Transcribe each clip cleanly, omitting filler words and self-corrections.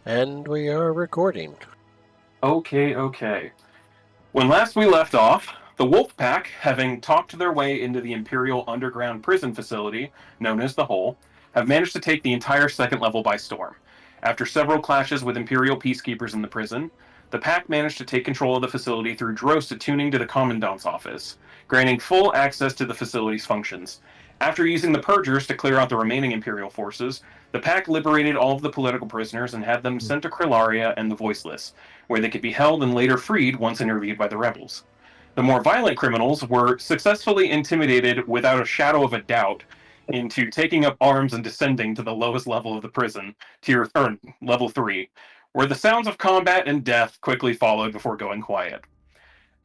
And we are recording. Okay. When last we left off, the Wolf Pack, having talked their way into the Imperial underground prison facility, known as the Hole, have managed to take the entire second level by storm. After several clashes with Imperial peacekeepers in the prison, the Pack managed to take control of the facility through Drost attuning to the Commandant's office, granting full access to the facility's functions. After using the Purgers to clear out the remaining Imperial forces, the Pack liberated all of the political prisoners and had them sent to Krillaria and the Voiceless, where they could be held and later freed once interviewed by the rebels. The more violent criminals were successfully intimidated without a shadow of a doubt into taking up arms and descending to the lowest level of the prison, level 3, where the sounds of combat and death quickly followed before going quiet.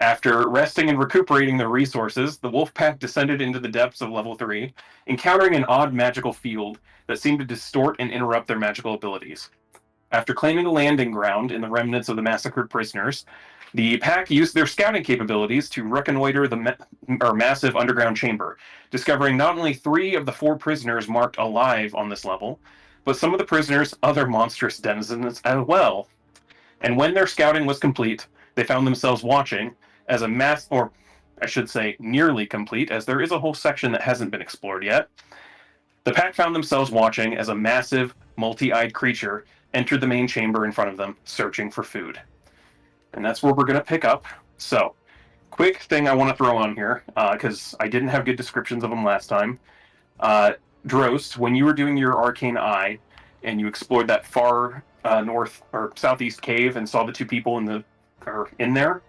After resting and recuperating their resources, the wolf pack descended into the depths of level 3, encountering an odd magical field that seemed to distort and interrupt their magical abilities. After claiming a landing ground in the remnants of the massacred prisoners, the pack used their scouting capabilities to reconnoiter the massive underground chamber, discovering not only 3 of the 4 prisoners marked alive on this level, but some of the prisoners' other monstrous denizens as well. And when their scouting was complete, they found themselves watching as or I should say nearly complete, as there is a whole section that hasn't been explored yet. The pack found themselves watching as a massive, multi-eyed creature entered the main chamber in front of them, searching for food. And that's where we're going to pick up. So, quick thing I want to throw on here, because I didn't have good descriptions of them last time. Drost, when you were doing your arcane eye, and you explored that far north or southeast cave and saw the 2 people in there,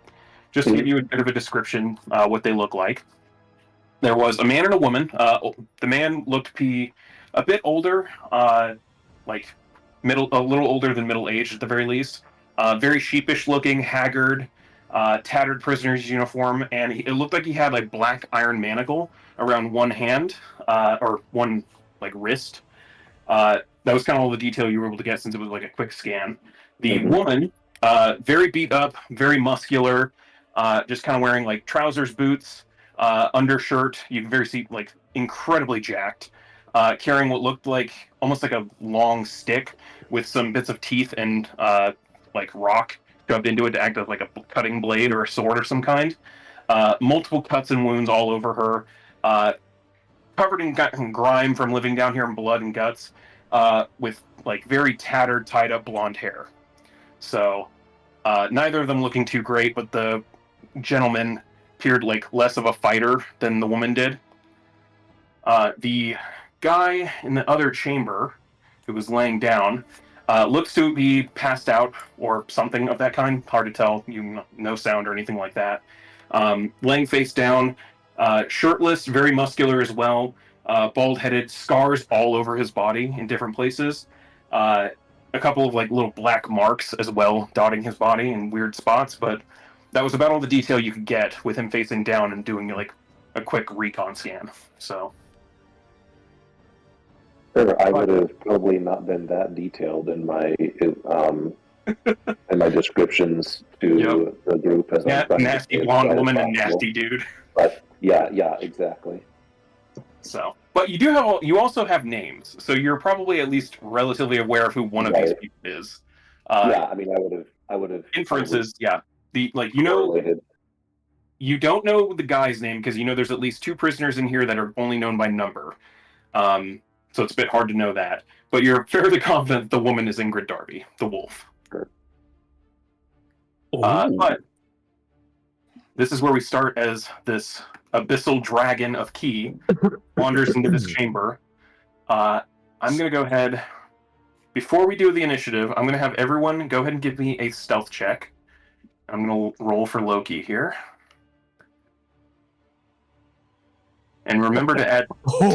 just to give you a bit of a description, what they look like. There was a man and a woman. The man looked to be a bit older, like a little older than middle aged at the very least. Very sheepish looking, haggard, tattered prisoner's uniform, and it looked like he had a black iron manacle around one hand, or one like wrist. That was kind of all the detail you were able to get since it was like a quick scan. The woman, very beat up, very muscular, just kind of wearing like trousers, boots, undershirt. You can very see like incredibly jacked, carrying what looked like almost like a long stick with some bits of teeth and like rock shoved into it to act as like a cutting blade or a sword or some kind. Multiple cuts and wounds all over her. Covered in grime from living down here in blood and guts, with like very tattered, tied up blonde hair. So neither of them looking too great, but the gentleman appeared like less of a fighter than the woman did. The guy in the other chamber who was laying down looks to be passed out or something of that kind. Hard to tell. No sound or anything like that. Laying face down, shirtless, very muscular as well. Bald-headed, scars all over his body in different places. A couple of like little black marks as well, dotting his body in weird spots. But that was about all the detail you could get with him facing down and doing like a quick recon scan. So. Sure, I would have probably not been that detailed in my descriptions to the group as nasty blonde woman and nasty dude. But yeah, exactly. So, but you also have names, so you're probably at least relatively aware of who one of these people is. Yeah, I mean, I would have inferences. Yeah, you don't know the guy's name because there's at least 2 prisoners in here that are only known by number. So it's a bit hard to know that, but you're fairly confident the woman is Ingrid Darby, the wolf. Sure. But this is where we start as this abyssal dragon of Key wanders into this chamber. I'm going to go ahead, before we do the initiative, I'm going to have everyone go ahead and give me a stealth check. I'm going to roll for Loki here. And remember to add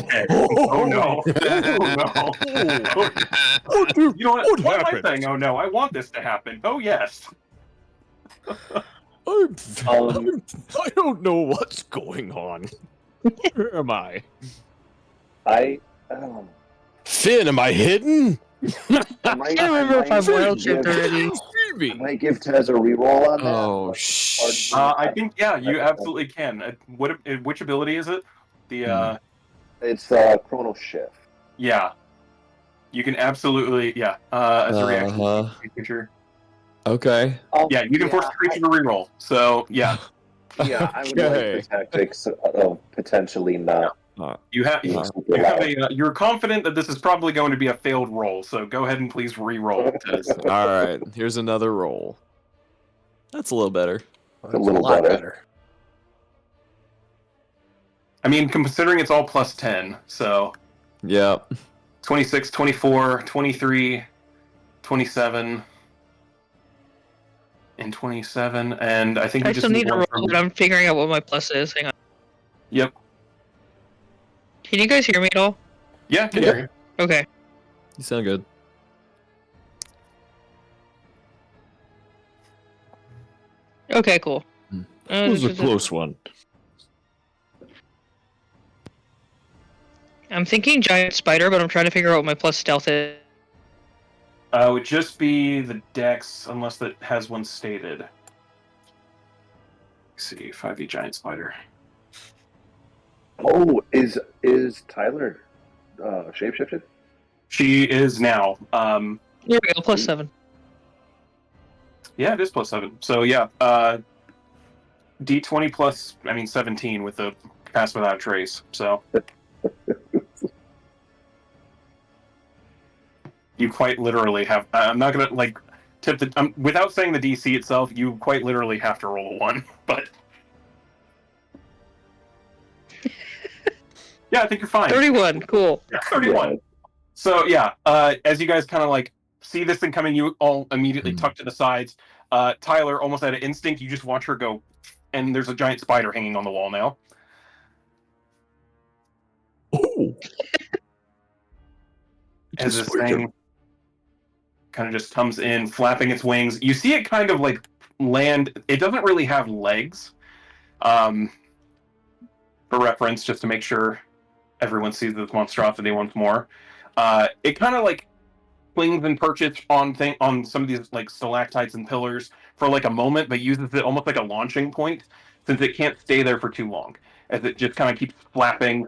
10. Oh no. Oh no. Dude, you know what? What am I saying? Oh no, I want this to happen. Oh yes. I don't know what's going on. Where am I? Finn, am I hidden? I can't remember if I've rolled it already. I might give Tez a reroll on that. Oh, I think, yeah, you absolutely can. Which ability is it? It's Chrono Shift. Yeah. You can absolutely, yeah. As a reaction, Uh-huh. creature. Okay. Yeah, you can force the creature to reroll. So yeah, I would like the tactics of potentially not. you have being Uh, super you have loud. you're confident that this is probably going to be a failed roll. So go ahead and please re-roll. All right. Here's another roll. That's a little better. That's a little lot better. better. I mean, considering it's all plus 10, so Yeah. 26, 24, 23, 27, and 27, and I think I we still just need to one roll, from. but I'm figuring out what my plus is. Hang on. Yep. Can you guys hear me at all? Yeah, can Yeah. hear you. Okay. You sound good. Okay, cool. That was a close one. I'm thinking giant spider, but I'm trying to figure out what my plus stealth is. It would just be the dex, unless that has one stated. Let's see, 5e giant spider. Oh, is Tyler shapeshifted? She is now. There we go, plus 7. Yeah, it is plus 7. So yeah, D20 plus, 17 with the pass without trace. So you quite literally have. I'm not gonna tip the. Without saying the DC itself, you quite literally have to roll a 1. But yeah, I think you're fine. 31, cool. Yeah, 31. So yeah, as you guys kind of see this thing coming, you all immediately tuck to the sides. Tyler, almost out of instinct, you just watch her go, and there's a giant spider hanging on the wall now. Oh. As this thing kind of just comes in, flapping its wings. You see it kind of land. It doesn't really have legs. For reference, just to make sure everyone sees this monstrosity once more. It kind of clings and perches on some of these stalactites and pillars for a moment, but uses it almost like a launching point, since it can't stay there for too long, as it just kind of keeps flapping.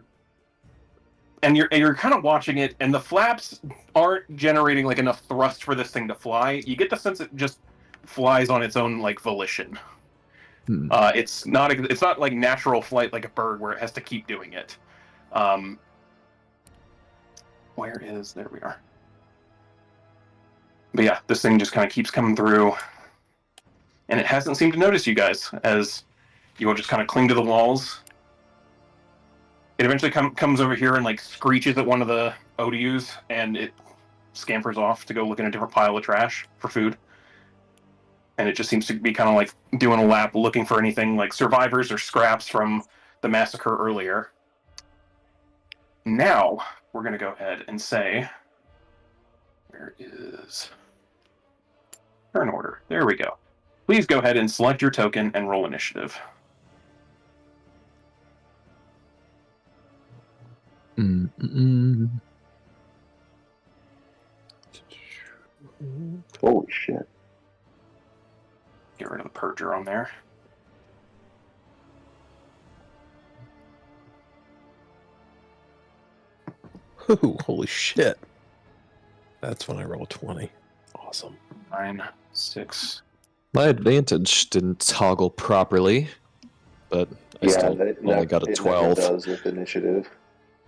And you're kind of watching it, and the flaps aren't generating enough thrust for this thing to fly. You get the sense it just flies on its own volition. It's not natural flight like a bird where it has to keep doing it. There we are. But yeah, this thing just kind of keeps coming through, and it hasn't seemed to notice you guys, as you will just kind of cling to the walls. It eventually comes over here and screeches at one of the ODUs, and it scampers off to go look in a different pile of trash for food. And it just seems to be kind of doing a lap, looking for anything survivors or scraps from the massacre earlier. Now, we're going to go ahead and say, where is turn order? There we go. Please go ahead and select your token and roll initiative. Holy shit. Get rid of the purger on there. Ooh, holy shit. That's when I roll 20. Awesome. 9, 6. My advantage didn't toggle properly, but I still only got a 12. It never does with initiative.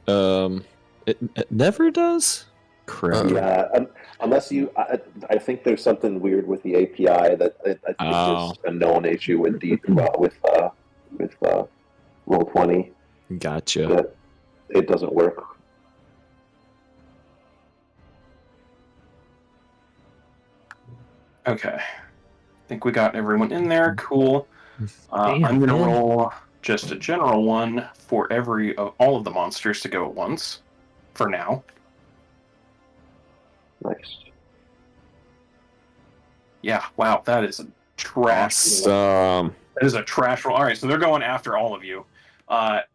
It never does? Crap. Yeah, unless I think there's something weird with the API that I think there's a known issue with with Roll20. Gotcha. That it doesn't work. Okay. I think we got everyone in there. Cool. I'm going to roll just a general one for all of the monsters to go at once, for now. Nice. Yeah, wow, that is a trash. Awesome. That is a trash roll. All right, so they're going after all of you.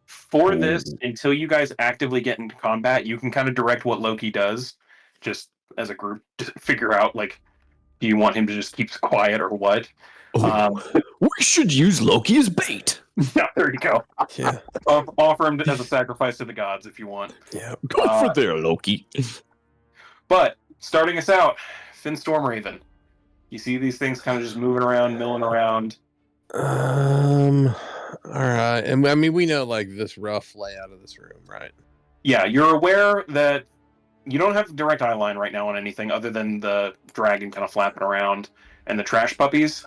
For this, until you guys actively get into combat, you can kind of direct what Loki does, just as a group, to figure out, do you want him to just keep quiet or what? We should use Loki as bait. Yeah, there you go. Yeah. Offer him as a sacrifice to the gods if you want. Yeah. Go for there, Loki. But starting us out, Finn Stormraven. You see these things kind of just moving around, milling around. All right, and I mean we know like this rough layout of this room, right? Yeah, you're aware that you don't have direct eye line right now on anything other than the dragon kind of flapping around and the trash puppies.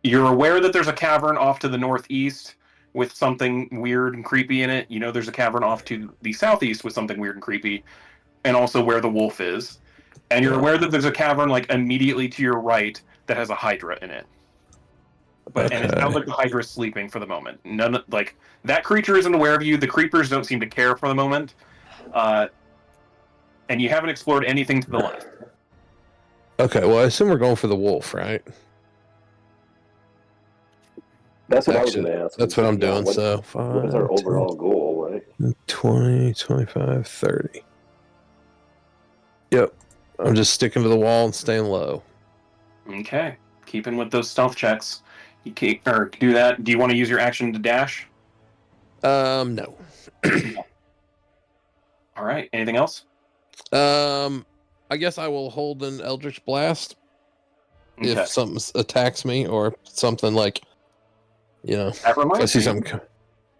You're aware that there's a cavern off to the northeast with something weird and creepy in it. You know there's a cavern off to the southeast with something weird and creepy, and also where the wolf is. And you're aware that there's a cavern like immediately to your right that has a hydra in it. And it sounds like the hydra is sleeping for the moment. None like that creature isn't aware of you. The creepers don't seem to care for the moment. And you haven't explored anything to the left. Okay, well I assume we're going for the wolf, right? That's what Actually, I was going to ask. that's what I'm doing. What, So what is our 5, overall goal, right? 20, 25, 30. Yep. I'm just sticking to the wall and staying low. Okay. Keeping with those stealth checks. You can or do that. Do you want to use your action to dash? No. All right. Anything else? I guess I will hold an Eldritch Blast Okay. if something attacks me or something like, That if I reminds see me. something.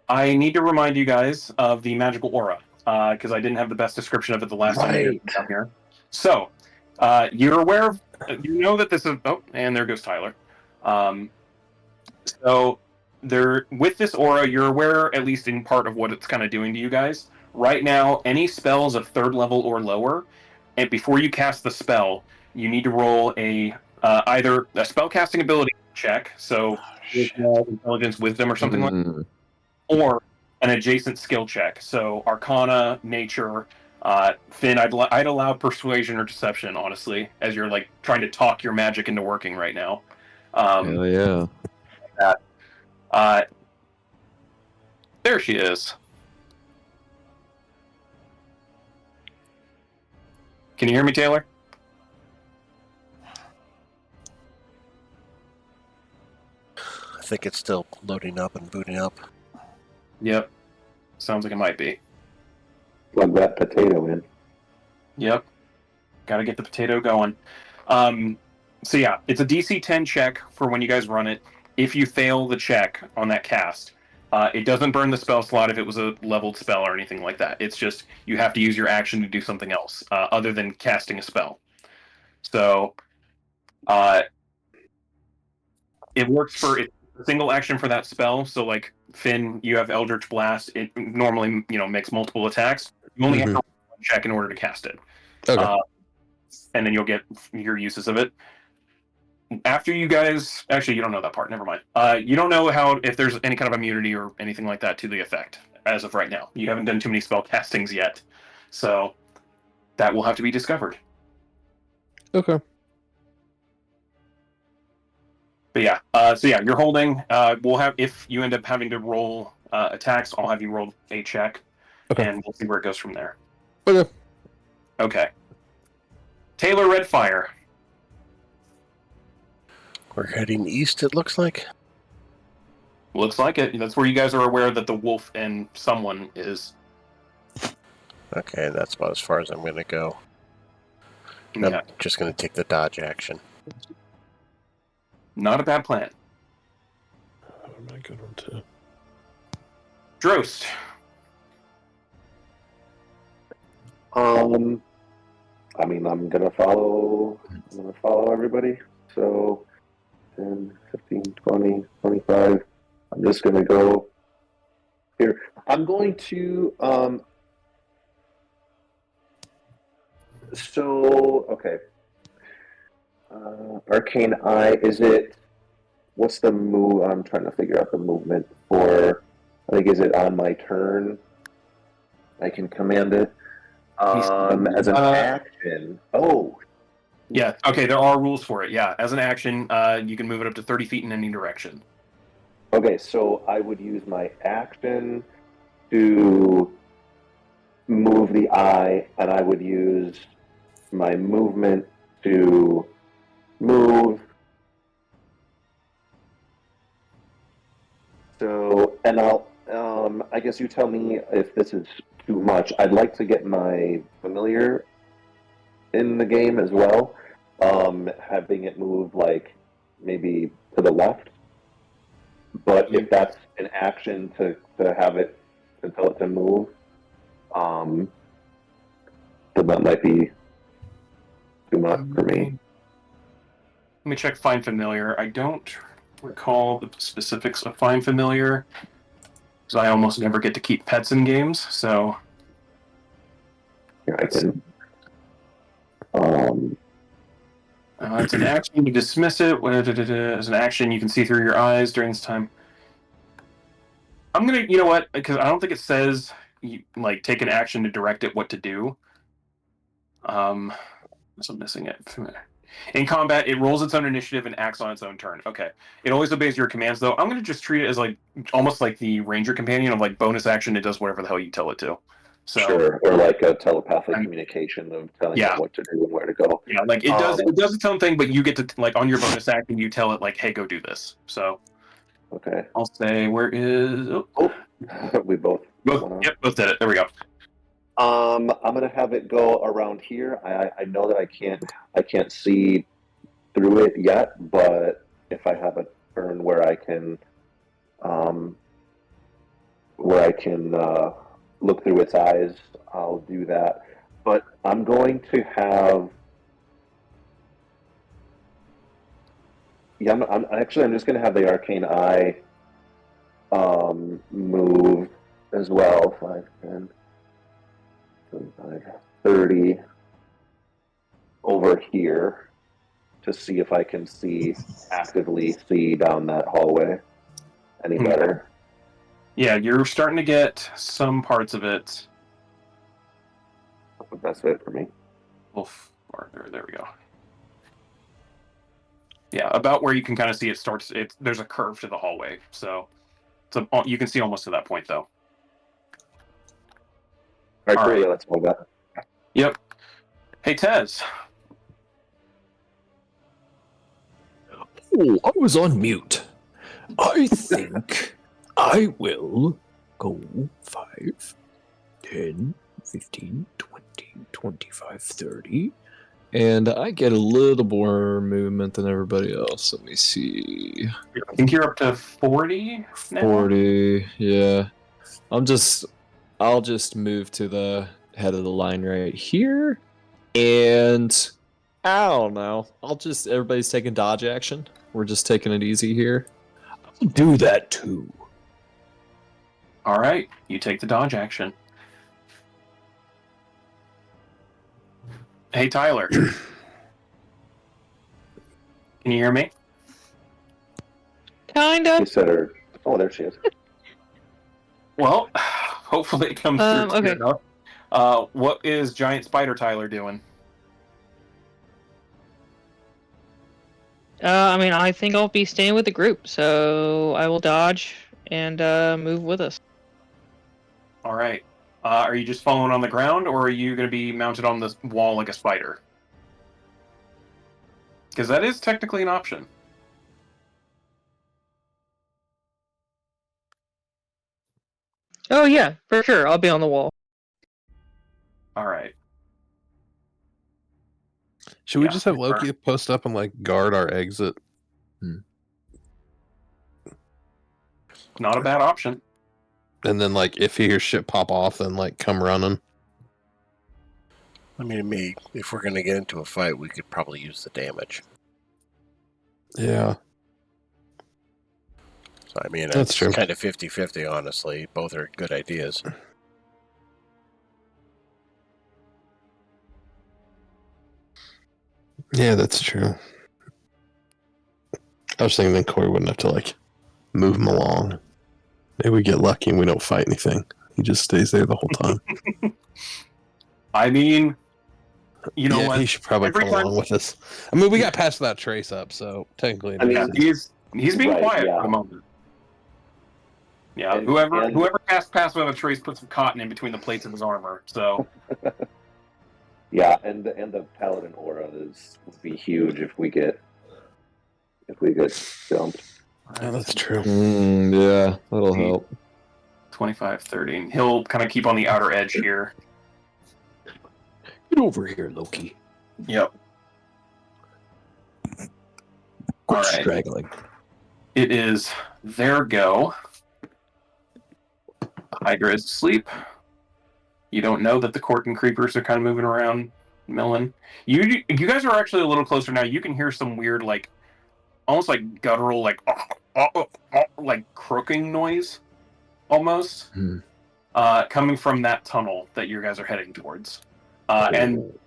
I need to remind you guys of the magical aura because I didn't have the best description of it the last time I did come here. So you're aware of, you know that this is. Oh, and there goes Tyler. So there, with this aura, you're aware at least in part of what it's kind of doing to you guys. Right now, any spells of 3rd level or lower, and before you cast the spell, you need to roll a either a spellcasting ability check, so intelligence, wisdom, or something like that, or an adjacent skill check. So Arcana, Nature, Finn. I'd allow Persuasion or Deception, honestly, as you're like trying to talk your magic into working right now. Hell yeah. There she is. Can you hear me, Taylor? I think it's still loading up and booting up. Yep. Sounds like it might be. Plug that potato in. Yep. Got to get the potato going. So yeah, it's a DC 10 check for when you guys run it. If you fail the check on that cast, it doesn't burn the spell slot if it was a leveled spell or anything like that. It's just you have to use your action to do something else other than casting a spell. So it works for a single action for that spell. So like Finn, you have Eldritch Blast. It normally makes multiple attacks. You only have to roll one check in order to cast it. Okay. And then you'll get your uses of it. After you guys, actually, you don't know that part. Never mind. You don't know if there's any kind of immunity or anything like that to the effect as of right now. You haven't done too many spell castings yet, so that will have to be discovered. Okay. But yeah, you're holding. We'll have if you end up having to roll attacks, I'll have you roll a check, and we'll see where it goes from there. Okay. Okay. Taylor Redfire. We're heading east, it looks like. Looks like it. That's where you guys are aware that the wolf and someone is. Okay, that's about as far as I'm going to go. Okay. I'm just going to take the dodge action. Not a bad plan. Oh, my good one too. Drost. I mean, I'm gonna follow everybody. So 10, 15, 20, 25. I'm just gonna go here. I'm going to okay. Arcane Eye, what's the move? I'm trying to figure out the movement for, I think, is it on my turn? I can command it. As an action. Oh. Yeah, okay, there are rules for it. Yeah, as an action, you can move it up to 30 feet in any direction. Okay, so I would use my action to move the eye, and I would use my movement to move. So, and I guess you tell me if this is too much. I'd like to get my familiar in the game as well. Having it move like maybe to the left. But if that's an action to have it to tell it to move, then that might be too much for me. Let me check Find Familiar. I don't recall the specifics of Find Familiar, because I almost never get to keep pets in games, so... Here I can... it's an action to dismiss it. As an action, you can see through your eyes during this time. I'm gonna, you know what? Because I don't think it says like take an action to direct it what to do. So I'm missing it. In combat, it rolls its own initiative and acts on its own turn. Okay. It always obeys your commands, though. I'm gonna just treat it as like almost like the ranger companion of like bonus action. It does whatever the hell you tell it to. So, sure, or like a telepathic communication of telling it what to do and where to go. Yeah, like it does its own thing, but you get to like on your bonus action, you tell it like, "Hey, go do this." So, okay, I'll say, "Where is?" We both. Yep, both did it. There we go. I'm gonna have it go around here. I know that I can't see through it yet, but if I have a turn where I can look through its eyes, I'll do that. But I'm going to have. Yeah, I'm just going to have the Arcane Eye move as well. 5, 10, 25, 30 over here to see if I can actively see down that hallway any better. Yeah, you're starting to get some parts of it. That's it for me. There we go. Yeah, about where you can kind of see it starts. There's a curve to the hallway, so you can see almost to that point, though. All right, cool. Let's move that. Yep. Hey, Tez. Oh, I was on mute. I think I will go 5, 10, 15, 20, 25, 30. And I get a little more movement than everybody else. Let me see. I think you're up to 40 now? 40, yeah. I'll just move to the head of the line right here. And I don't know. Everybody's taking dodge action. We're just taking it easy here. I'll do that too. All right, you take the dodge action. Hey, Tyler. Can you hear me? Kind of. You said her. Oh, there she is. Well, hopefully it comes through clear enough. What is Giant Spider Tyler doing? I think I'll be staying with the group, so I will dodge and move with us. All right. Are you just following on the ground, or are you going to be mounted on the wall like a spider? Because that is technically an option. Oh yeah, for sure. I'll be on the wall. All right. Should we just have Loki post up and like guard our exit? Not a bad option. And then like if he hears shit pop off, then like come running. I mean, if we're going to get into a fight, we could probably use the damage. Yeah. So, I mean, that's true. Kind of 50-50, honestly. Both are good ideas. Yeah, that's true. I was thinking that Corey wouldn't have to like move him along. Maybe we get lucky and we don't fight anything. He just stays there the whole time. I mean, you know what? He should probably come along with us. I mean, we got past that trace up, so technically, he's being quiet for the moment. Yeah, and whoever passed without a trace put some cotton in between the plates of his armor. So. Yeah, and the paladin aura would be huge if we get jumped. Oh, that's true. Yeah, that'll help. 25, 30. He'll kind of keep on the outer edge here. Get over here, Loki. Yep. Quit All right. straggling. It is their go. Hydra is asleep. You don't know that the cork and creepers are kind of moving around, milling. You guys are actually a little closer now. You can hear some weird, like, almost like guttural, like, like croaking noise, almost, Hmm. coming from that tunnel that you guys are heading towards. And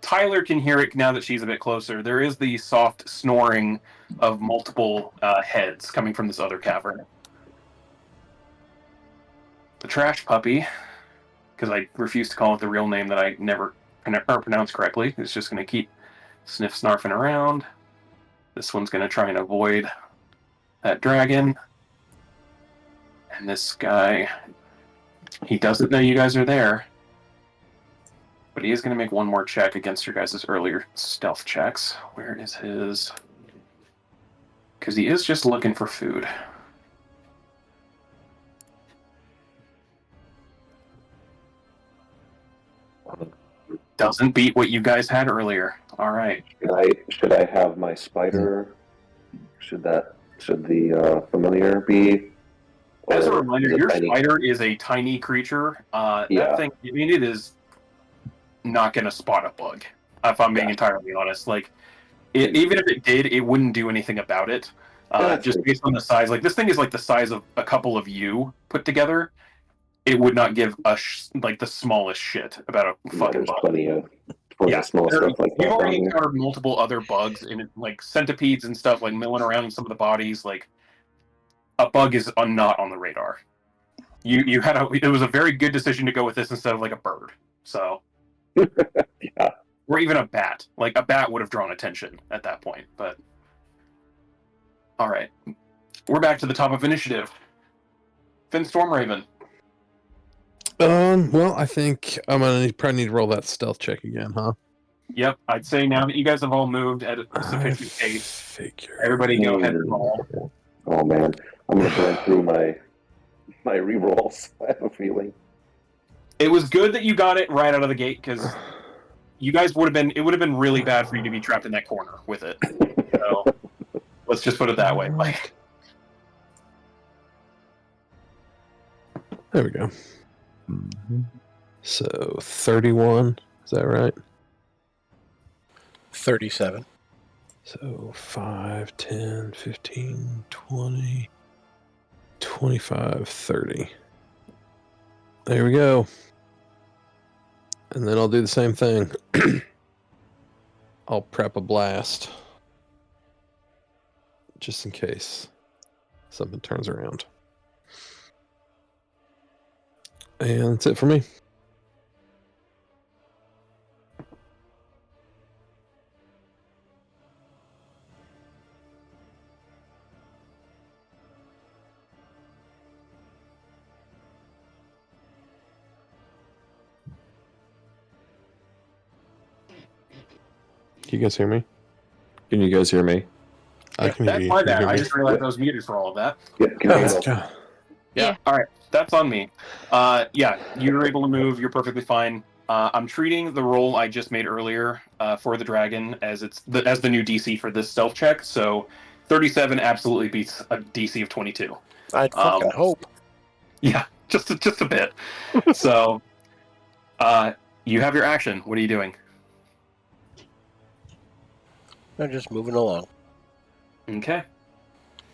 Tyler can hear it now that she's a bit closer. There is the soft snoring of multiple heads coming from this other cavern. The trash puppy, because I refuse to call it the real name that I never pronounce correctly, is just going to keep snarfing around. This one's going to try and avoid that dragon. And this guy, he doesn't know you guys are there. But he is going to make one more check against your guys' earlier stealth checks. Where is his... Because he is just looking for food. Doesn't beat what you guys had earlier. All right. Should I have my spider? Should the familiar be? As a Or reminder, is it your tiny? spider is a tiny creature. Yeah. That thing, I mean, it is not going to spot a bug, if I'm being entirely honest. Like, even if it did, it wouldn't do anything about it. Just based on the size. Like, this thing is like the size of a couple of you put together. It would not give like the smallest shit about a fucking There's bug. plenty of small stuff like that. You've already encountered multiple other bugs and like centipedes and stuff like milling around in some of the bodies. Like, a bug is not on the radar. It was a very good decision to go with this instead of like a bird. So Yeah. Or even a bat. Like a bat would have drawn attention at that point. But all right, we're back to the top of initiative. Finn Stormraven. Well, I think I'm gonna probably need to roll that stealth check again, huh? Yep, I'd say now that you guys have all moved at a sufficient pace, everybody go ahead and roll. Oh man, I'm gonna burn through my rerolls. I have a feeling. It was good that you got it right out of the gate because you guys would have been really bad for you to be trapped in that corner with it. So let's just put it that way. Like, there we go. So 31, is that right? 37. So 5, 10, 15, 20, 25, 30. There we go. And then I'll do the same thing. I'll prep a blast. Just in case something turns around. And that's it for me. Can you guys hear me? Can you guys hear me? I can hear that's you. my Can you bad. hear I me? just realized I was muted for all of that. Yeah, can Oh, you let's go. Yeah. All right. That's on me. Yeah, you're able to move. You're perfectly fine. I'm treating the roll I just made earlier for the dragon as as the new DC for this stealth check. So 37 absolutely beats a DC of 22. I'd fucking hope. Yeah, just a bit. So you have your action. What are you doing? I'm just moving along. Okay.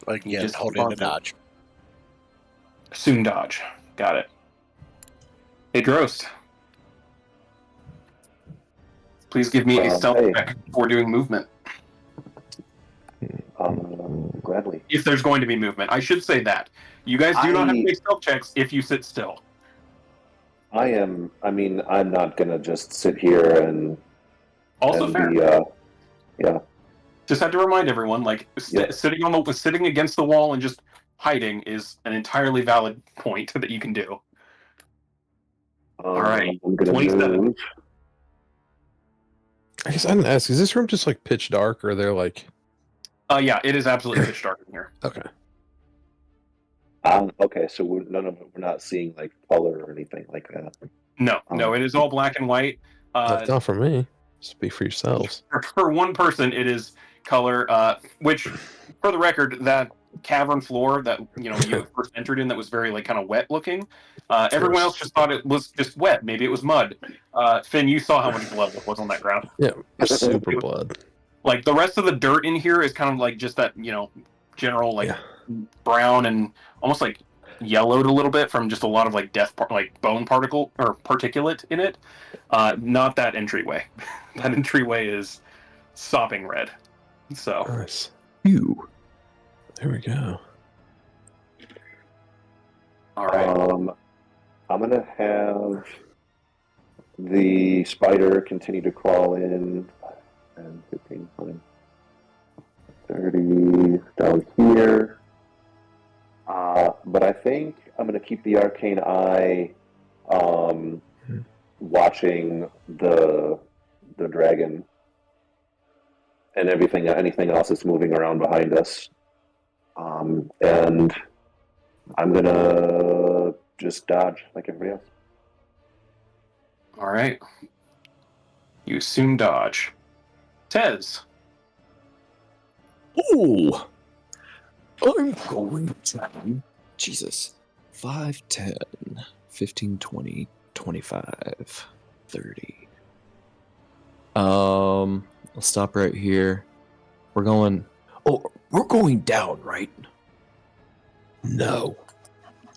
Again, Just hold in to responsive. dodge. Soon dodge. Got it. Hey, Drost. Please give me a stealth hey. check for doing movement. Gladly. If there's going to be movement. I should say that. You guys do not have to make stealth checks if you sit still. I'm not gonna just sit here and Also fair. be, yeah. Just had to remind everyone, like, sitting against the wall and just hiding is an entirely valid point that you can do. All right, I'm gonna 27. move. I guess I didn't ask, is this room just like pitch dark, or are there like... Yeah, it is absolutely pitch dark in here. Okay. Okay, so we're not seeing like color or anything like that. No, it is all black and white. That's not for me. Speak for yourselves. For one person, it is color. Which, for the record, that cavern floor that you first entered in that was very like kind of wet looking. Everyone else just thought it was just wet. Maybe it was mud. Finn, you saw how much blood was on that ground. Yeah, super blood. Like the rest of the dirt in here is kind of like just that general like brown and almost like yellowed a little bit from just a lot of like like bone particle or particulate in it. Not that entryway. That entryway is sopping red. So Nice. You. There we go. all right. I'm gonna have the spider continue to crawl in, and 15, 20, 30 down here. But I think I'm gonna keep the arcane eye, watching the dragon and anything else that's moving around behind us. And I'm gonna just dodge like everybody else. All right. You assume dodge. Tez. Oh! I'm going to... Jesus. 5, 10, 15, 20, 25, 30. I'll stop right here. We're going... Oh, we're going down, right? No.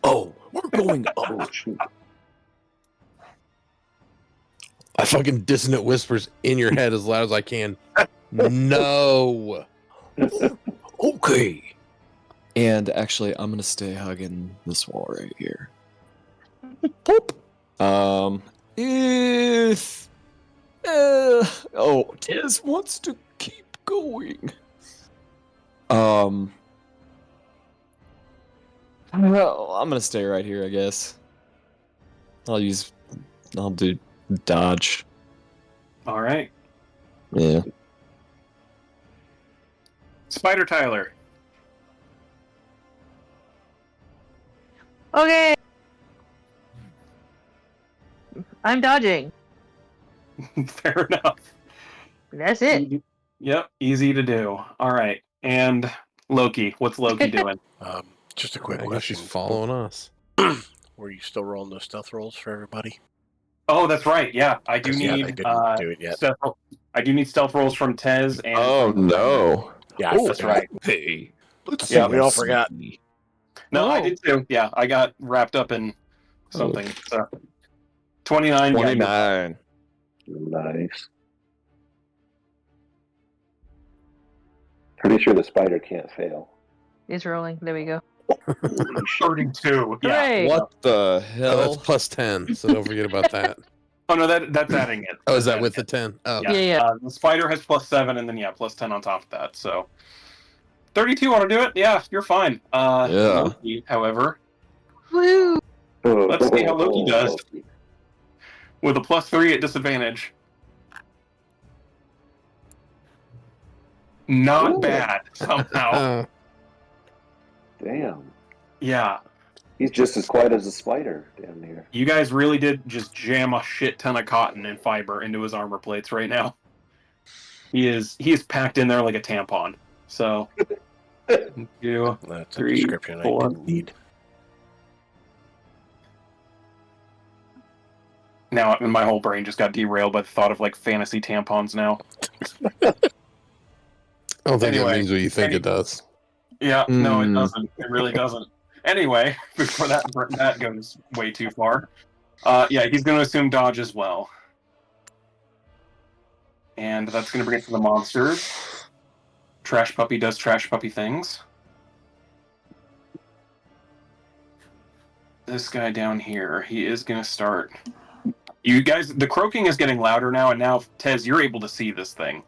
Oh, we're going up. I fucking dissonant whispers in your head as loud as I can. No. Okay. And actually, I'm gonna stay hugging this wall right here. Pop. If Tez wants to keep going. Well, I'm gonna stay right here, I guess. I'll do dodge. All right. Yeah. Spider Tyler. Okay. I'm dodging. Fair enough. That's it. Yep, easy to do. All right. And Loki. What's Loki doing? Just a quick I guess question. she's following us. Were you still rolling those stealth rolls for everybody? Oh, that's right. Yeah, I do Yeah, they need didn't do it yet. I do need stealth rolls from Tez and Oh from no. Yeah, I that's forgot. right. Hey. Let's Yeah, we all forgot. No, I Oh. did too. Yeah, I got wrapped up in something. So 29. 29. Nice. Pretty sure the spider can't fail. It's rolling. There we go. 32. Yeah. Hooray! What the Oh, hell? that's plus 10, so don't forget about that. Oh no, that's adding it. Oh, is That's that with the adding 10? Oh, it. Yeah, yeah. The spider has plus 7, and then plus 10 on top of that. So 32 want to do it? Yeah, you're fine. Yeah. Loki, however, Woo! let's see how Loki does with a plus 3 at disadvantage. Not Ooh. bad somehow. Damn. Yeah, He's just as quiet as a spider down here. you guys really did just jam a shit ton of cotton and fiber into his armor plates right now. He is packed in there like a tampon. So 2, That's a 3, description 4. I didn't need. Now my whole brain just got derailed by the thought of like fantasy tampons now. I don't think Anyway, that means what you think it does. Yeah, no, it Hmm. doesn't. It really doesn't. Anyway, before that goes way too far, yeah, he's going to assume dodge as well, and that's going to bring it to the monsters. Trash puppy does trash puppy things. This guy down here, he is going to start. You guys, the croaking is getting louder now, and now Tez, you're able to see this thing.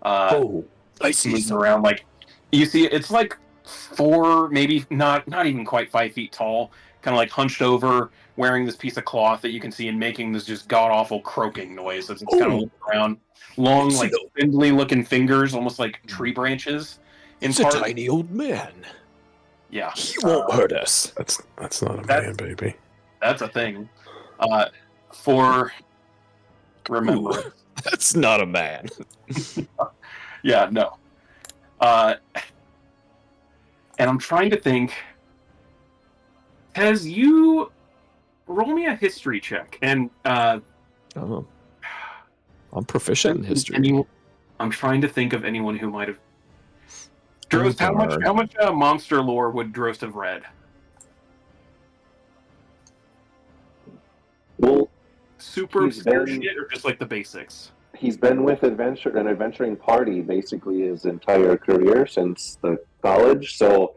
I see Moving something. around like you see it's like 4, maybe not even quite 5 feet tall, kind of like hunched over, wearing this piece of cloth that you can see and making this just god awful croaking noise as it's kind of looking around. Long, like spindly looking fingers, almost like tree branches. It's a tiny old man. Yeah, He won't hurt us. That's not a man, baby. that's a thing. For remembrance, That's not a man. Yeah, no. And I'm trying to think. Has you roll me a history check? And Oh. I'm proficient in history. I'm trying to think of anyone who might have. Oh, Drost, how darn. much monster lore would Drost have read? Well, Super He's obscure been- shit, or just like the basics? he's been with an adventuring party basically his entire career since the college. So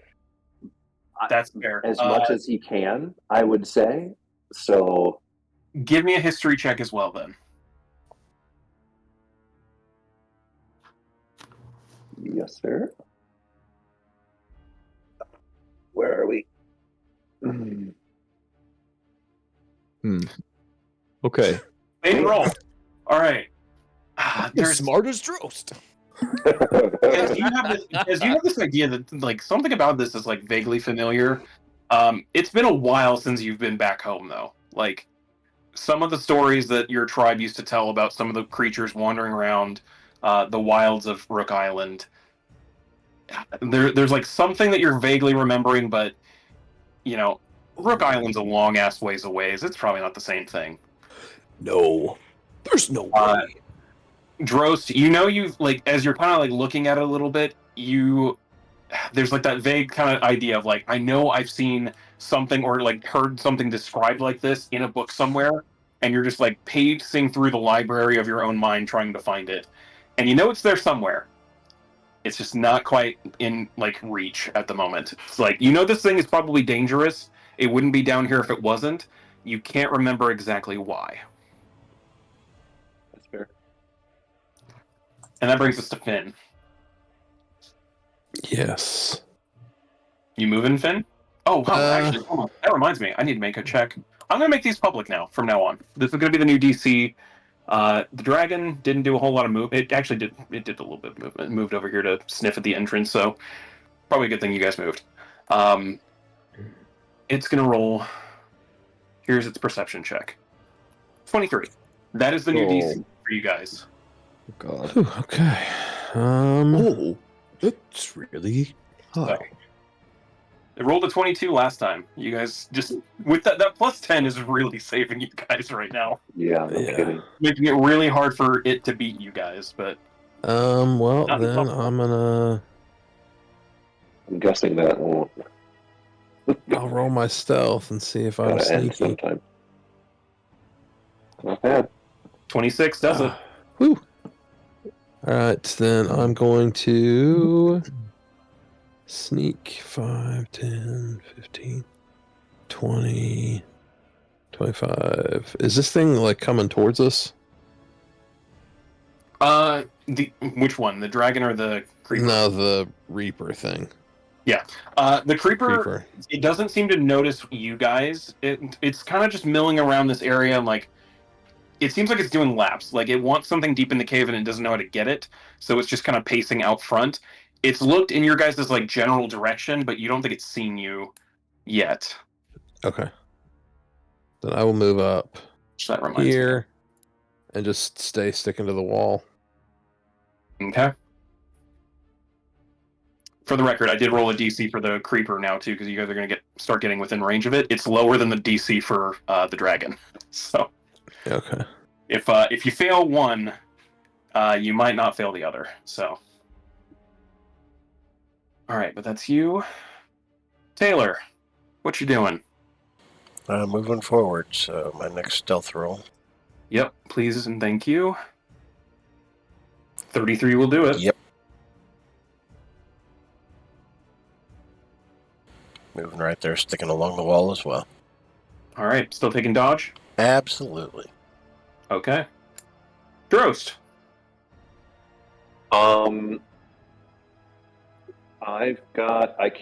That's fair. as much as he can, I would say. So Give me a history check as well, then. yes, sir. Where are we? Okay. Big roll. All right. You're smart as Drost. As you have this idea that like something about this is like vaguely familiar. It's been a while since you've been back home, though. Like some of the stories that your tribe used to tell about some of the creatures wandering around the wilds of Rook Island. There's like something that you're vaguely remembering, but you know, Rook Island's a long ass ways away. It's probably not the same thing. No. There's no Uh, way. Drost, you know, you've like as you're kind of like looking at it a little bit, there's like that vague kind of idea of like I know I've seen something or like heard something described like this in a book somewhere, and you're just like pacing through the library of your own mind trying to find it, and you know it's there somewhere. It's just not quite in like reach at the moment. It's like you know this thing is probably dangerous. It wouldn't be down here if it wasn't. You can't remember exactly why. That's fair. And that brings us to Finn. Yes. You moving, Finn? Oh, wow, actually, hold on. That reminds me. I need to make a check. I'm going to make these public now, from now on. This is going to be the new DC. The dragon didn't do a whole lot of move. It actually did. It did a little bit of movement. It moved over here to sniff at the entrance, so probably a good thing you guys moved. It's going to roll. Here's its perception check. 23. That is the new DC for you guys. God. Whew, okay. Oh, that's really high. So, it rolled a 22 last time. You guys just with that plus 10 is really saving you guys right now. Yeah, no Yeah. kidding. Making it really hard for it to beat you guys, but Well, Not then impossible. I'm gonna. I'm guessing that won't I'll roll my stealth and see if I'm gotta end sneaky. sometime. Not bad. 26 does it. Whew. All right, then I'm going to sneak 5, 10, 15, 20, 25. Is this thing like coming towards us? Which one? The dragon or the creeper? No, the Reaper thing. The creeper. It doesn't seem to notice you guys. It's kind of just milling around this area and like it seems like it's doing laps. Like it wants something deep in the cave and it doesn't know how to get it, so it's just kind of pacing out front. It's looked in your guys' like general direction, but you don't think it's seen you yet. Okay. Then I will move up So that reminds here and just stay sticking to the wall. me. Okay. For the record, I did roll a DC for the creeper now too, because you guys are going to start getting within range of it. It's lower than the DC for the dragon. So Okay. if you fail one, you might not fail the other. So all right, but that's you, Taylor. What you doing? Moving forward, so my next stealth roll. Yep, please and thank you. 33 will do it. Yep. Moving right there, sticking along the wall as well. All right, still taking dodge? Absolutely. Okay. Drost.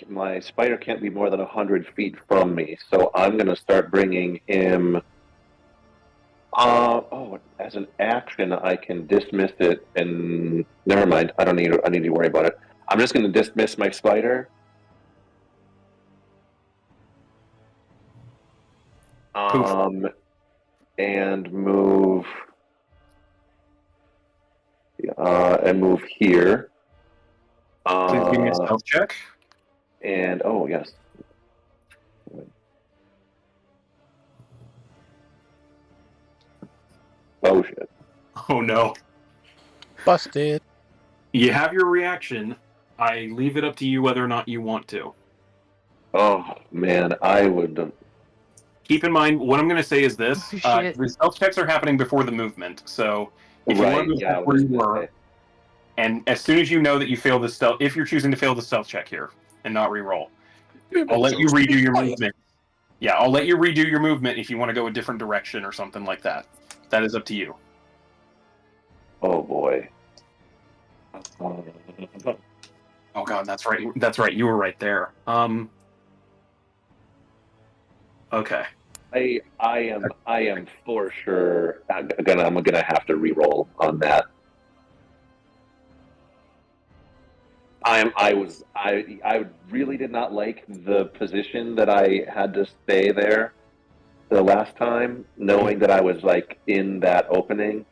My spider can't be more than 100 feet from me, so I'm gonna start bringing him. As an action, I can dismiss it, and never mind. I need to worry about it. I'm just gonna dismiss my spider. And move and move here. Please give me a stealth check. And oh yes. Oh shit. Oh no. Busted. You have your reaction. I leave it up to you whether or not you want to. Oh man, I would. Keep in mind, what I'm going to say is this. Oh, shit. The stealth checks are happening before the movement, so if you want Right, to move yeah, I before was you just gonna were, say. and as soon as you know that you fail the stealth, if you're choosing to fail the stealth check here and not re-roll, I'll let you redo your movement. Yeah, I'll let you redo your movement if you want to go a different direction or something like that. That is up to you. Oh boy. Oh god, that's right. That's right. You were right there. Okay. I am for sure I'm gonna have to re-roll on that. I really did not like the position that I had to stay there the last time, knowing that I was like in that opening.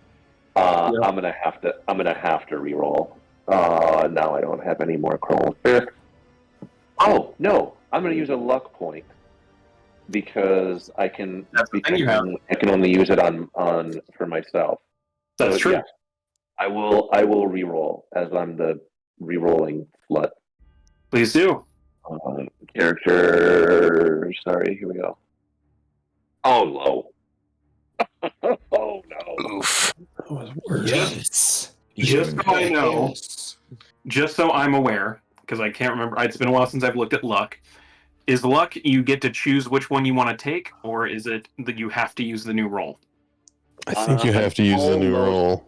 Yeah. I'm gonna have to re-roll. Now I don't have any more crawls. Oh no, I'm gonna use a luck point because I can. That's the thing you have. I can only use it on for myself. That's So, true. yeah, I will re-roll as I'm the re-rolling slut. Please do. Character. Sorry, here we go. Oh, low. Oh, no. Oof. That was worse. Just so I know, just so I'm aware, because I can't remember. It's been a while since I've looked at luck. Is luck you get to choose which one you want to take, or is it that you have to use the new roll? I think you have to use the new roll.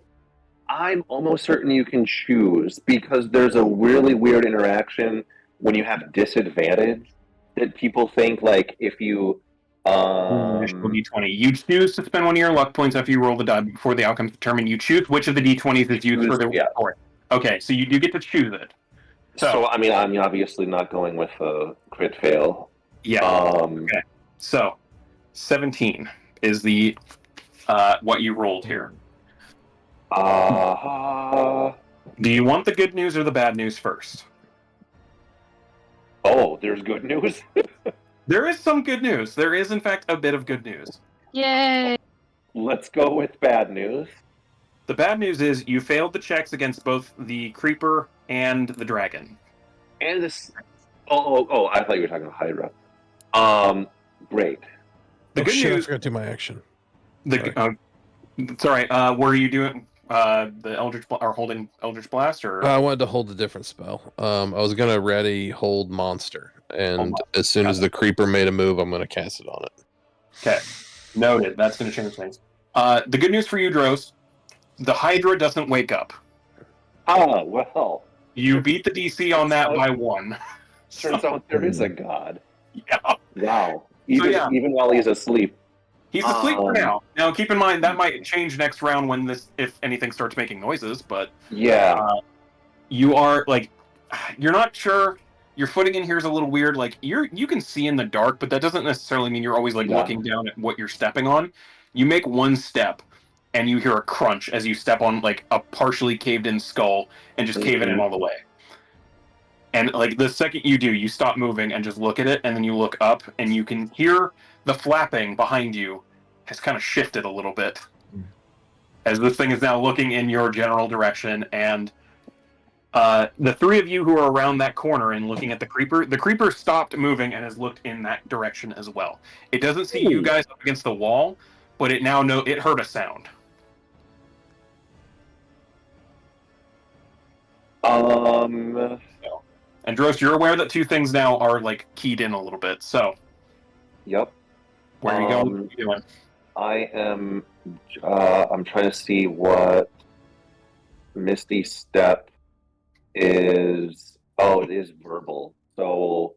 I'm almost certain you can choose because there's a really weird interaction when you have disadvantage that people think like if you D20. You choose to spend one of your luck points after you roll the die before the outcome is determined. You choose which of the D20s is used for the report. Okay, so you do get to choose it. So I mean, I'm obviously not going with a crit fail. Yeah. Okay. So 17 is the what you rolled here. Do you want the good news or the bad news first? Oh, there's good news. There is some good news. There is, in fact, a bit of good news. Yay! Let's go with bad news. The bad news is you failed the checks against both the creeper and the dragon. And this. Oh! I thought you were talking about Hydra. Great. The good I news. forgot to do my action. It's all right. Were you doing the Eldritch or holding Eldritch Blast or? I wanted to hold a different spell. I was gonna ready hold monster, and as soon as the creeper made a move, I'm gonna cast it on it. Okay, noted. That's gonna change things. The good news for you, Dros, the Hydra doesn't wake up. Ah, well. You beat the DC on that by 1. Turns out there is a god. Yeah. Wow. Even while he's asleep. He's asleep for now. Now, keep in mind that might change next round when if anything starts making noises. But yeah, you are like, you're not sure. Your footing in here is a little weird. Like you can see in the dark, but that doesn't necessarily mean you're always looking down at what you're stepping on. You make one step, and you hear a crunch as you step on like a partially caved-in skull and just cave it in all the way. And like the second you do, you stop moving and just look at it, and then you look up, and you can hear the flapping behind you has kind of shifted a little bit as this thing is now looking in your general direction. And the three of you who are around that corner and looking at the creeper stopped moving and has looked in that direction as well. It doesn't see you guys up against the wall, but it now it heard a sound. And Drost, you're aware that two things now are like keyed in a little bit. So, yep. Where are you going? What are you doing? I am. I'm trying to see what Misty Step is. Oh, it is verbal. So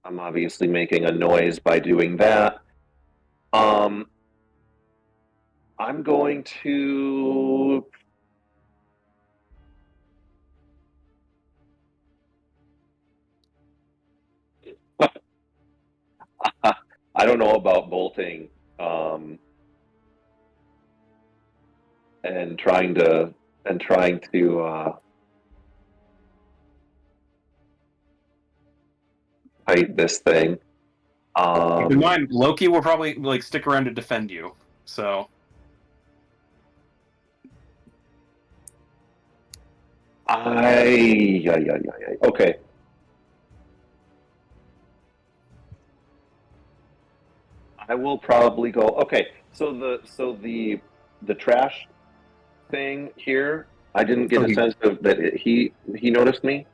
I'm obviously making a noise by doing that. I'm going to. I don't know about bolting and trying to and trying to fight this thing. Keep in mind, Loki will probably like stick around to defend you. So okay. I will probably go. Okay, so the trash thing here, I didn't get a sense of that. He noticed me,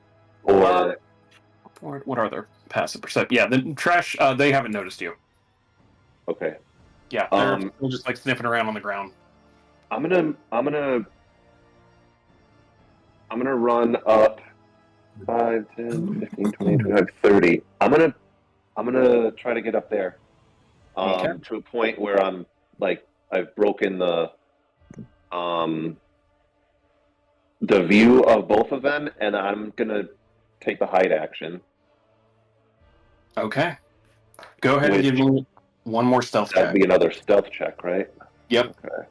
or what are their passive perception? Yeah, the trash. They haven't noticed you. okay. Yeah, they're still just like sniffing around on the ground. I'm gonna run up 5, 10, 15, 20, 25, 30. I'm gonna try to get up there. To a point where I'm like I've broken the view of both of them, and I'm gonna take the hide action. Okay. Go ahead and give me one more stealth check. That'd be another stealth check, right? Yep. Okay.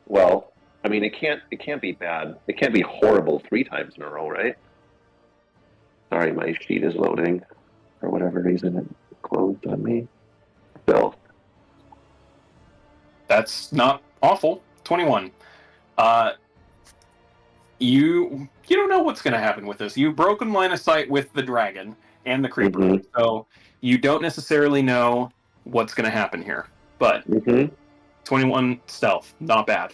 Well, I mean, it can't be bad. It can't be horrible 3 times in a row, right? Sorry, my sheet is loading. For whatever reason, it closed on me. Stealth. That's not awful. 21. You don't know what's going to happen with this. You've broken line of sight with the dragon and the creeper, so you don't necessarily know what's going to happen here. But 21 stealth, not bad.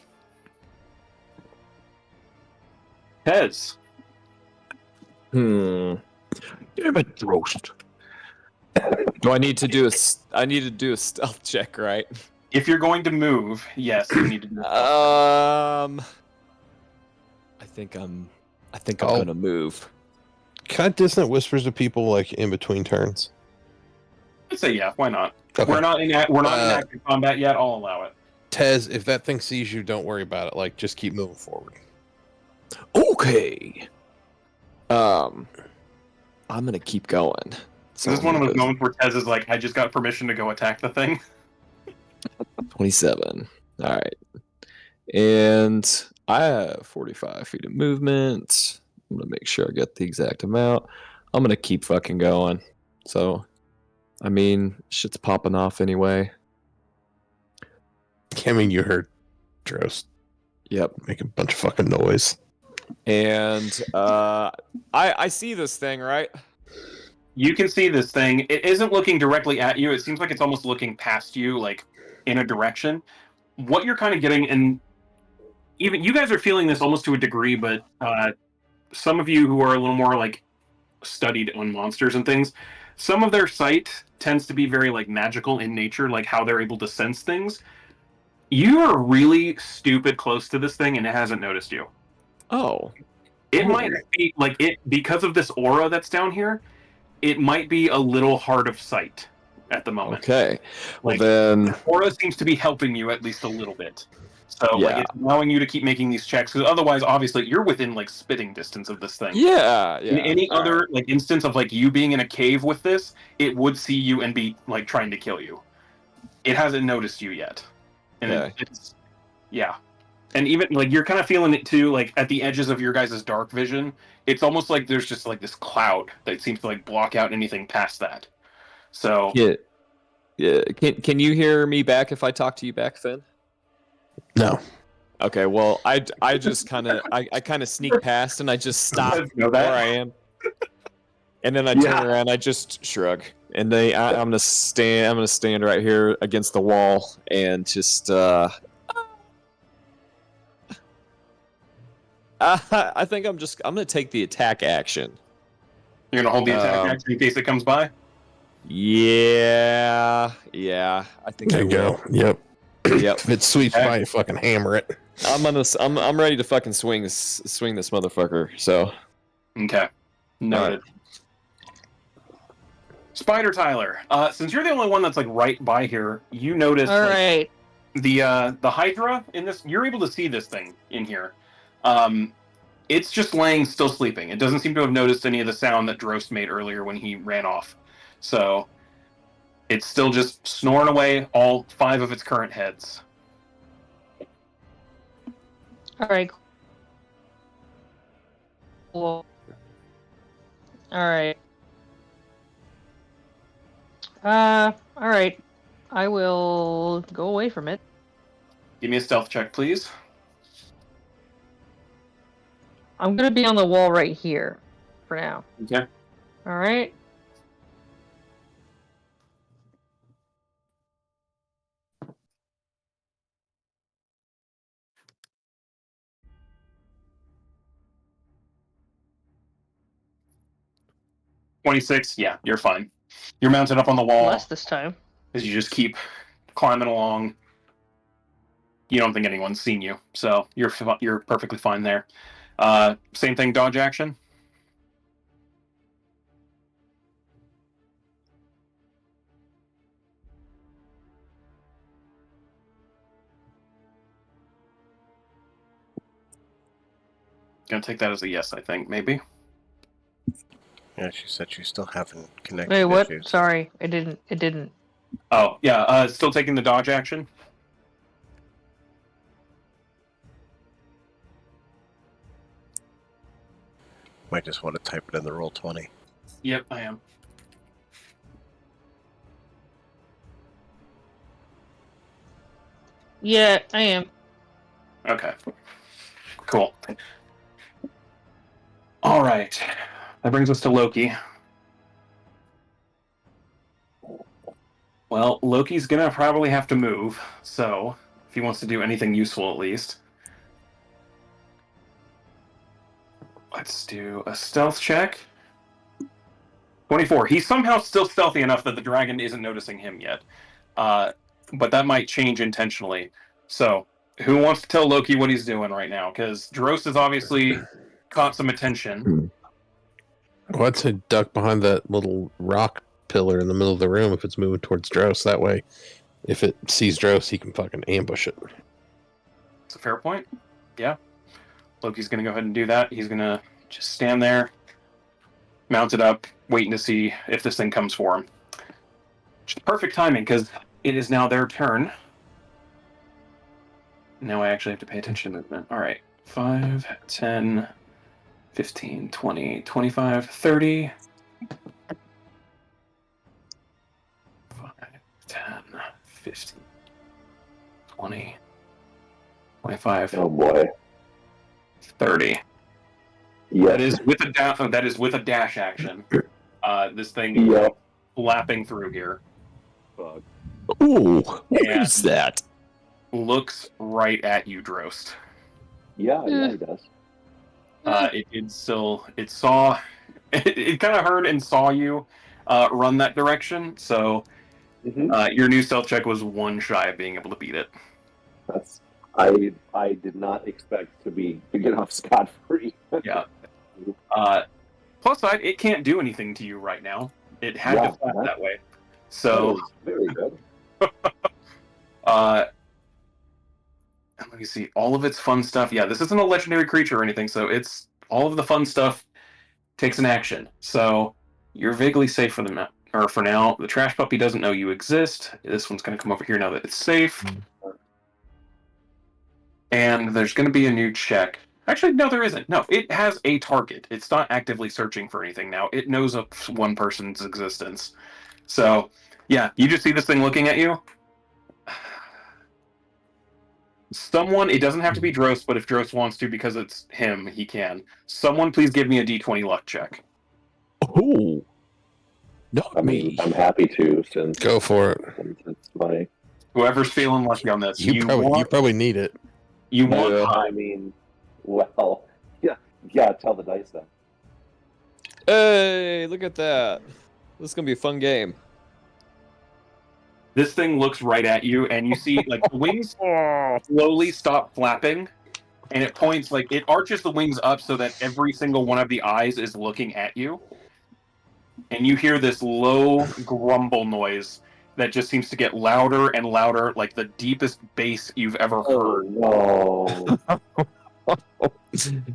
Pez. Damn it, roast. Do I need to do a stealth check, right? If you're going to move, yes, you need to do I think I'm gonna move. Can I dissonant whispers to people like in between turns? I'd say yeah, why not? Okay. We're not in active combat yet, I'll allow it. Tez, if that thing sees you, don't worry about it. Like, just keep moving forward. Okay. I'm gonna keep going. So this is one of those moments where Tez is like, I just got permission to go attack the thing. 27. All right. And I have 45 feet of movement. I'm going to make sure I get the exact amount. I'm going to keep fucking going. So, I mean, shit's popping off anyway. I mean, you heard Drost. Yep. Make a bunch of fucking noise. And I see this thing, right? You can see this thing. It isn't looking directly at you. It seems like it's almost looking past you, like in a direction. What you're kind of getting, and even you guys are feeling this almost to a degree, but some of you who are a little more like studied on monsters and things, some of their sight tends to be very like magical in nature, like how they're able to sense things. You are really stupid close to this thing, and it hasn't noticed you. Oh. It might be like it because of this aura that's down here. It might be a little hard of sight at the moment. Okay. Well, like, then the aura seems to be helping you at least a little bit. So yeah. like it's allowing you to keep making these checks, because otherwise, obviously, you're within like spitting distance of this thing. Yeah. In any other like instance of like you being in a cave with this, it would see you and be like trying to kill you. It hasn't noticed you yet, and it's yeah. And even like you're kind of feeling it too, like at the edges of your guys' dark vision. It's almost like there's just like this cloud that seems to like block out anything past that. So yeah. Can you hear me back if I talk to you back, Finn? No. Okay. Well, I just kind of I kind of sneak past and I just stop where I am, and then I turn around. I just shrug, and I'm gonna stand right here against the wall and just I think I'm gonna take the attack action. You're gonna hold the attack action in case it comes by? Yeah. I think there you go. Yep. If it sweeps by, you fucking hammer it. I'm ready to fucking swing this motherfucker. So. Okay. Noted. Spider Tyler, since you're the only one that's like right by here, you notice the Hydra in this. You're able to see this thing in here. It's just laying still sleeping. It doesn't seem to have noticed any of the sound that Drost made earlier when he ran off. So it's still just snoring away all 5 of its current heads. All right. All right. All right. I will go away from it. Give me a stealth check, please. I'm gonna be on the wall right here for now. Okay. All right. $26. Yeah, you're fine. You're mounted up on the wall Less this time. as you just keep climbing along. You don't think anyone's seen you, so you're perfectly fine there. Same thing, dodge action. Gonna take that as a yes, I think, maybe. Yeah, she said she's still having connection Wait, what? issues. Sorry, it didn't. It didn't. Oh, yeah, still taking the dodge action. Might just want to type it in the roll 20. Yep, I am. Yeah, I am. Okay. Cool. All right. That brings us to Loki. Well, Loki's gonna probably have to move, so if he wants to do anything useful at least. Let's do a stealth check. 24. He's somehow still stealthy enough that the dragon isn't noticing him yet. But that might change intentionally. So, who wants to tell Loki what he's doing right now? Because Drost has obviously caught some attention. Well, I'd say duck behind that little rock pillar in the middle of the room if it's moving towards Dross. That way, if it sees Dross, he can fucking ambush it. It's a fair point. Yeah. Loki's going to go ahead and do that. He's going to just stand there, mounted up, waiting to see if this thing comes for him. Just perfect timing, because it is now their turn. Now I actually have to pay attention to movement. All right. 5, 10, 15, 20, 25, 30. 5, 10, 15, 20, 25, Oh boy. 30. Yeah. That is with a dash action. This thing Yep. lapping through here. Ooh, what Yeah. is that? Looks right at you, Drost. Yeah, he does. It saw, it kind of heard and saw you run that direction. So your new stealth check was 1 shy of being able to beat it. That's I did not expect to get off scot free. Yeah. Plus side, it can't do anything to you right now. It had to flap that way. So that is very good. Let me see. All of its fun stuff. Yeah, this isn't a legendary creature or anything, so it's all of the fun stuff takes an action. So you're vaguely safe for for now. The trash puppy doesn't know you exist. This one's going to come over here now that it's safe. And there's going to be a new check. Actually, no, there isn't. No, it has a target. It's not actively searching for anything now. It knows of one person's existence. So, yeah, you just see this thing looking at you. Someone, it doesn't have to be Drost, but if Drost wants to, because it's him, he can. Someone please give me a d20 luck check. Oh, not I mean, me. I'm happy to since Go for it. it's my. Whoever's feeling lucky on this. You probably need it. You want I mean, well, yeah. Tell the dice then. Hey, look at that. This is going to be a fun game. This thing looks right at you, and you see, like, the wings slowly stop flapping, and it points, like, it arches the wings up so that every single one of the eyes is looking at you. And you hear this low grumble noise that just seems to get louder and louder, like the deepest bass you've ever heard. Oh no!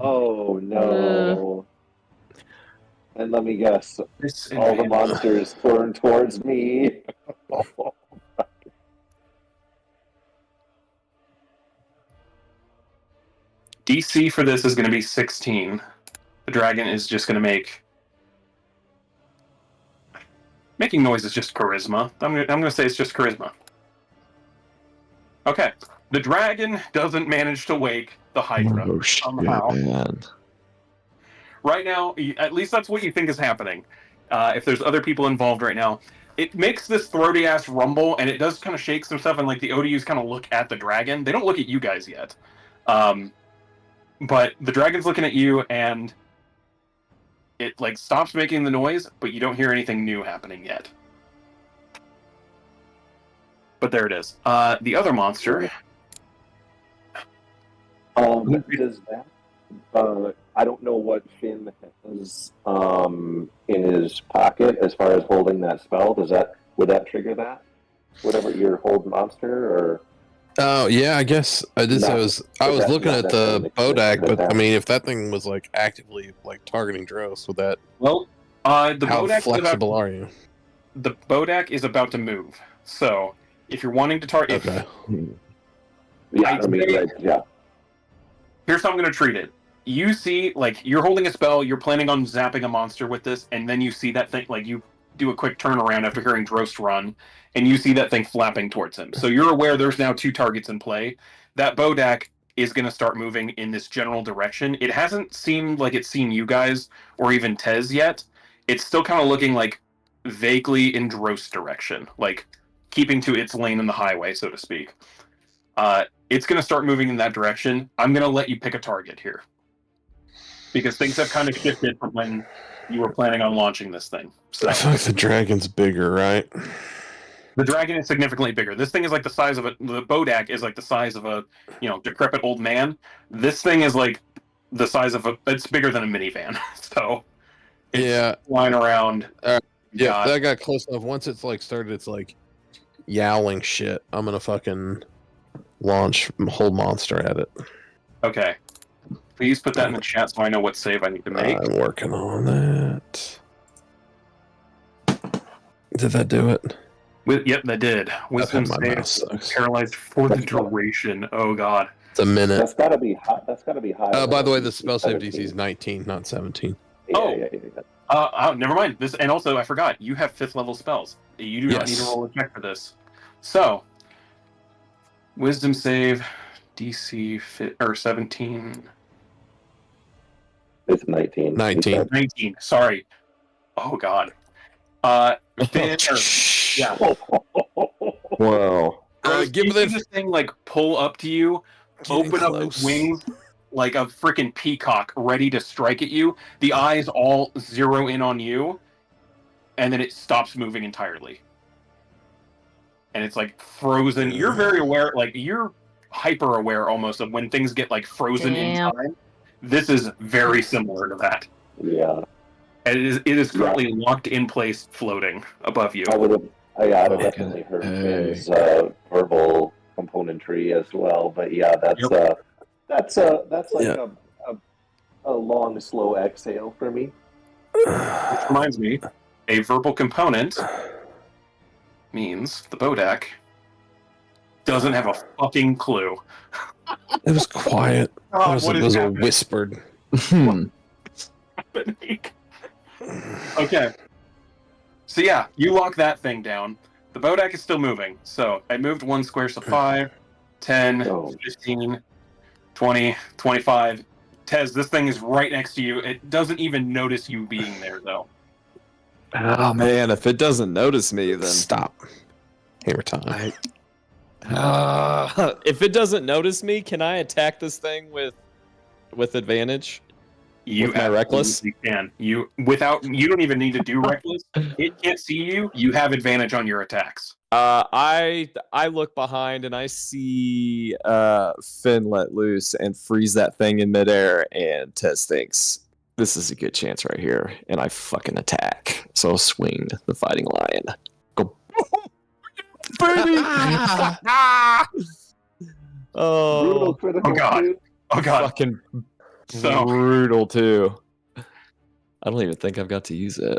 Oh no! And let me guess, all the monsters turn towards me. DC for this is going to be 16. The dragon is just going to making noise is just charisma. I'm gonna say it's just charisma. Okay. The dragon doesn't manage to wake the Hydra Oh shit, somehow. man. Right now, at least that's what you think is happening. If there's other people involved right now, it makes this throaty ass rumble, and it does kind of shake some stuff. And like the ODUs kind of look at the dragon. They don't look at you guys yet, but the dragon's looking at you, and it like stops making the noise, but you don't hear anything new happening yet. But there it is. The other monster. Does that? I don't know what Finn has in his pocket as far as holding that spell. Would that trigger that? Whatever your hold monster or? Oh yeah, I guess I did. I was looking at the Bodak, but I mean, if that thing was like actively like targeting Dross, would that? Well, the how Bodak flexible are you? The Bodak is about to move, so if you're wanting to target, okay. Yeah, yeah. Here's how I'm going to treat it. You see, like, you're holding a spell, you're planning on zapping a monster with this, and then you see that thing, like, you do a quick turnaround after hearing Drost run, and you see that thing flapping towards him. So you're aware there's now 2 targets in play. That Bodak is going to start moving in this general direction. It hasn't seemed like it's seen you guys, or even Tez yet. It's still kind of looking, like, vaguely in Drost's direction, like, keeping to its lane in the highway, so to speak. It's going to start moving in that direction. I'm going to let you pick a target here. Because things have kind of shifted from when you were planning on launching this thing. So, I feel like the dragon's bigger, right? The dragon is significantly bigger. This thing is like the size of the Bodak is like the size of a, decrepit old man. This thing is like the size of it's bigger than a minivan. So, it's flying around. Yeah, that got close enough. Once it's like started, it's like yowling shit. I'm going to fucking launch hold monster at it. Okay. Please put that in the chat so I know what save I need to make. I'm working on that. Did that do it? Yep, that did. Wisdom save paralyzed for the duration. Oh god. It's a minute. That's gotta be high. That's gotta be high. By the way, the spell save DC is 19, not 17. Never mind. This, and also I forgot. You have 5th level spells. You do not need to roll a check for this. So, Wisdom save DC 17. It's 19. 19. Sorry. Oh god. Finn, yeah. Wow. Give this thing like pull up to you, open up its wings like a freaking peacock, ready to strike at you. The eyes all zero in on you, and then it stops moving entirely. And it's like frozen. You're very aware, like you're hyper aware almost of when things get like frozen in time. This is very similar to that. Yeah. And it is currently locked in place, floating above you. I would have definitely heard his verbal componentry as well. But yeah, that's like a long, slow exhale for me. Which reminds me, a verbal component means the Bodak doesn't have a fucking clue. It was quiet. It was a whispered. Okay. So yeah, you lock that thing down. The Bodak is still moving. So I moved 1 square, so 5, 10, 15, 20, 25. Tez, this thing is right next to you. It doesn't even notice you being there, though. Oh man, if it doesn't notice me, then stop. Hammer time. If it doesn't notice me, can I attack this thing with advantage? With my reckless? You can. You don't even need to do reckless. It can't see you. You have advantage on your attacks. I look behind and I see Finn let loose and freeze that thing in midair, and Tez thinks this is a good chance right here, and I fucking attack. So I'll swing the fighting lion. Go, baby! Oh god! Oh god! Fucking brutal too. I don't even think I've got to use it.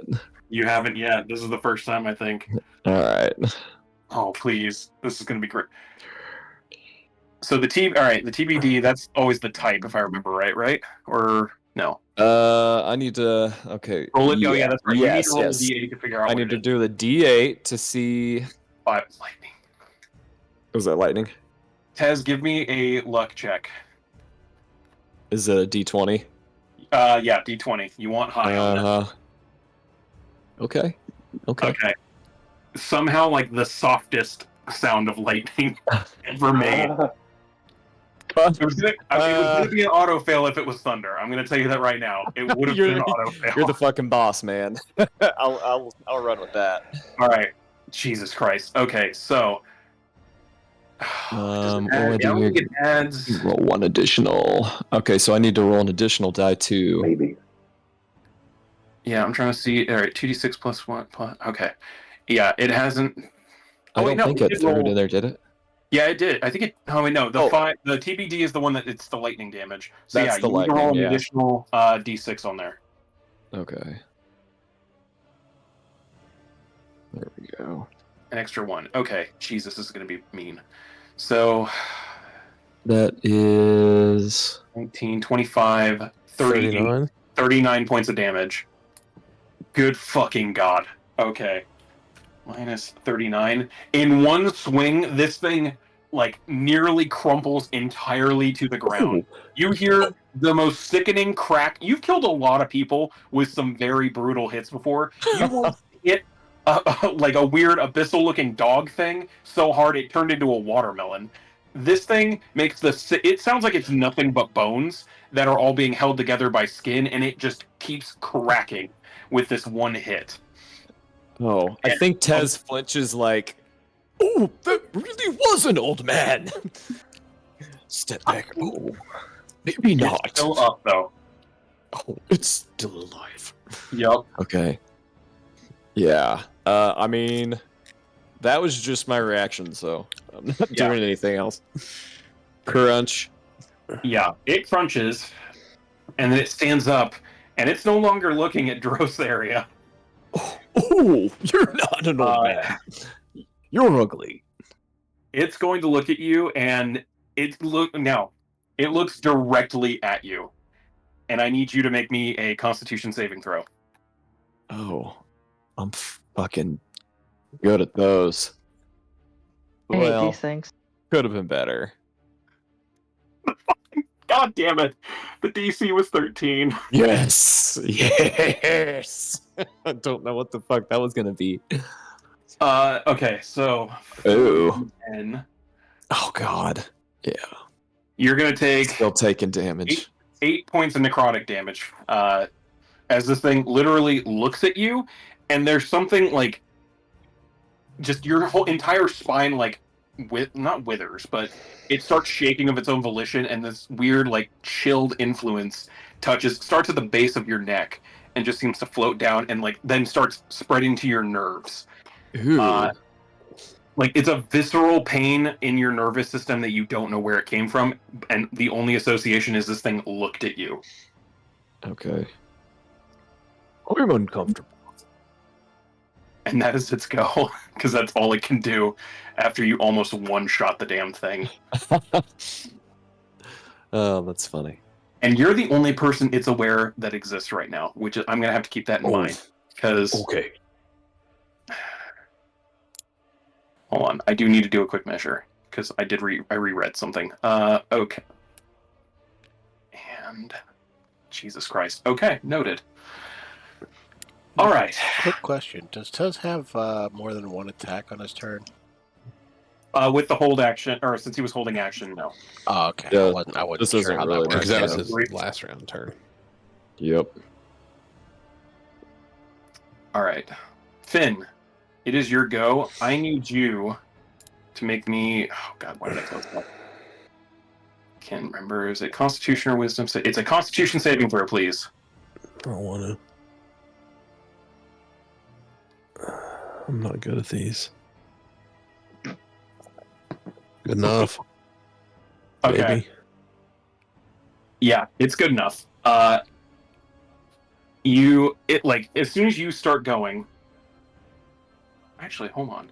You haven't yet. This is the first time, I think. All right. Oh please, this is gonna be great. So the TBD, that's always the type, if I remember right? Or no? I need to. Okay. Roll it. Oh yeah, that's right. You need Yes, to roll yes. a d8 to figure out I what need it to is. do the D8 to see. 5 lightning. Was that lightning? Tez, give me a luck check. Is it a D20? Yeah, d20. You want high on that. Okay. Okay. Somehow, like the softest sound of lightning ever made. It was gonna be an auto fail if it was thunder. I'm gonna tell you that right now. It would have been an auto fail. You're the fucking boss, man. I'll run with that. All right. Jesus Christ. Okay, so What do I do here? it adds. Roll one additional. Okay, so I need to roll an additional die too. Maybe. Yeah, I'm trying to see. All right, 2d6 plus 1 plus. Okay. Yeah, it hasn't. I don't think it threw it in there, did it? Yeah, it did. I think it. Oh wait, no. The Oh. the TBD is the one that it's the lightning damage. So That's yeah, the you need to lightning, roll an yeah. additional d6 on there. Okay. There we go. An extra one. Okay. Jesus, this is gonna be mean. So That is 19, 25, 38, 39. 39 points of damage. Good fucking god. Okay. Minus 39. In one swing, this thing like nearly crumples entirely to the ground. You hear the most sickening crack. You've killed a lot of people with some very brutal hits before. You once hit like a weird abyssal-looking dog thing so hard it turned into a watermelon. This thing makes it sounds like it's nothing but bones that are all being held together by skin, and it just keeps cracking with this one hit. Oh, I think Tez flinches like, oh, that really was an old man. Step back. Oh, maybe not. It's still up, though. Oh, it's still alive. Yep. Okay. Yeah. I mean, that was just my reaction, so I'm not doing anything else. Crunch. Yeah, it crunches, and then it stands up, and it's no longer looking at Dross area. Oh, you're not an old man. You're ugly. It's going to look at you, and it looks directly at you, and I need you to make me a Constitution saving throw. Oh, I'm fucking good at those. I hate these things. Could have been better. God damn it! The DC was 13. Yes, yes. I don't know what the fuck that was gonna be. Okay, so. Ooh. 10. Oh god. Yeah. You're gonna take. Still taking damage. 8 points of necrotic damage. As this thing literally looks at you, and there's something like. Just your whole entire spine, like, not withers, but it starts shaking of its own volition, and this weird, like, chilled influence starts at the base of your neck, and just seems to float down, and like then starts spreading to your nerves. Ooh. Like it's a visceral pain in your nervous system that you don't know where it came from, and the only association is this thing looked at you. Okay. I'm uncomfortable. And that is its go, because that's all it can do after you almost one-shot the damn thing. Oh, that's funny. And you're the only person it's aware that exists right now, which I'm going to have to keep that in mind. Because... Okay. Hold on, I do need to do a quick measure, because I reread something. Okay. And... Jesus Christ. Okay, noted. All right. Quick question: does Tez have more than one attack on his turn? With the hold action, or since he was holding action, no. Oh, okay. Yeah, I wasn't this sure isn't how really that works. Because that was Yeah. his last round turn. Yep. All right. Finn, it is your go. I need you to make me... Oh, God, why did I close that? Can't remember. Is it Constitution or Wisdom? It's a Constitution saving throw, please. I don't want to. I'm not good at these. Good enough. Okay. Maybe. Yeah, it's good enough. As soon as you start going... Actually, hold on.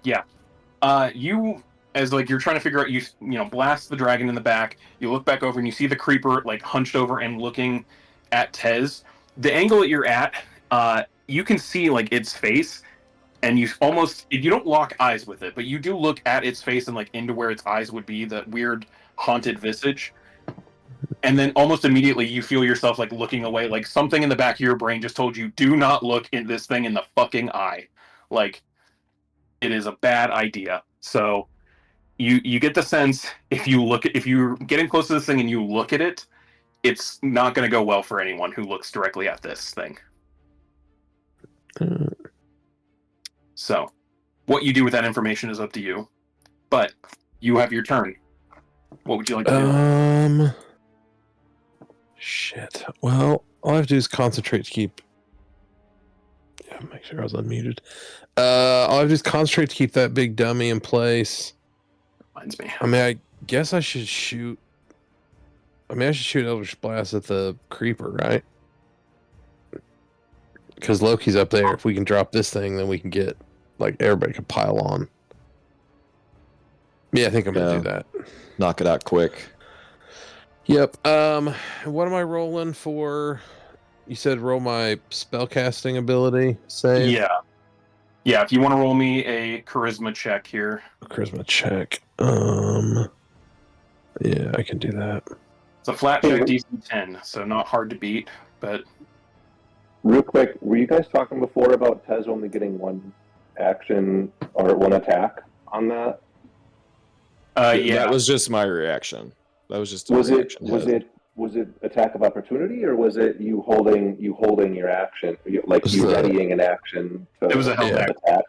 Yeah. You as like you're trying to figure out, you blast the dragon in the back. You look back over and you see the creeper like hunched over and looking at Tez. The angle that you're at, you can see like its face, and you don't lock eyes with it, but you do look at its face and like into where its eyes would be, the weird haunted visage. And then almost immediately you feel yourself like looking away, like something in the back of your brain just told you, do not look in this thing in the fucking eye. Like, it is a bad idea. So you get the sense, if you're getting close to this thing and you look at it, it's not going to go well for anyone who looks directly at this thing. So what you do with that information is up to you. But you have your turn. What would you like to do? Shit. Well, all I have to do is concentrate to keep. Yeah, make sure I was unmuted. All I have to do is concentrate to keep that big dummy in place. Reminds me. I mean, I guess I should shoot. I mean, I should shoot Eldritch Blast at the creeper, right? Because Loki's up there. If we can drop this thing, then we can get, like, everybody can pile on. Yeah, I think I'm gonna do that. Knock it out quick. Yep. What am I rolling for? You said roll my spellcasting ability save? Yeah. Yeah, if you want to roll me a charisma check here. Charisma check. Yeah, I can do that. It's a flat check, DC 10, so not hard to beat, but... Real quick, were you guys talking before about Tez only getting one action or one attack on that? Yeah. That was just my reaction. That was just was it attack of opportunity, or was it you holding your action, like you readying an action to it was a held attack?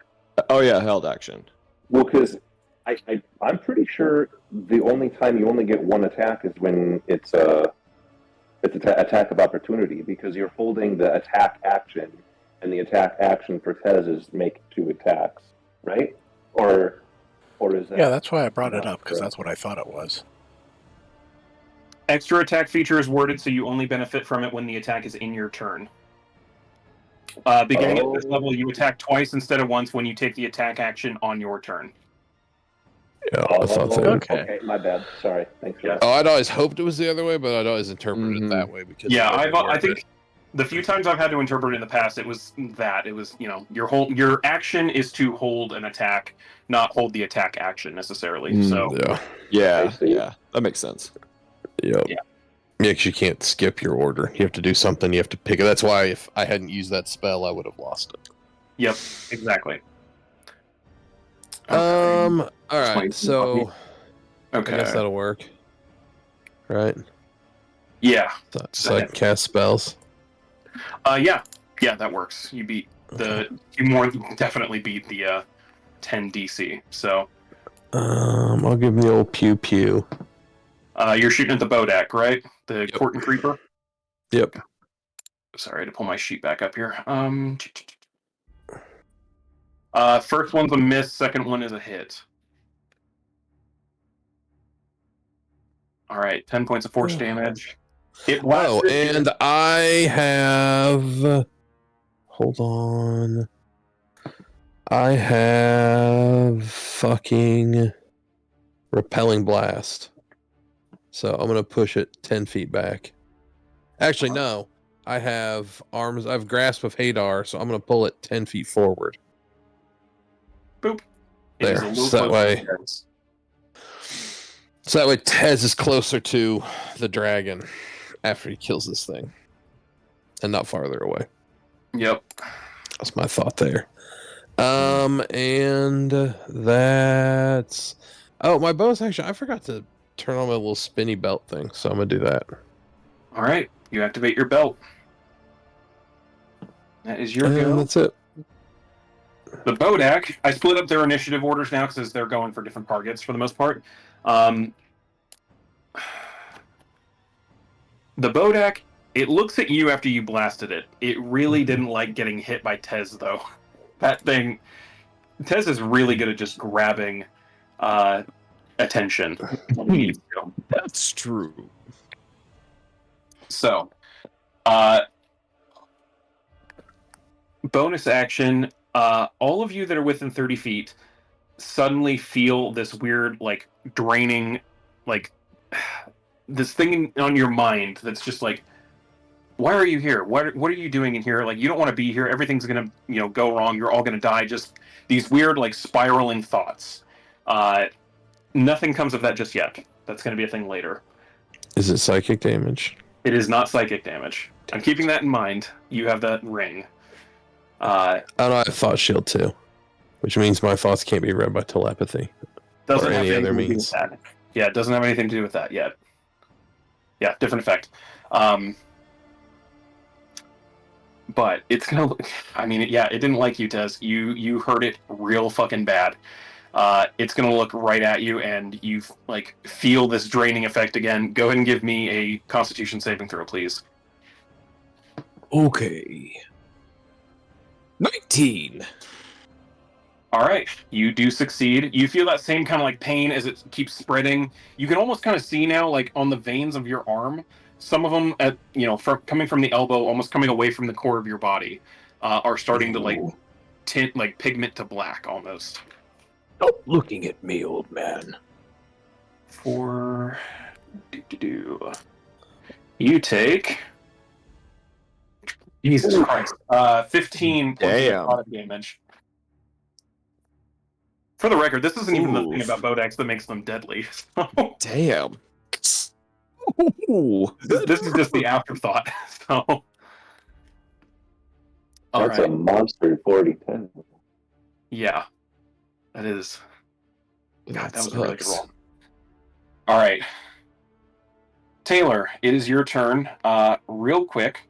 Oh yeah, held action. Well, because I'm pretty sure the only time you only get one attack is when it's attack of opportunity, because you're holding the attack action, and the attack action for Tez is make 2 attacks, right? Or is that? Yeah, that's why I brought it up, because that's what I thought it was. Extra attack feature is worded so you only benefit from it when the attack is in your turn. Beginning at this level, you attack twice instead of once when you take the attack action on your turn. Yeah, I thought that. Okay, my bad. Sorry. Thanks for that. Oh, I'd always hoped it was the other way, but I'd always interpreted it that way because. Yeah, I think the few times I've had to interpret it in the past, it was that. It was, your action is to hold an attack, not hold the attack action necessarily. So yeah, that makes sense. Yep. Yeah, because you can't skip your order. You have to do something. You have to pick it. That's why if I hadn't used that spell, I would have lost it. Yep, exactly. All right, so I guess that'll work, right? Yeah. So I can cast spells. Yeah, that works. You beat you more definitely beat the 10 DC. So I'll give him the old pew pew. You're shooting at the Bodak, right? The Court and Creeper? Yep. Sorry to pull my sheet back up here. First one's a miss, second one is a hit. Alright, 10 points of force damage. And I have... Hold on. I have fucking Repelling Blast. So I'm going to push it 10 feet back. Actually, no. I have arms. I have Grasp of Hadar, so I'm going to pull it 10 feet forward. Boop. There. So that way Tez is closer to the dragon after he kills this thing. And not farther away. Yep. That's my thought there. And that's... Oh, my bonus action. I forgot to turn on my little spinny belt thing, so I'm going to do that. All right. You activate your belt. That is your go. That's it. The Bodak, I split up their initiative orders now because they're going for different targets for the most part. The Bodak, it looks at you after you blasted it. It really didn't like getting hit by Tez, though. That thing... Tez is really good at just grabbing attention. That's true. So, bonus action, all of you that are within 30 feet, suddenly feel this weird, like, draining, like, this thing on your mind that's just like, why are you here? What are you doing in here? Like, you don't want to be here. Everything's gonna, go wrong. You're all gonna die. Just these weird, like, spiraling thoughts. Nothing comes of that just yet. That's gonna be a thing later. Is it psychic damage? It is not psychic damage. I'm keeping that in mind. You have that ring. I don't know. I have thought shield too, which means my thoughts can't be read by telepathy Doesn't or have any other anything to do with means. that. Yeah, it doesn't have anything to do with that yet. Yeah, different effect. But it's gonna. I mean, yeah, it didn't like you, Tez. You heard it real fucking bad. It's gonna look right at you, and you like feel this draining effect again. Go ahead and give me a Constitution saving throw, please. Okay. 19. All right, you do succeed. You feel that same kind of like pain as it keeps spreading. You can almost kind of see now, like on the veins of your arm, some of them at coming from the elbow, almost coming away from the core of your body, are starting to like tint like pigment to black almost. Stop looking at me, old man. You take Jesus Christ, 15 points of Damn. necrotic damage. For the record, this isn't even the thing Oof. about Bodex that makes them deadly. So Damn. Ooh, this is just the afterthought. So all That's right, a monster 40-10. yeah, that is. God, that was a really good sucks. roll. All right, Taylor, it is your turn. Real quick,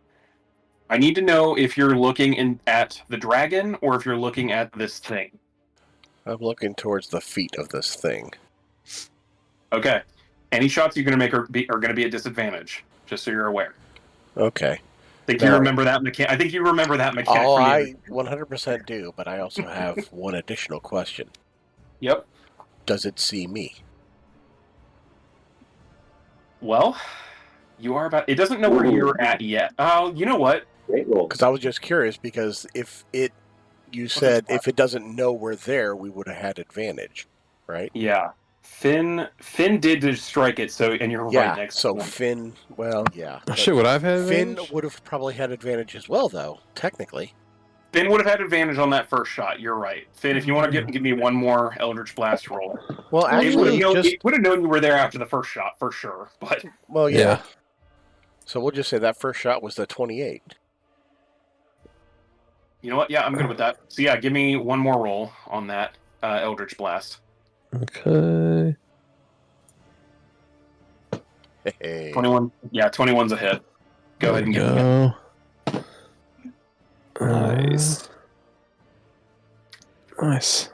I need to know if you're looking at the dragon or if you're looking at this thing. I'm looking towards the feet of this thing. Okay. Any shots you're going to make are going to be at disadvantage, just so you're aware. Okay. You remember that mechanic. I think you remember that mechanic. Oh, from the I 100% do, but I also have one additional question. Yep. Does it see me? Well, you are about. It doesn't know where you're at yet. Oh, you know what? Great roll. Because I was just curious, because you said if it doesn't know we're there, we would have had advantage, right? Yeah. Finn did just strike it, and you're Yeah, right next so to him. Finn, well, yeah. Oh, shit, would I have had Finn advantage? would have probably had advantage as well, though, technically. Finn would have had advantage on that first shot. You're right. Finn, if you want to give me one more Eldritch Blast roll. Well, actually, it would have known you were there after the first shot, for sure. But well, yeah. Yeah. So we'll just say that first shot was the 28. you know what? Yeah, I'm good with that. So yeah, give me one more roll on that Eldritch Blast. Okay. Hey. 21. Yeah, 21's a hit. Go ahead and give me it. Nice. Nice.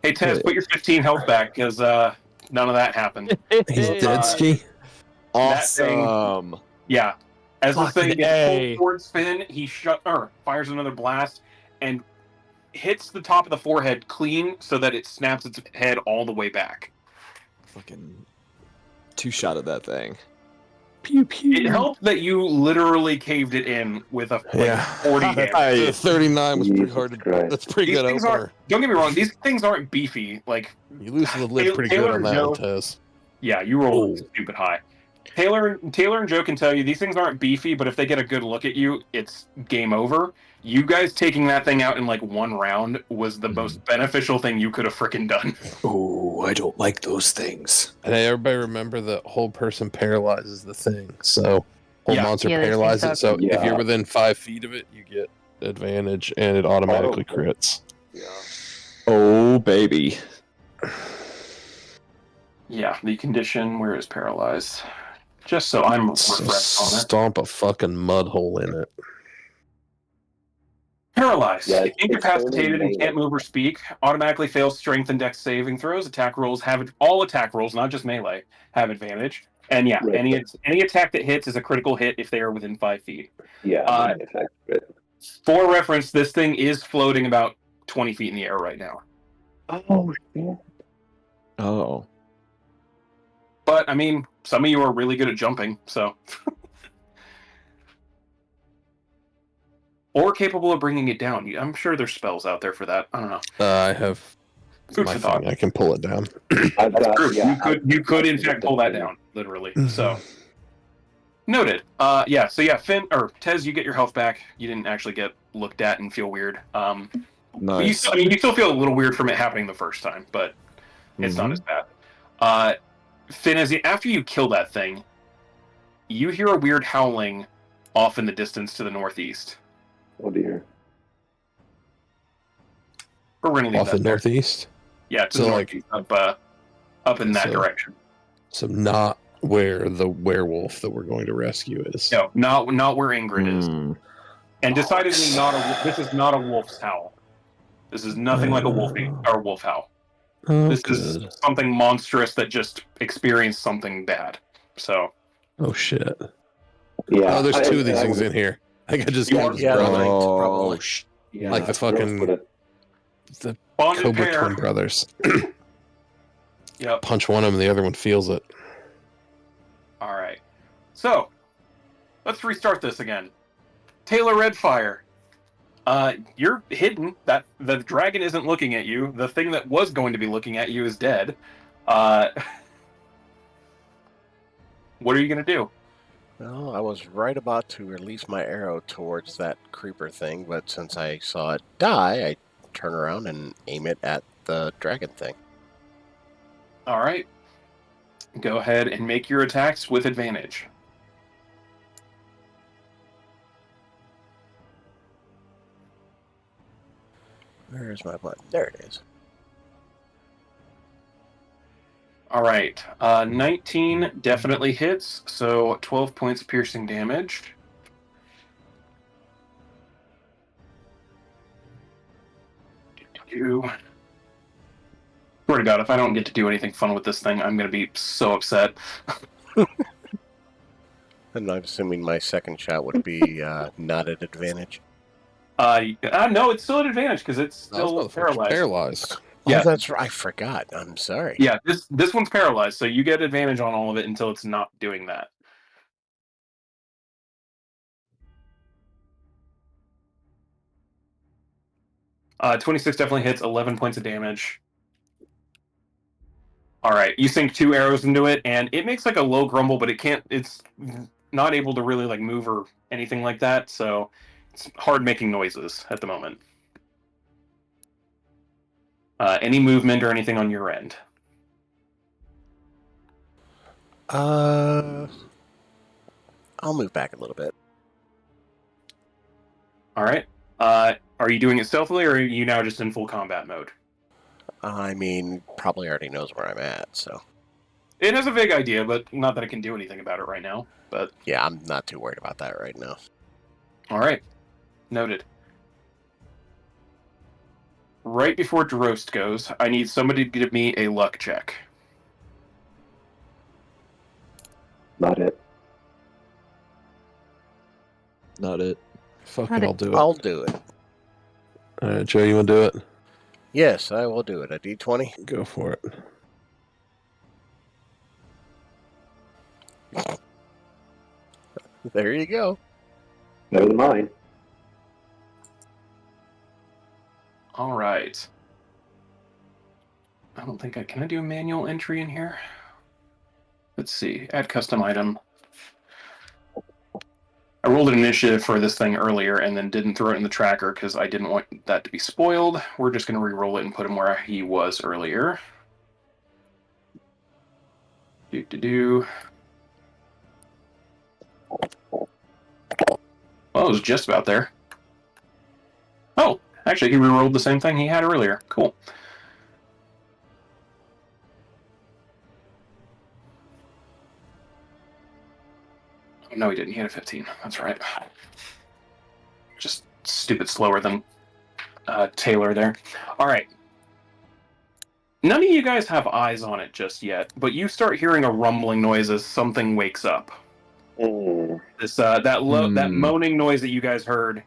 Hey, Tez, put your 15 health back, because none of that happened. He's dead ski. Awesome. Yeah. As this thing Fucking gets A. pulled towards Finn, he fires another blast and hits the top of the forehead clean so that it snaps its head all the way back. Fucking two-shot of that thing. Pew pew. It helped that you literally caved it in with a 40 damage. The 39 was pretty Jesus hard to. Christ. That's pretty These good things opener. don't get me wrong, these things aren't beefy. Like, You loosen the lid pretty good Taylor on that Joe- one, Tez. yeah, you rolled stupid high. Taylor and Joe can tell you these things aren't beefy, but if they get a good look at you, it's game over. You guys taking that thing out in like one round was the most beneficial thing you could have freaking done. Oh, I don't like those things. And everybody remember that whole person paralyzes the thing. So whole Yeah. monster Yeah, these things paralyzes it. So suck. if you're Yeah. within 5 feet of it, you get advantage and it automatically crits. Yeah. Oh, baby. Yeah, the condition where it's paralyzed. Just so I'm So refreshed on it. stomp a fucking mud hole in it. Paralyzed. Yeah, it's Incapacitated and melee. can't move or speak. Automatically fails strength and dex saving throws. All attack rolls, not just melee, have advantage. And yeah, Right. any attack that hits is a critical hit if they are within 5 feet. Yeah, melee attack. Right. For reference, this thing is floating about 20 feet in the air right now. Oh, shit. Oh. But, I mean, some of you are really good at jumping, so... or capable of bringing it down. I'm sure there's spells out there for that. I don't know. I have Food My for thought. thing. I can pull it down. I've got, True. yeah, You could in I fact can pull that get the down, literally. Mhm. So noted. Finn or Tez, you get your health back. You didn't actually get looked at and feel weird. But Nice. you still feel a little weird from it happening the first time, but it's not as bad. Finn, after you kill that thing, you hear a weird howling off in the distance to the northeast. Oh dear. We're going to leave Off that the there. northeast. Yeah, to So, the like- northeast, up in that direction. So not where the werewolf that we're going to rescue is. No, not where Ingrid is. And decidedly this is not a wolf's howl. This is nothing like a wolf howl. Oh, This good. is something monstrous that just experienced something bad. So. Oh shit. Yeah. Oh, there's two of these I things would've- in here. I think I just You killed are- his Yeah, brother. probably. Yeah, Like the Rose fucking would've- the Bonded Cobra pair. twin brothers. Yep. Punch one of them, the other one feels it. All right. So, let's restart this again. Taylor Redfire. You're hidden. That the dragon isn't looking at you. The thing that was going to be looking at you is dead. What are you gonna do? Well, I was right about to release my arrow towards that creeper thing, but since I saw it die, I turn around and aim it at the dragon thing. All right. Go ahead and make your attacks with advantage. Where is my button? There it is. All right. 19 definitely hits, so 12 points of piercing damage. Swear to God, if I don't get to do anything fun with this thing, I'm going to be so upset. And I'm assuming my second shot would be not at advantage. No, it's still an advantage because it's No, still this motherfucker's paralyzed. paralyzed. Yeah. Oh, that's right. I forgot. I'm sorry. Yeah, this one's paralyzed, so you get advantage on all of it until it's not doing that. Uh, 26 definitely hits, 11 points of damage. All right, you sink 2 arrows into it, and it makes like a low grumble, but it's not able to really like move or anything like that, so it's hard making noises at the moment. Any movement or anything on your end? I'll move back a little bit. All right. Are you doing it stealthily, or are you now just in full combat mode? I mean, probably already knows where I'm at, so. It has a vague idea, but not that I can do anything about it right now. But Yeah, I'm not too worried about that right now. all right, noted. Right before Drost goes, I need somebody to give me a luck check. Not it. Not it. Fuck Not it, it. I'll do it. I'll do it. All right, Joe, you want to do it? Yes, I will do it. A D20. Go for it. There you go. Better than mine. All right. I don't think can I do a manual entry in here? Let's see. Add custom item. I rolled an initiative for this thing earlier and then didn't throw it in the tracker because I didn't want that to be spoiled. We're just going to re-roll it and put him where he was earlier. Well, it was just about there. Oh, actually, he re-rolled the same thing he had earlier. Cool. No, he didn't. He had a 15. That's right. Just stupid slower than Taylor there. All right. None of you guys have eyes on it just yet, but you start hearing a rumbling noise as something wakes up. This that moaning noise that you guys heard,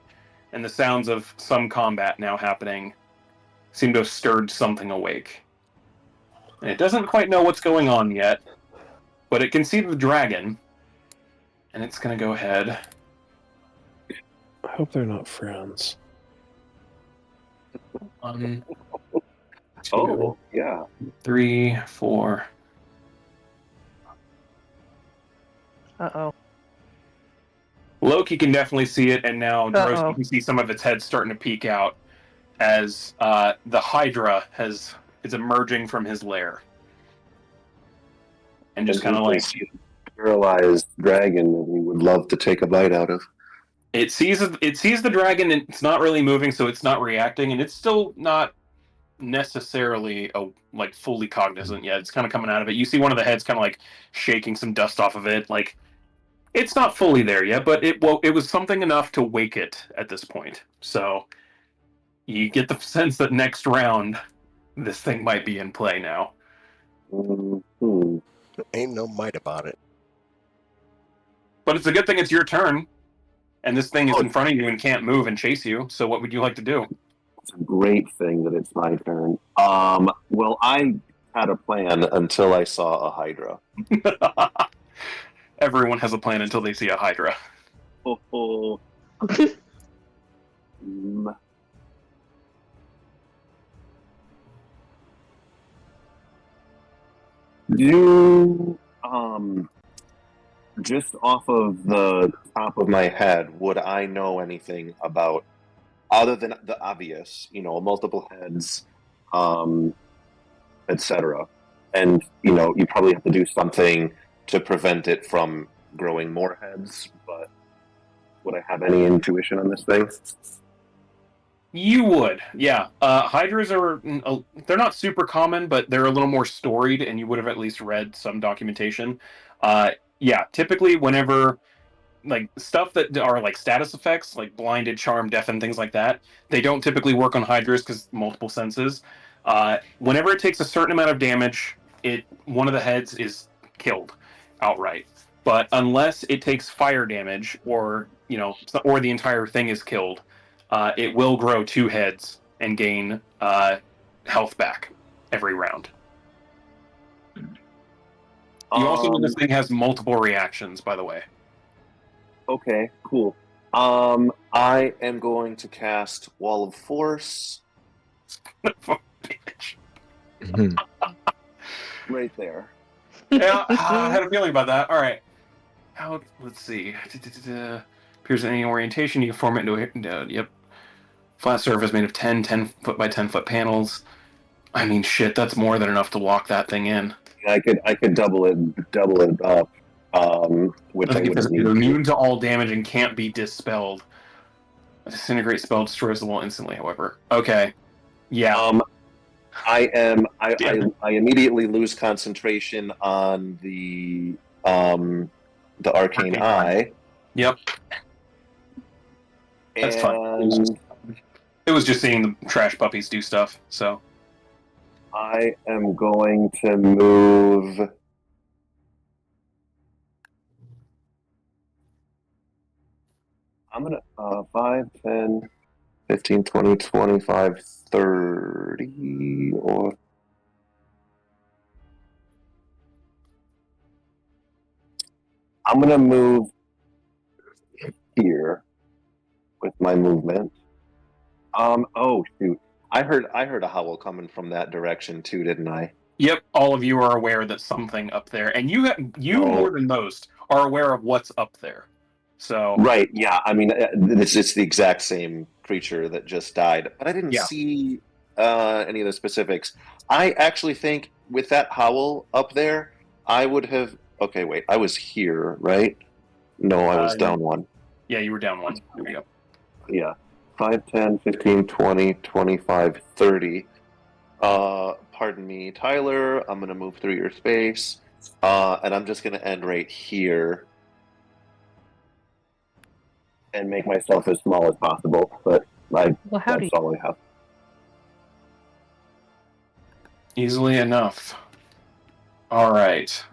and the sounds of some combat now happening, seem to have stirred something awake. And it doesn't quite know what's going on yet, but it can see the dragon, and it's going to go ahead. I hope they're not friends. Oh, yeah. 3, 4. Uh-oh. Loki can definitely see it, and now Droz, Uh-oh. you can see some of its head starting to peek out as the Hydra is emerging from his lair. And just kind of like... paralyzed dragon that we would love to take a bite out of. It sees the dragon, and it's not really moving, so it's not reacting, and it's still not necessarily fully cognizant yet. It's kind of coming out of it. You see one of the heads kind of like shaking some dust off of it. Like, it's not fully there yet, but it was something enough to wake it at this point. So you get the sense that next round this thing might be in play now. Mm-hmm. Ain't no might about it. But it's a good thing it's your turn, and this thing is in front of you and can't move and chase you. So what would you like to do? It's a great thing that it's my turn. Well, I had a plan until I saw a Hydra. Everyone has a plan until they see a Hydra. Oh. You, just off of the top of my head, would I know anything about, other than the obvious, multiple heads, etc.? And, you probably have to do something to prevent it from growing more heads, but would I have any intuition on this thing? You would, yeah. Hydras are, they're not super common, but they're a little more storied, and you would have at least read some documentation. Yeah, typically whenever, stuff that are status effects, like blinded, charm, deafen, things like that, they don't typically work on Hydras because multiple senses. Whenever it takes a certain amount of damage, one of the heads is killed outright. But unless it takes fire damage, or the entire thing is killed, it will grow 2 heads and gain health back every round. You also know this thing has multiple reactions, by the way. Okay, cool. I am going to cast Wall of Force. Right there. Yeah, I had a feeling about that. All right. Let's see. Appears in any orientation, you can form it into yep. Flat surface made of 10 foot by 10 foot panels. I mean, shit, that's more than enough to lock that thing in. I could double it up. Which I would need. Immune to all damage and can't be dispelled. A disintegrate spell destroys the wall instantly, however. Okay. Yeah. I immediately lose concentration on the arcane eye. Yep. That's fine. It was just seeing the trash puppies do stuff, so. I am going to move. I'm going to 5, 10, 15, 20, 25, 30, or... I'm going to move here with my movement. Oh, shoot. I heard a howl coming from that direction too, didn't I? Yep, all of you are aware that something up there, and you more than most are aware of what's up there. So right, yeah. I mean, it's the exact same creature that just died, but I didn't see any of the specifics. I actually think with that howl up there, I would have. Okay, wait. I was here, right? No, I was down 1. Yeah, you were down 1. There we go. Yeah. 5, 10, 15, 20, 25, 30. Pardon me, Tyler. I'm going to move through your space. And I'm just going to end right here. And make myself as small as possible. But that's all I have. Easily enough. Alright.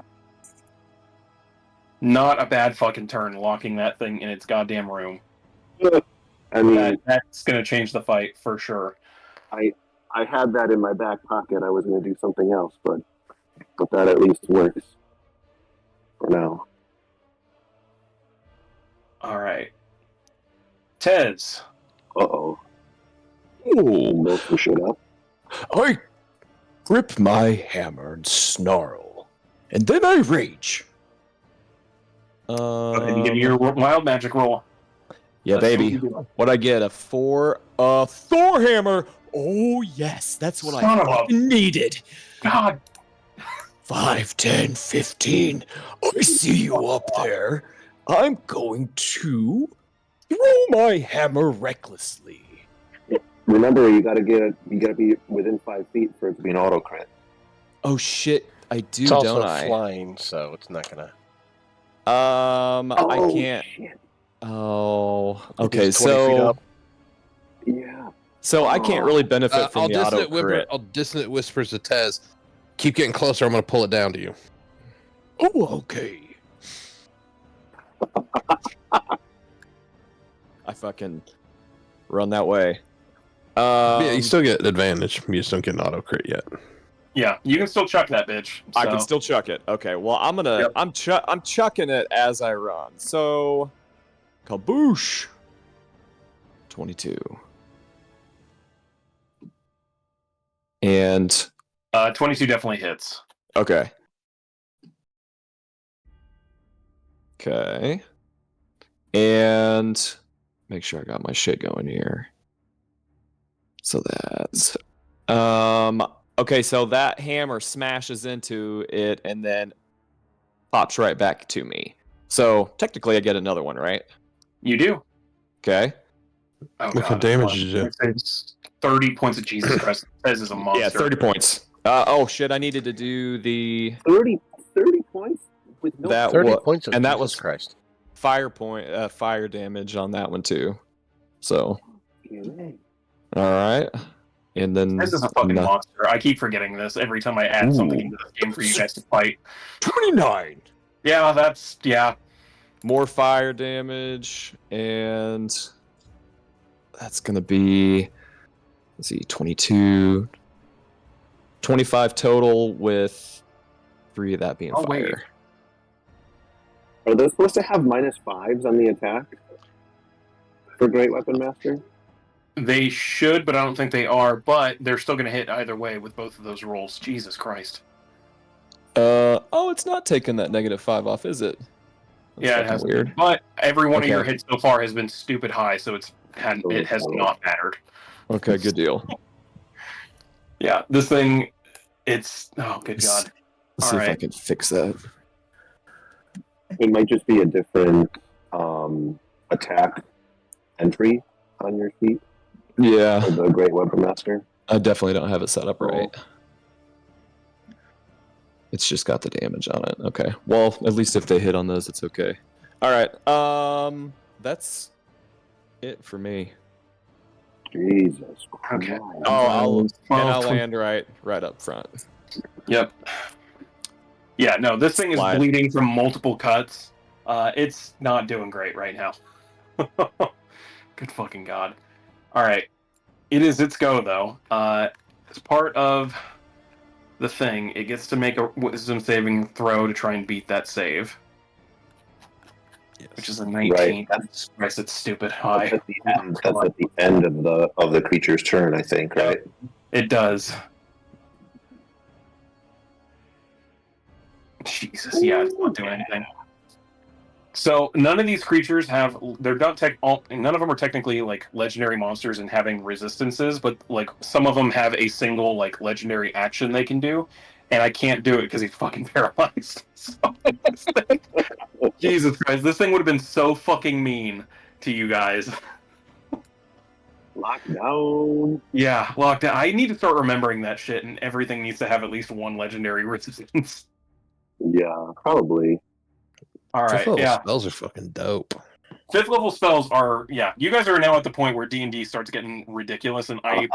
Not a bad fucking turn, locking that thing in its goddamn room. I mean, that's going to change the fight for sure. I had that in my back pocket. I was going to do something else, but that at least works for now. All right, Tez. Uh-oh. Oh, Both some shit up. grip my hammer and snarl, and then I rage. Go ahead and give me your wild magic roll. Yeah, Let's see baby. what you do. What I get? A 4. Thor hammer. Oh yes, that's what Son I of a- fucking needed. God. 5, 10, 15. I see you up there. I'm going to throw my hammer recklessly. Remember, you gotta be within 5 feet for it to be an auto crit. Oh shit, I do, It's also don't I? flying, so it's not gonna. I can't. Shit. Oh, okay. He's 20 feet So, up. Yeah. so I can't really benefit from I'll the auto dissonant crit. I'll dissonant whispers to Tez. Keep getting closer. I'm going to pull it down to you. Oh, okay. I fucking run that way. Yeah, you still get advantage. You just don't get an auto crit yet. Yeah, you can still chuck that bitch. I can so- still chuck it. Okay, well I'm gonna Yep. I'm chucking it as I run. So kaboosh. 22. And 22 definitely hits. okay. Okay. And make sure I got my shit going here. So that's okay, so that hammer smashes into it and then pops right back to me. So technically I get another one, right? You do. Okay. Oh, What God. kind of damage did you do? It's 30 points of Jesus Christ. Says is a monster. Yeah, 30 points. Oh shit, I needed to do the 30 points with no. that 30 wa- points of and that Jesus was Christ. fire damage on that one too. So Okay. all right. And then This is a fucking monster. I keep forgetting this every time I add something into this game for you guys to fight. 29. Yeah. More fire damage, and that's gonna be, let's see, 22, 25 total with 3 of that being Oh, wait. fire. Are those supposed to have -5s on the attack for Great Weapon Master? They should, but I don't think they are. But they're still going to hit either way with both of those rolls. Jesus Christ. Oh, it's not taking that -5 off, is it? That's Yeah, it fucking has. weird. But every one of your Okay. hits so far has been stupid high, so it has not mattered. Okay, good deal. Yeah, this thing, it's oh good God. Let's see if I Alright. can fix that. It might just be a different attack entry on your sheet Yeah, for the Great Weapon Master. I definitely don't have it set up right. It's just got the damage on it. Okay. Well, at least if they hit on those, it's okay. All right. That's it for me. Jesus. Okay. Christ. Oh, I'll 12, land right up front. Yep. Yeah, no, this thing is Slide. bleeding from multiple cuts. It's not doing great right now. Good fucking God. Alright. It is its go, though. As part of the thing, it gets to make a wisdom saving throw to try and beat that save. Which is a 19. Right. That's Christ, it's stupid high. That's at the end of the creature's turn, I think, right? It does. Jesus, yeah, it's not doing anything. So none of these creatures have none of them are technically like legendary monsters and having resistances, but like some of them have a single like legendary action they can do, and I can't do it because he's fucking paralyzed. So, Jesus Christ, this thing would have been so fucking mean to you guys. Lockdown. Yeah, lockdown. I need to start remembering that shit, and everything needs to have at least one legendary resistance. Yeah, probably. All right, Fifth level yeah. spells are fucking dope. 5th level spells are, yeah. You guys are now at the point where D&D starts getting ridiculous, and I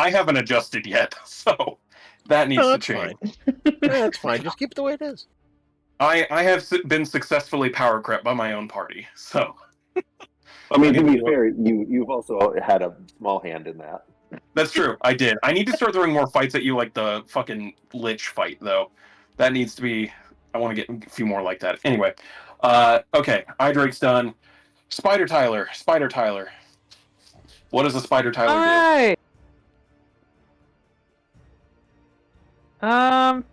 haven't adjusted yet, so that needs to That's change. fine. That's fine. Just keep it the way it is. I have been successfully power crept by my own party, so. I mean, to be fair, you've also had a small hand in that. That's true. I did. I need to start throwing more fights at you, like the fucking Lich fight, though. That needs to be. I want to get a few more like that. Anyway, okay. Idrake's done. Spider Tyler. What does a Spider Tyler do? Alright. Can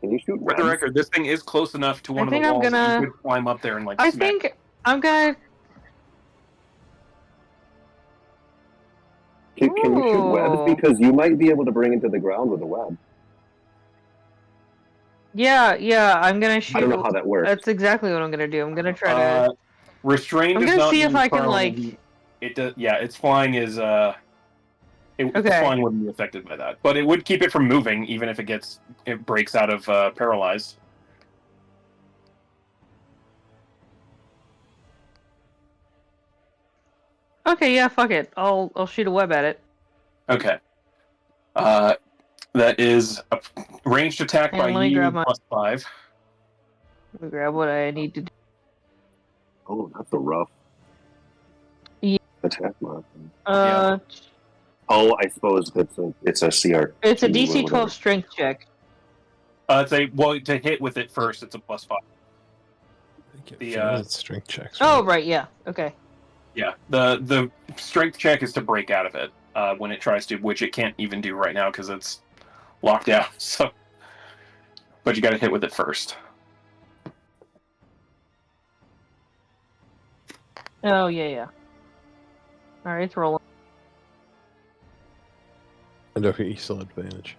you shoot For the webs? record, this thing is close enough to one of the think I'm walls that gonna- you could climb up there and like I smack. think I'm gonna. Can you shoot webs? Ooh. Because you might be able to bring it to the ground with a web. Yeah, I'm gonna shoot. I don't know how that works. That's exactly what I'm gonna do. I'm gonna try to. Restrained I'm does gonna not see if mean I can prone. like. It does. Yeah, its flying is its Okay. flying wouldn't be affected by that, but it would keep it from moving even if it breaks out of paralyzed. Okay, yeah, fuck it. I'll shoot a web at it. Okay. That is a ranged attack And by let me you grab my- +5. Let me grab what I need to do. Oh, that's a rough Yeah. attack mod. Uh, Oh, I suppose it's a CR. it's a DC 12 strength check. To hit with it first, it's a +5. I think it The, fails strength checks. Oh, right, yeah. Okay. Yeah, the strength check is to break out of it when it tries to, which it can't even do right now because it's locked out. So, but you got to hit with it first. Oh, yeah. Alright, it's rolling. And okay, you still have advantage.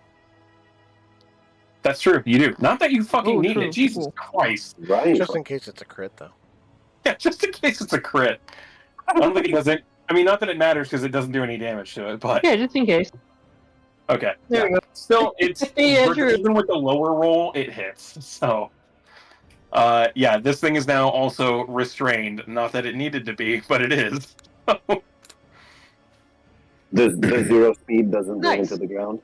That's true. You do. Not that you fucking Oh, need true, it. Jesus cool. Christ. Right. Just in case it's a crit, though. Yeah, just in case it's a crit. I don't think it doesn't. I mean, not that it matters because it doesn't do any damage to it, but Yeah, just in case. okay. There we go. Still, it's Yeah, true. even with the lower roll, it hits. So, yeah, this thing is now also restrained. Not that it needed to be, but it is. The zero speed doesn't bring Nice. it to the ground.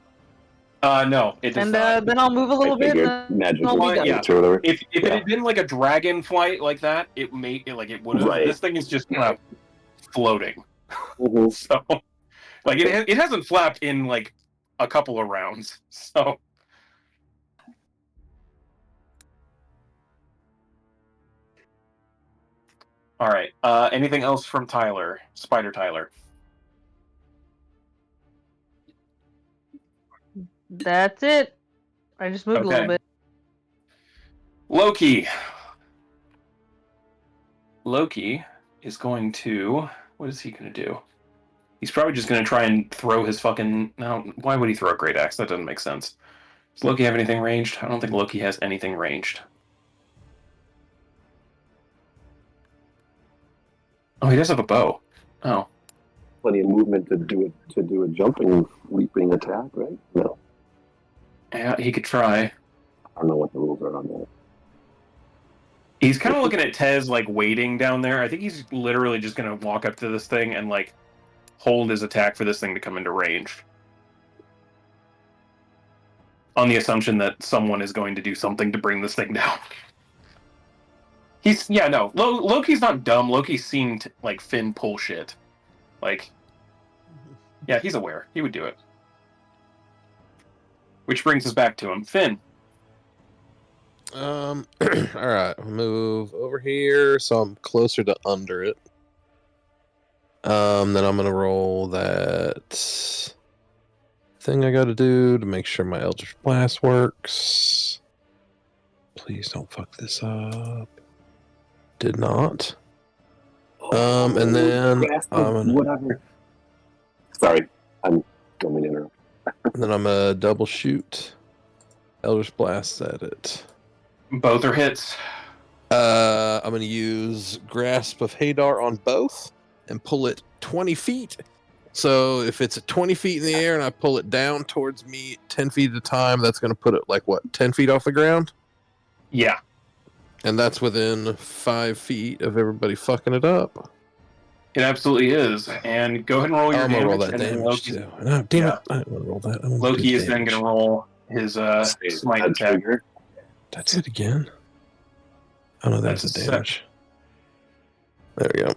No, it does And not. then I'll move a little bit. figured And magic I'll be would done. Yeah. or whatever. If it Yeah. had been like a dragon flight like that, it would have. Right. This thing is just kind of floating. Mhm. So, like it hasn't flapped in like a couple of rounds. So, all right. Anything else from Tyler? Spider Tyler. That's it. I just moved a little Okay. bit. Loki. Loki is going to. What is he going to do? He's probably just going to try and throw his fucking. No, why would he throw a great axe? That doesn't make sense. Does Loki have anything ranged? I don't think Loki has anything ranged. Oh, he does have a bow. Oh. Plenty of movement to do a jumping, leaping attack, right? No, Yeah, he could try. I don't know what the rules are on that. He's kind of looking at Tez, like, waiting down there. I think he's literally just going to walk up to this thing and, like, hold his attack for this thing to come into range. On the assumption that someone is going to do something to bring this thing down. Loki's not dumb. Loki's seen, like, Finn pull shit. Like, yeah, he's aware. He would do it. Which brings us back to him. Finn. All right, move over here so I'm closer to under it. Then I'm gonna roll that thing I gotta do to make sure my Eldritch Blast works. Please don't fuck this up. Did not. And then whatever. Sorry, I'm going to interrupt. and then I'm gonna double shoot Eldritch Blast at it. Both are hits. I'm gonna use Grasp of Hadar on both and pull it 20 feet. So if it's at 20 feet in the air and I pull it down towards me 10 feet at a time, that's gonna put it like what, 10 feet off the ground? Yeah. And that's within 5 feet of everybody fucking it up. It absolutely is. And go ahead and roll your I'm damage. gonna roll that and then damage Loki's- too. No, damn Yeah. it! I don't want to roll that. I wanna do Loki the is then damage. going to roll his smite That attack. trigger. That's it again. Oh no, that's That's the a damage. There we go.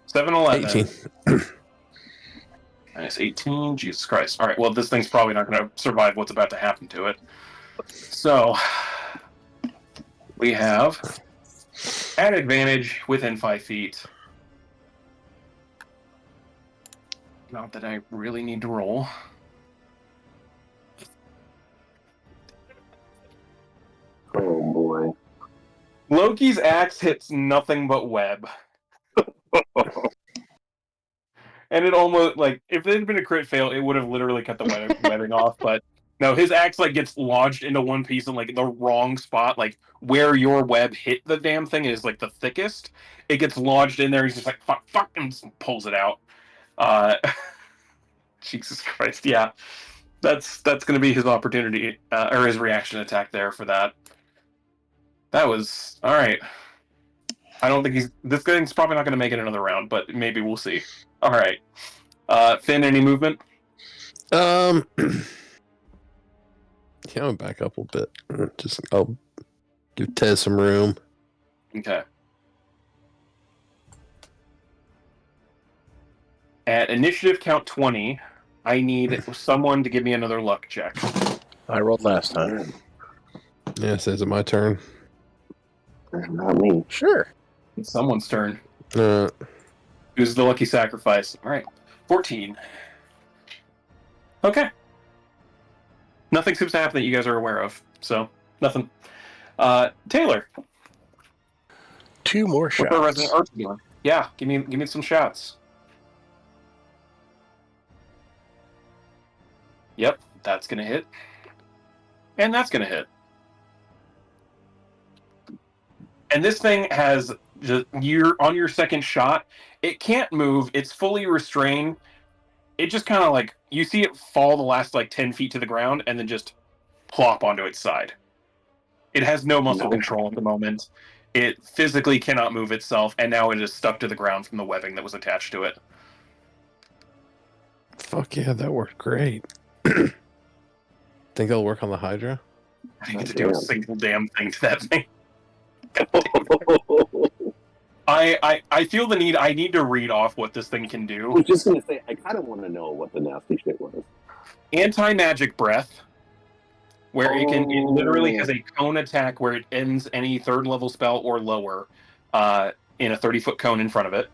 7-11. 18. Minus 18. Jesus Christ. All right. Well, this thing's probably not going to survive what's about to happen to it. So we have at advantage within 5 feet. Not that I really need to roll. Loki's axe hits nothing but web. And it almost, like, if it had been a crit fail, it would have literally cut the webbing off, but no, his axe, like, gets lodged into one piece in, like, the wrong spot, like, where your web hit the damn thing is, like, the thickest. It gets lodged in there, he's just like, fuck, and pulls it out. Jesus Christ, yeah. That's gonna be his opportunity, or his reaction attack there for that. That was, alright. I don't think this thing's probably not gonna make it another round, but maybe we'll see. Alright. Finn, any movement? Yeah, I'll back up a little bit. I'll give Ted some room. Okay. At initiative count 20, I need someone to give me another luck check. I rolled last time. Yeah, so is it my turn? Not me. Sure. It's someone's turn. Who's the lucky sacrifice? All right. 14. Okay. Nothing seems to happen that you guys are aware of, so nothing. Taylor. 2 more What's our shots. resident archer doing? Yeah, give me some shots. Yep, that's gonna hit. And that's gonna hit. And this thing has you're on your second shot. It can't move. It's fully restrained. It just kind of like you see it fall the last like 10 feet to the ground and then just plop onto its side. It has no muscle control at the moment. It physically cannot move itself, and now it is stuck to the ground from the webbing that was attached to it. Fuck yeah, that worked great. Think I'll work on the Hydra? I didn't get to do a single damn thing to that thing. I feel the need. I need to read off what this thing can do. I was just gonna say, I kind of want to know what the nasty shit was. Anti-magic breath, where it literally has a cone attack where it ends any 3rd level spell or lower in a 30-foot cone in front of it.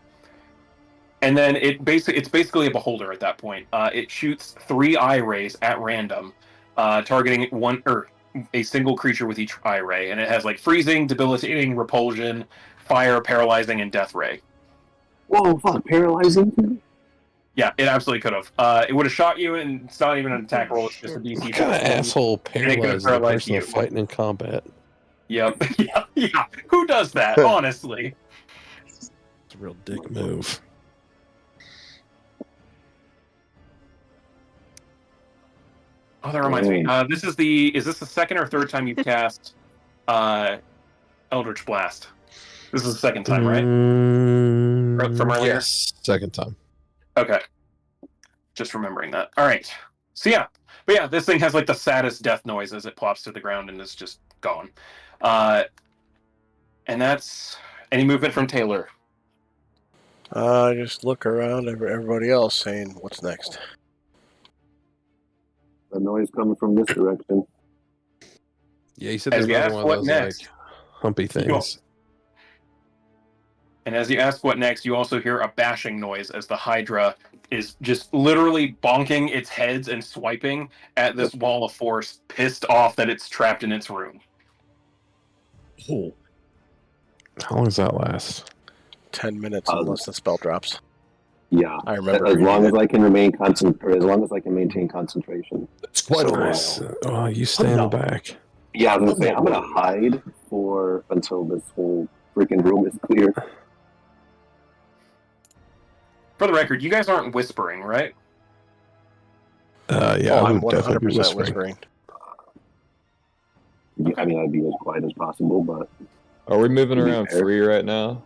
And then it's basically a beholder at that point. It shoots 3 eye rays at random, targeting a single creature with each eye ray, and it has like freezing, debilitating, repulsion, fire, paralyzing, and death ray. Whoa, fuck, paralyzing? Yeah, it absolutely could have. It would have shot you, and it's not even an attack roll. It's just a DC. What kind of asshole paralyzes the person you. they're fighting in combat? Yep. yeah. Who does that, honestly? It's a real dick move. Oh, that reminds me. Is this the second or third time you've cast Eldritch Blast? This is the second time, right? From earlier? Yes, second time. Okay. Just remembering that. All right. So yeah. But yeah, this thing has like the saddest death noise as it plops to the ground and is just gone. And that's any movement from Taylor. Just look around everybody else saying, what's next? The noise coming from this direction. Yeah, you said there's another one of those like humpy things. And as you ask what next, you also hear a bashing noise as the Hydra is just literally bonking its heads and swiping at this wall of force, pissed off that it's trapped in its room. Oh. How long does that last? 10 minutes unless the spell drops. Yeah, I remember. As long as I can maintain concentration. It's quite a while. Oh, you stay in the back. Yeah, I was gonna say I'm gonna hide until this whole freaking room is clear. For the record, you guys aren't whispering, right? Yeah, I'm 100% whispering. I mean, I'd be as quiet as possible, but... Are we moving around free right now?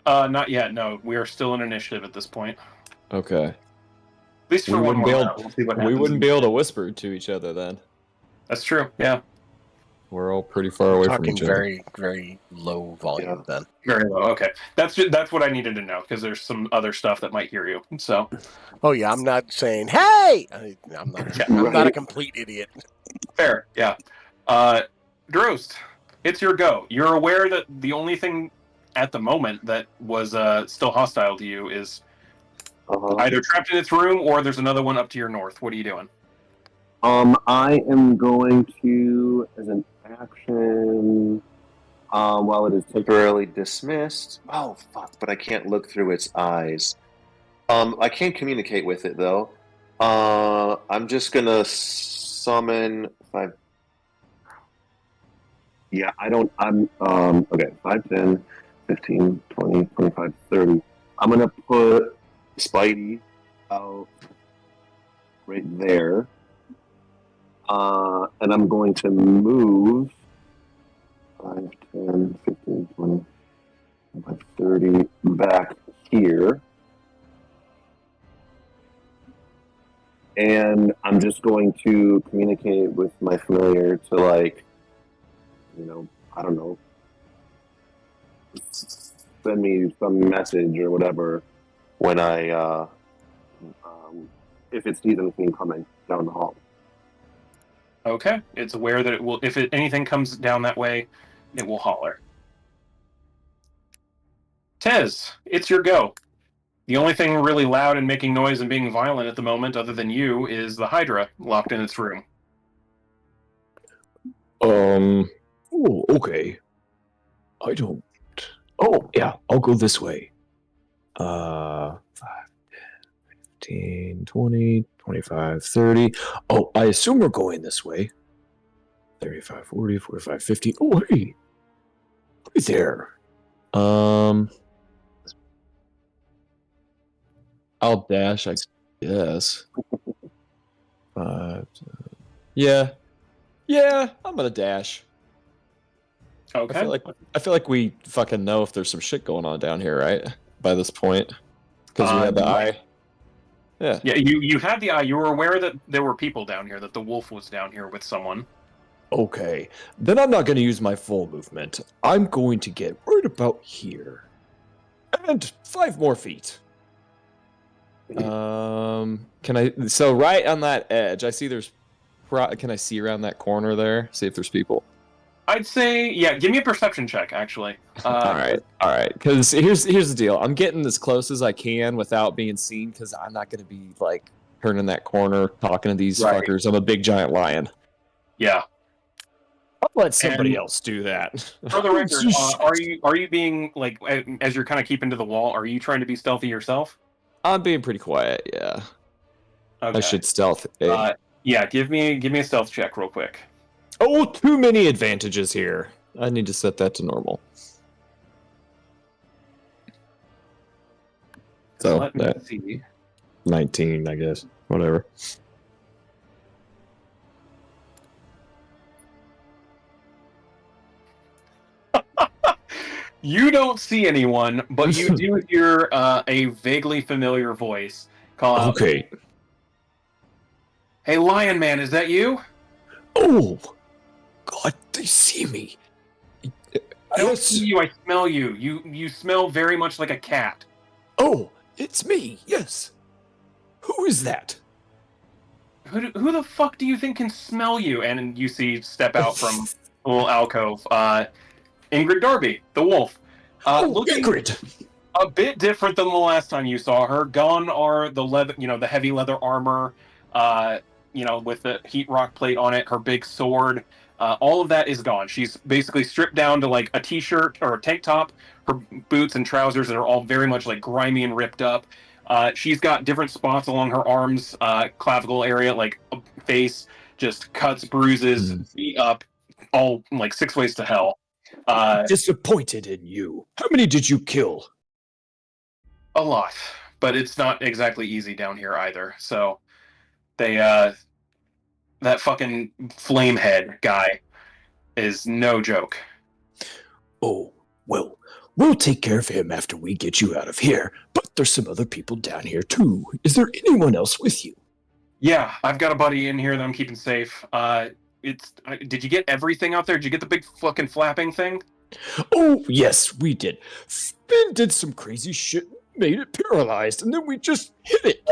Not yet, no. We are still in initiative at this point. Okay. At least for one more round. We'll see what happens. We wouldn't be able to whisper to each other then. That's true, yeah. We're all pretty far away from each other. Very, very low volume then. Very low, okay. That's what I needed to know, because there's some other stuff that might hear you, so... Oh yeah, I'm not saying, hey! I'm not a complete idiot. Fair, yeah. Drost, it's your go. You're aware that the only thing at the moment that was still hostile to you is either trapped in its room or there's another one up to your north. What are you doing? I am going to, as an action, While it is temporarily dismissed. Oh fuck! But I can't look through its eyes. I can communicate with it though. I'm just gonna summon 5. Yeah, I don't. I'm okay. 5, 10, 15, 20, 25, 30. I'm gonna put Spidey out right there. And I'm going to move 5, 10, 15, 20, 25, 30 back here. And I'm just going to communicate with my familiar to, like, I don't know, send me some message or whatever when if it sees anything coming down the hall. Okay. It's aware that it will. If anything comes down that way, it will holler. Tez, it's your go. The only thing really loud and making noise and being violent at the moment, other than you, is the Hydra locked in its room. Oh, okay. I don't. Oh, yeah. I'll go this way. 5, 10, 15, 20, 25, 30. Oh, I assume we're going this way. 35, 40, 45, 50. Oh, hey. Hey there. I'll dash, I guess. 5. Yeah. Yeah, I'm gonna dash. Okay. I feel like we fucking know if there's some shit going on down here, right? By this point, because we had the eye. Yeah. Yeah, you had the eye. You were aware that there were people down here. That the wolf was down here with someone. Okay, then I'm not going to use my full movement. I'm going to get right about here, and 5 more feet. Can I? So right on that edge, I see there's. Can I see around that corner there? See if there's people. I'd say, yeah. Give me a perception check, actually. All right. Because here's the deal. I'm getting as close as I can without being seen, because I'm not going to be like turning that corner, talking to these fuckers. I'm a big giant lion. Yeah. I'll let somebody else do that. For the record, are you being like, as you're kind of keeping to the wall? Are you trying to be stealthy yourself? I'm being pretty quiet. Yeah. Okay. I should stealth. Yeah. Give me a stealth check real quick. Oh, too many advantages here. I need to set that to normal. So let me see. 19, I guess. Whatever. You don't see anyone, but you do hear a vaguely familiar voice call out. Okay. Hey, Lion Man, is that you? Oh, God, they see me. I don't see you. I smell you. You smell very much like a cat. Oh, it's me. Yes. Who is that? Who the fuck do you think can smell you? And you see step out from a little alcove. Ingrid Darby, the wolf. Looking Ingrid. a bit different than the last time you saw her. Gone are the leather, the heavy leather armor, with the heat rock plate on it, her big sword. All of that is gone. She's basically stripped down to like a t-shirt or a tank top, her boots and trousers that are all very much like grimy and ripped up. She's got different spots along her arms, clavicle area, like face, just cuts, bruises, beat up, all like 6 ways to hell. Disappointed in you. How many did you kill? A lot, but it's not exactly easy down here either. So they that fucking flamehead guy is no joke. Oh, well, we'll take care of him after we get you out of here. But there's some other people down here too. Is there anyone else with you? Yeah, I've got a buddy in here that I'm keeping safe. Did you get everything out there? Did you get the big fucking flapping thing? Oh, yes, we did. Finn did some crazy shit, made it paralyzed, and then we just hit it.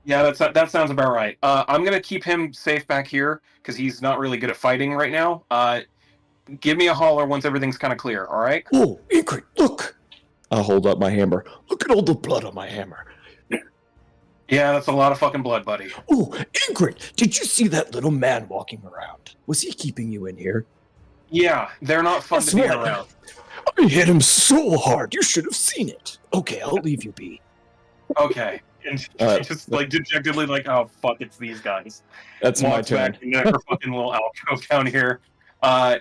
Yeah, that sounds about right. I'm gonna keep him safe back here because he's not really good at fighting right now. Give me a holler once everything's kind of clear. All right? Oh, Ingrid, look! I'll hold up my hammer. Look at all the blood on my hammer. Yeah, that's a lot of fucking blood, buddy. Oh, Ingrid, did you see that little man walking around? Was he keeping you in here? Yeah, they're not fun Guess to be what? around. I hit him so hard, you should have seen it. Okay, I'll leave you be. Okay. And she just like dejectedly like, oh fuck, it's these guys. That's my Walks back turn. into her fucking little alcove down here. On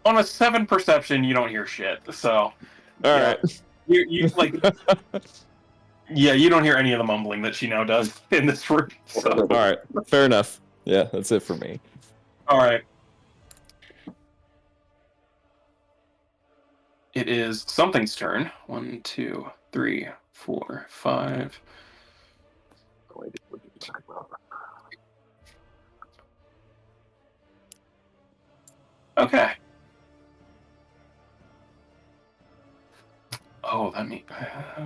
a 7 perception, you don't hear shit. So All yeah. right. You like yeah, you don't hear any of the mumbling that she now does in this room. So All right. Fair enough. Yeah, that's it for me. alright. It is something's turn. 1, 2, 3, 4, 5. Okay. Oh, that mean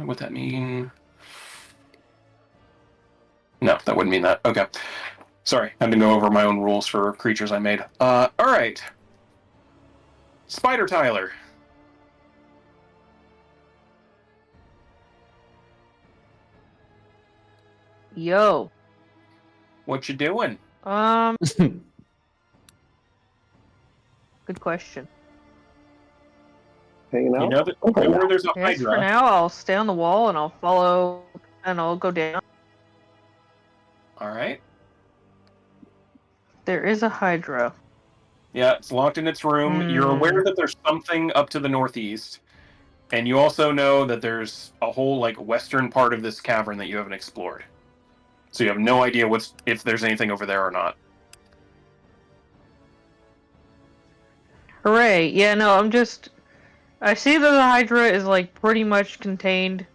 would that mean? No, that wouldn't mean that. Okay. Sorry, I had to go over my own rules for creatures I made. Alright. Spider Tyler. Yo. What you doing? Good question. Hanging out? You know that Okay. where there's a Yes, for Hydra. now, I'll stay on the wall and I'll follow and I'll go down. Alright. There is a Hydra. Yeah, it's locked in its room. You're aware that there's something up to the northeast. And you also know that there's a whole like western part of this cavern that you haven't explored. So you have no idea if there's anything over there or not. Hooray. Yeah, no, I see that the Hydra is like pretty much contained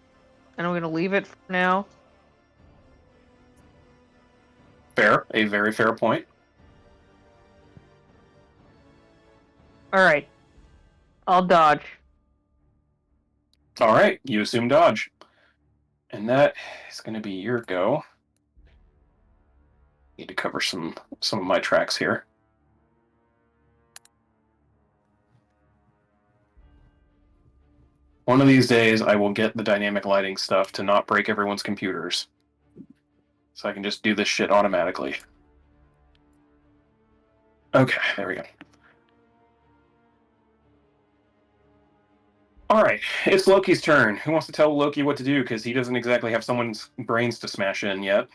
and I'm gonna leave it for now. Fair. A very fair point. Alright. I'll dodge. Alright, you assume dodge. And that is gonna be your go. Need to cover some of my tracks here. One of these days, I will get the dynamic lighting stuff to not break everyone's computers. So I can just do this shit automatically. Okay, there we go. Alright, it's Loki's turn. Who wants to tell Loki what to do? Because he doesn't exactly have someone's brains to smash in yet.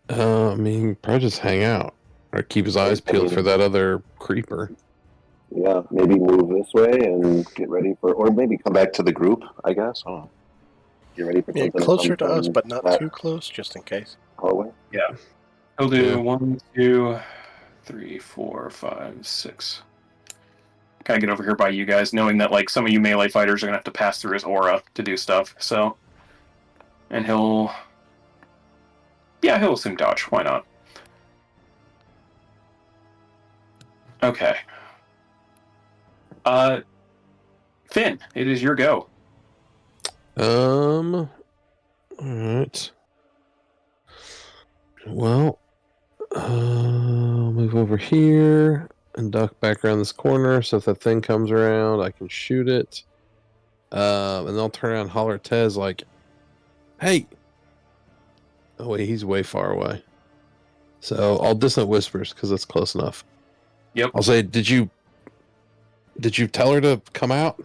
I mean, probably just hang out or keep his eyes peeled for that other creeper. Yeah, maybe move this way and get ready for, or maybe come back to the group, I guess. Oh. Get ready for Yeah, something closer to come us, from but not that too close, just in case. hallway. Yeah. He'll do Yeah. 1, 2, 3, 4, 5, 6. Kind of get over here by you guys, knowing that like some of you melee fighters are gonna have to pass through his aura to do stuff. So, and he'll assume dodge. Why not? Okay. Finn, it is your go. All right. Well, I'll move over here and duck back around this corner so if that thing comes around, I can shoot it. And then I'll turn around and holler at Tez like, hey! Oh, wait, he's way far away. So I'll dissonant whispers because that's close enough. Yep. I'll say, did you tell her to come out?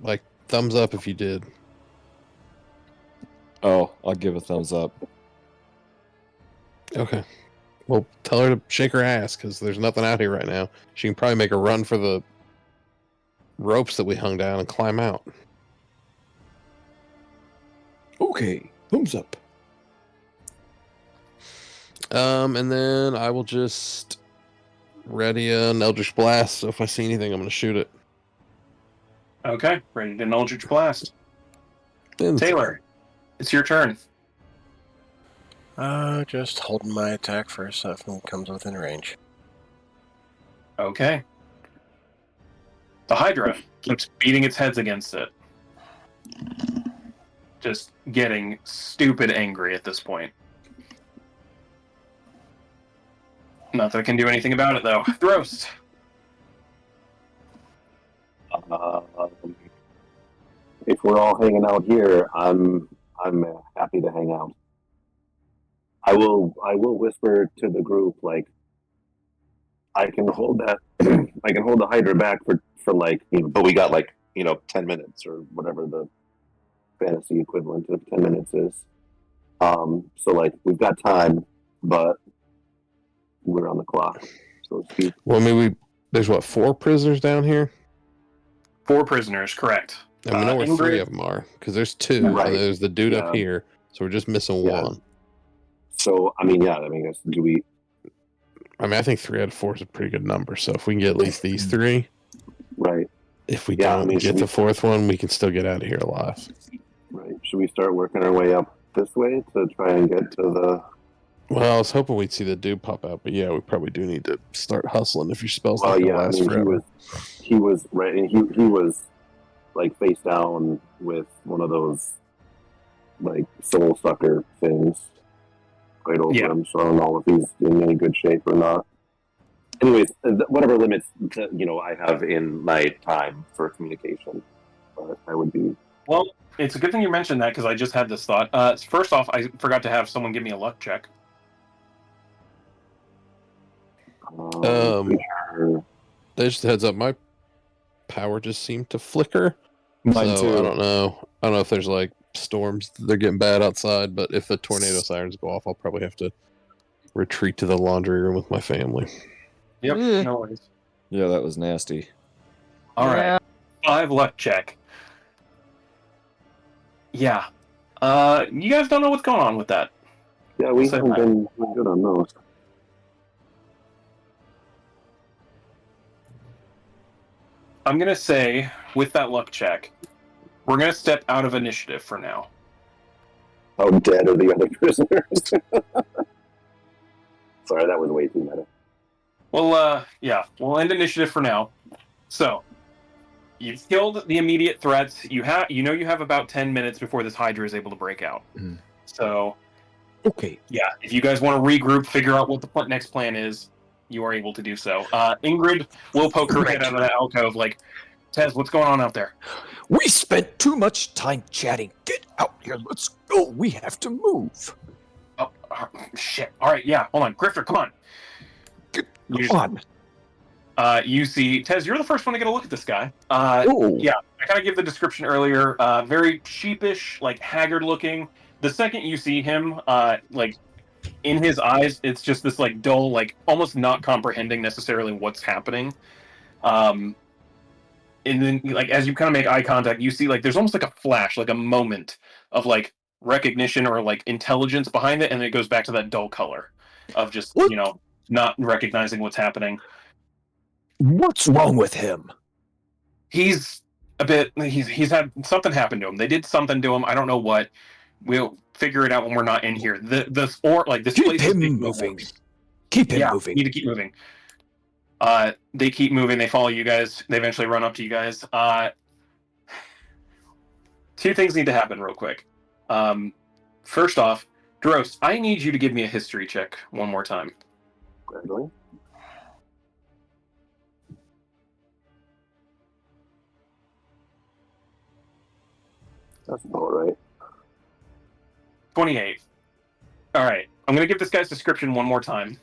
Like, thumbs up if you did. Oh, I'll give a thumbs up. Okay. Well, tell her to shake her ass because there's nothing out here right now. She can probably make a run for the ropes that we hung down and climb out. Okay, thumbs up. And then I will just ready an Eldritch Blast. So if I see anything, I'm going to shoot it. Okay, ready to Eldritch Blast. And Taylor, it's your turn. Just holding my attack for if something comes within range. Okay. The Hydra keeps beating its heads against it. Just getting stupid angry at this point. Not that I can do anything about it, though. Throst. If we're all hanging out here, I'm happy to hang out. I will whisper to the group, like, I can hold that. I can hold the Hydra back for like, but we got like 10 minutes or whatever the fantasy equivalent of 10 minutes is. So like we've got time, but we're on the clock, so to speak. Well, I mean, there's what, 4 prisoners down here? 4 prisoners, correct. And we know where 3 Ingrid, of them are, because there's 2, Right. and there's the dude up Yeah. here, so we're just missing Yeah. 1. So I mean, do we? I mean, I think 3 out of 4 is a pretty good number, so if we can get at least these 3, Right. if we Yeah, don't I mean, get the 4th one, we can still get out of here alive. Right. Should we start working our way up this way to try and get to the? Well, I was hoping we'd see the dude pop out, but yeah, we probably do need to start hustling if your spell's not Well, gonna yeah. I last mean, forever. he was right, and he was like face down with one of those like soul sucker things right over him. So I don't know if he's in any good shape or not. Anyways, whatever limits I have in my time for communication, I would be. Well, it's a good thing you mentioned that because I just had this thought. First off, I forgot to have someone give me a luck check. Just a heads up, my power just seemed to flicker. Mine so too. I don't know if there's like storms, they're getting bad outside, but if the tornado sirens go off, I'll probably have to retreat to the laundry room with my family. Yep, Ugh. no worries. Yeah, that was nasty. All right, Yeah. 5 luck check. Yeah. You guys don't know what's going on with that. Yeah, we haven't been good on those. I'm going to say, with that luck check, we're going to step out of initiative for now. How dead are the other prisoners? Sorry, that was way too meta. Well, yeah, we'll end initiative for now. So, you've killed the immediate threats. You have about 10 minutes before this Hydra is able to break out. Mm. So, Okay. yeah, if you guys want to regroup, figure out what the next plan is, you are able to do so. Ingrid will poke her head out of that alcove like, Tez, what's going on out there? We spent too much time chatting. Get out here. Let's go. We have to move. Oh, shit. All right, yeah, hold on. Grifter, come on. Come on. You see, Tez, you're the first one to get a look at this guy. Oh. Yeah, I kind of gave the description earlier. Very sheepish, like haggard looking. The second you see him, like in his eyes, it's just this like dull, like almost not comprehending necessarily what's happening. And then, like as you kind of make eye contact, you see like there's almost like a flash, like a moment of like recognition or like intelligence behind it, and then it goes back to that dull color of just What? not recognizing what's happening. What's wrong with him? He's had something happen to him. They did something to him. I don't know what. We'll figure it out when we're not in here. This Keep place him is moving. Keep him moving. Need to keep moving. They keep moving. They follow you guys. They eventually run up to you guys. 2 things need to happen real quick. First off, Drost, I need you to give me a history check one more time. Gradually. That's about right. 28. All right. I'm going to give this guy's description one more time.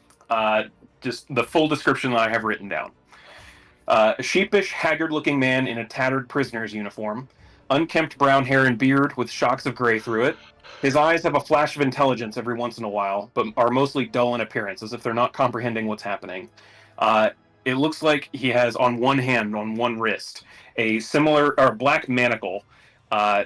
Just the full description that I have written down. A sheepish, haggard-looking man in a tattered prisoner's uniform. Unkempt brown hair and beard with shocks of gray through it. His eyes have a flash of intelligence every once in a while, but are mostly dull in appearance, as if they're not comprehending what's happening. It looks like he has on one hand, on one wrist, a similar or black manacle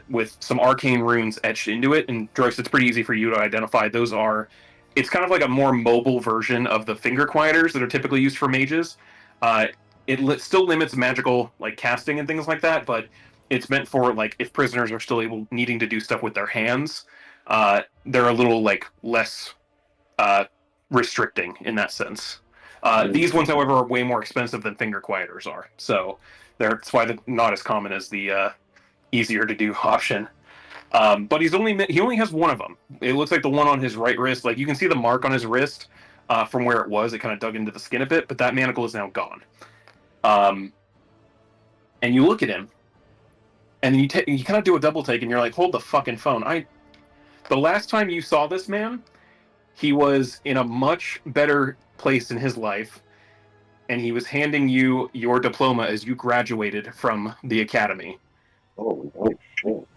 with some arcane runes etched into it. And Droyce, it's pretty easy for you to identify. Those are, it's kind of like a more mobile version of the finger quieters that are typically used for mages. It still limits magical like casting and things like that, but it's meant for like if prisoners are still needing to do stuff with their hands, they're a little like less restricting in that sense. These ones, however, are way more expensive than finger quieters are, so that's why they're not as common as the easier to do option. But he only has one of them. It looks like the one on his right wrist. Like you can see the mark on his wrist from where it was. It kind of dug into the skin a bit, but that manacle is now gone. And you look at him, and then you kind of do a double take, and you're like, "Hold the fucking phone!" The last time you saw this man, he was in a much better place in his life, and he was handing you your diploma as you graduated from the academy. Oh shit!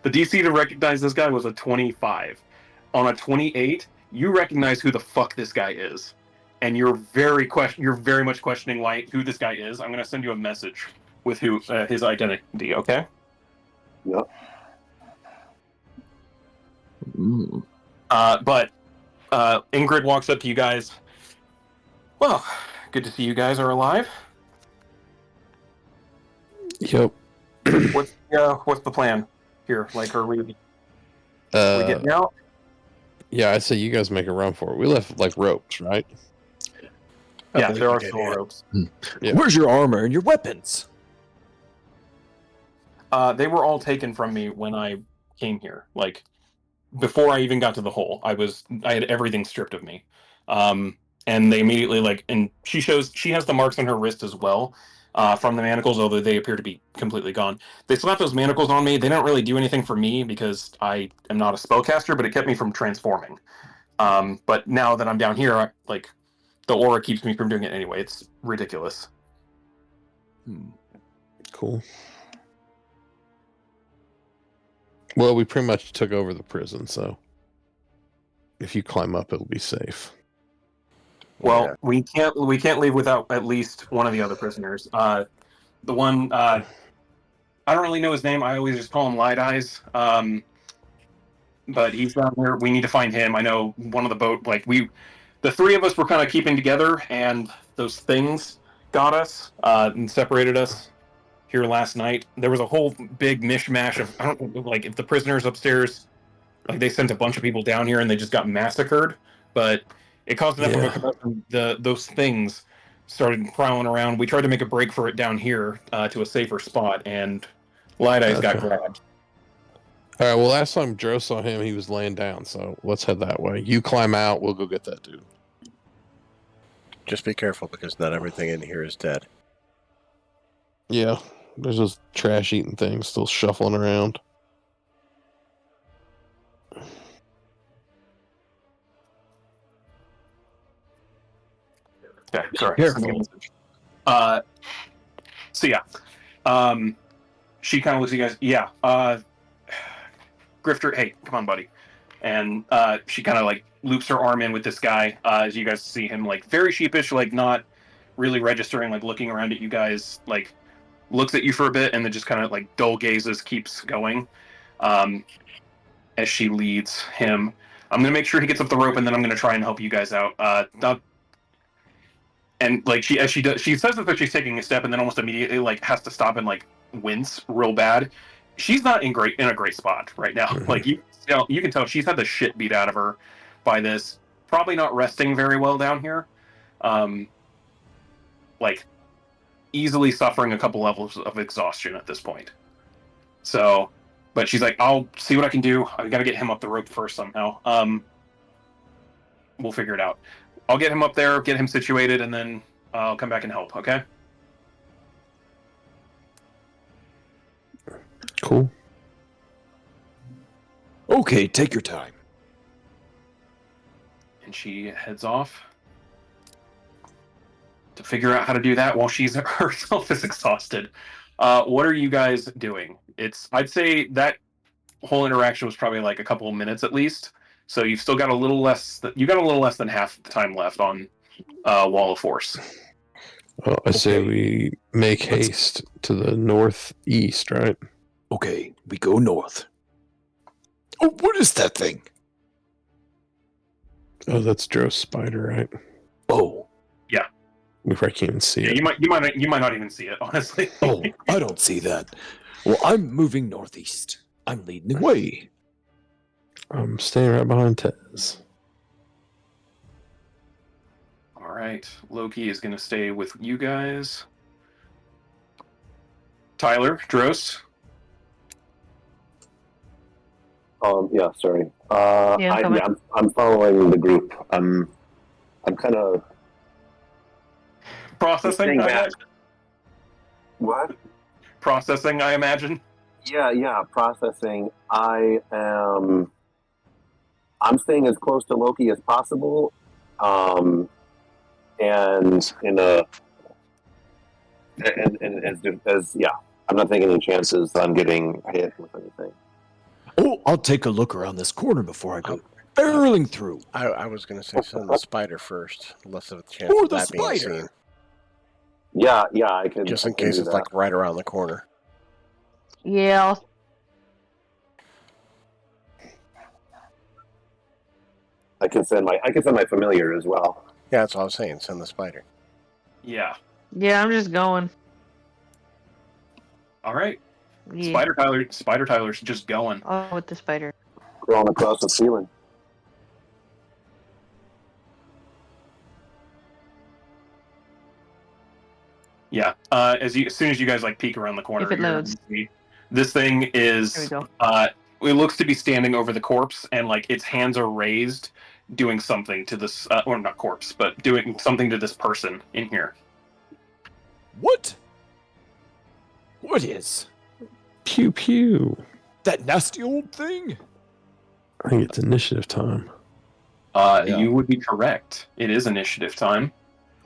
The DC to recognize this guy was a 25. On a 28, you recognize who the fuck this guy is, and you're very much questioning who this guy is. I'm going to send you a message with his identity. Okay. Yep. But Ingrid walks up to you guys. Well, good to see you guys are alive. Yep. What's the plan here? Like, are we getting out? Yeah, I say you guys make a run for it. We left like ropes, right? Yeah, there are still ropes. Yeah. Where's your armor and your weapons? They were all taken from me when I came here. Like, before I even got to the hole, I had everything stripped of me. And they immediately and she has the marks on her wrist as well, from the manacles, although they appear to be completely gone. They slap those manacles on me. They don't really do anything for me because I am not a spellcaster, but it kept me from transforming. But now that I'm down here, the aura keeps me from doing it anyway. It's ridiculous. Cool. Well, we pretty much took over the prison, so if you climb up, it'll be safe. Well, we can't leave without at least one of the other prisoners. The one I don't really know his name. I always just call him Light Eyes. But he's down here. We need to find him. I know one of the boat. The three of us were kind of keeping together, and those things got us and separated us here last night. There was a whole big mishmash of I don't if the prisoners upstairs, they sent a bunch of people down here and they just got massacred. But it caused enough of a commotion. Those things started prowling around. We tried to make a break for it down here to a safer spot, and Light Eyes got grabbed. All right, well, last time Joe saw him, he was laying down, so let's head that way. You climb out, we'll go get that dude. Just be careful, because not everything in here is dead. Yeah, there's those trash-eating things still shuffling around. Okay, sorry. Careful. So yeah, she kind of looks at you guys. Yeah, Grifter, hey, come on, buddy. And she kind of loops her arm in with this guy as you guys see him very sheepish, not really registering, looking around at you guys, looks at you for a bit and then just kind of dull gazes, keeps going as she leads him. I'm gonna make sure he gets up the rope and then I'm gonna try and help you guys out. And she says that she's taking a step and then almost immediately has to stop and wince real bad. She's not in a great spot right now. You can tell she's had the shit beat out of her by this. Probably not resting very well down here. Easily suffering a couple levels of exhaustion at this point. So, but she's like, I'll see what I can do. I gotta get him up the rope first somehow. We'll figure it out. I'll get him up there, get him situated, and then I'll come back and help, okay? Cool. Okay, take your time. And she heads off to figure out how to do that while she's herself is exhausted. What are you guys doing? I'd say that whole interaction was probably a couple of minutes at least. So you've still got a little less. You got a little less than half the time left on Wall of Force. Well, I say we make haste to the northeast, right? Okay, we go north. Oh, what is that thing? Oh, that's Joe's spider, right? Oh, yeah. We probably can't even see it. You might not even see it, honestly. Oh, I don't see that. Well, I'm moving northeast. I'm leading the way. I'm staying right behind Tez. All right, Loki is going to stay with you guys. Tyler, Dross. Yeah, sorry. Yeah, I'm following the group. I'm kind of processing. What? Processing, I imagine. Yeah, processing. I am I'm staying as close to Loki as possible, and in a and as yeah, I'm not taking any chances on getting hit with anything. Oh, I'll take a look around this corner before I go barreling through. I was going to say send the spider first, less of a chance Or of the that being spider. seen. Yeah, I can. Just I in can case do it's that. like right around the corner. Yeah. I can send my familiar as well. Yeah, that's what I was saying. Send the spider. Yeah. Yeah, I'm just going. All right. Yeah. Spider Tyler's just going. Oh, with the spider. Crawling across the ceiling. Yeah. As soon as you guys like peek around the corner, If it you're loads. gonna see this thing is. There we go. It looks to be standing over the corpse, and like its hands are raised, doing something to this, or not corpse, but doing something to this person in here. What? What is? Pew pew. That nasty old thing? I think it's initiative time. Yeah. You would be correct. It is initiative time.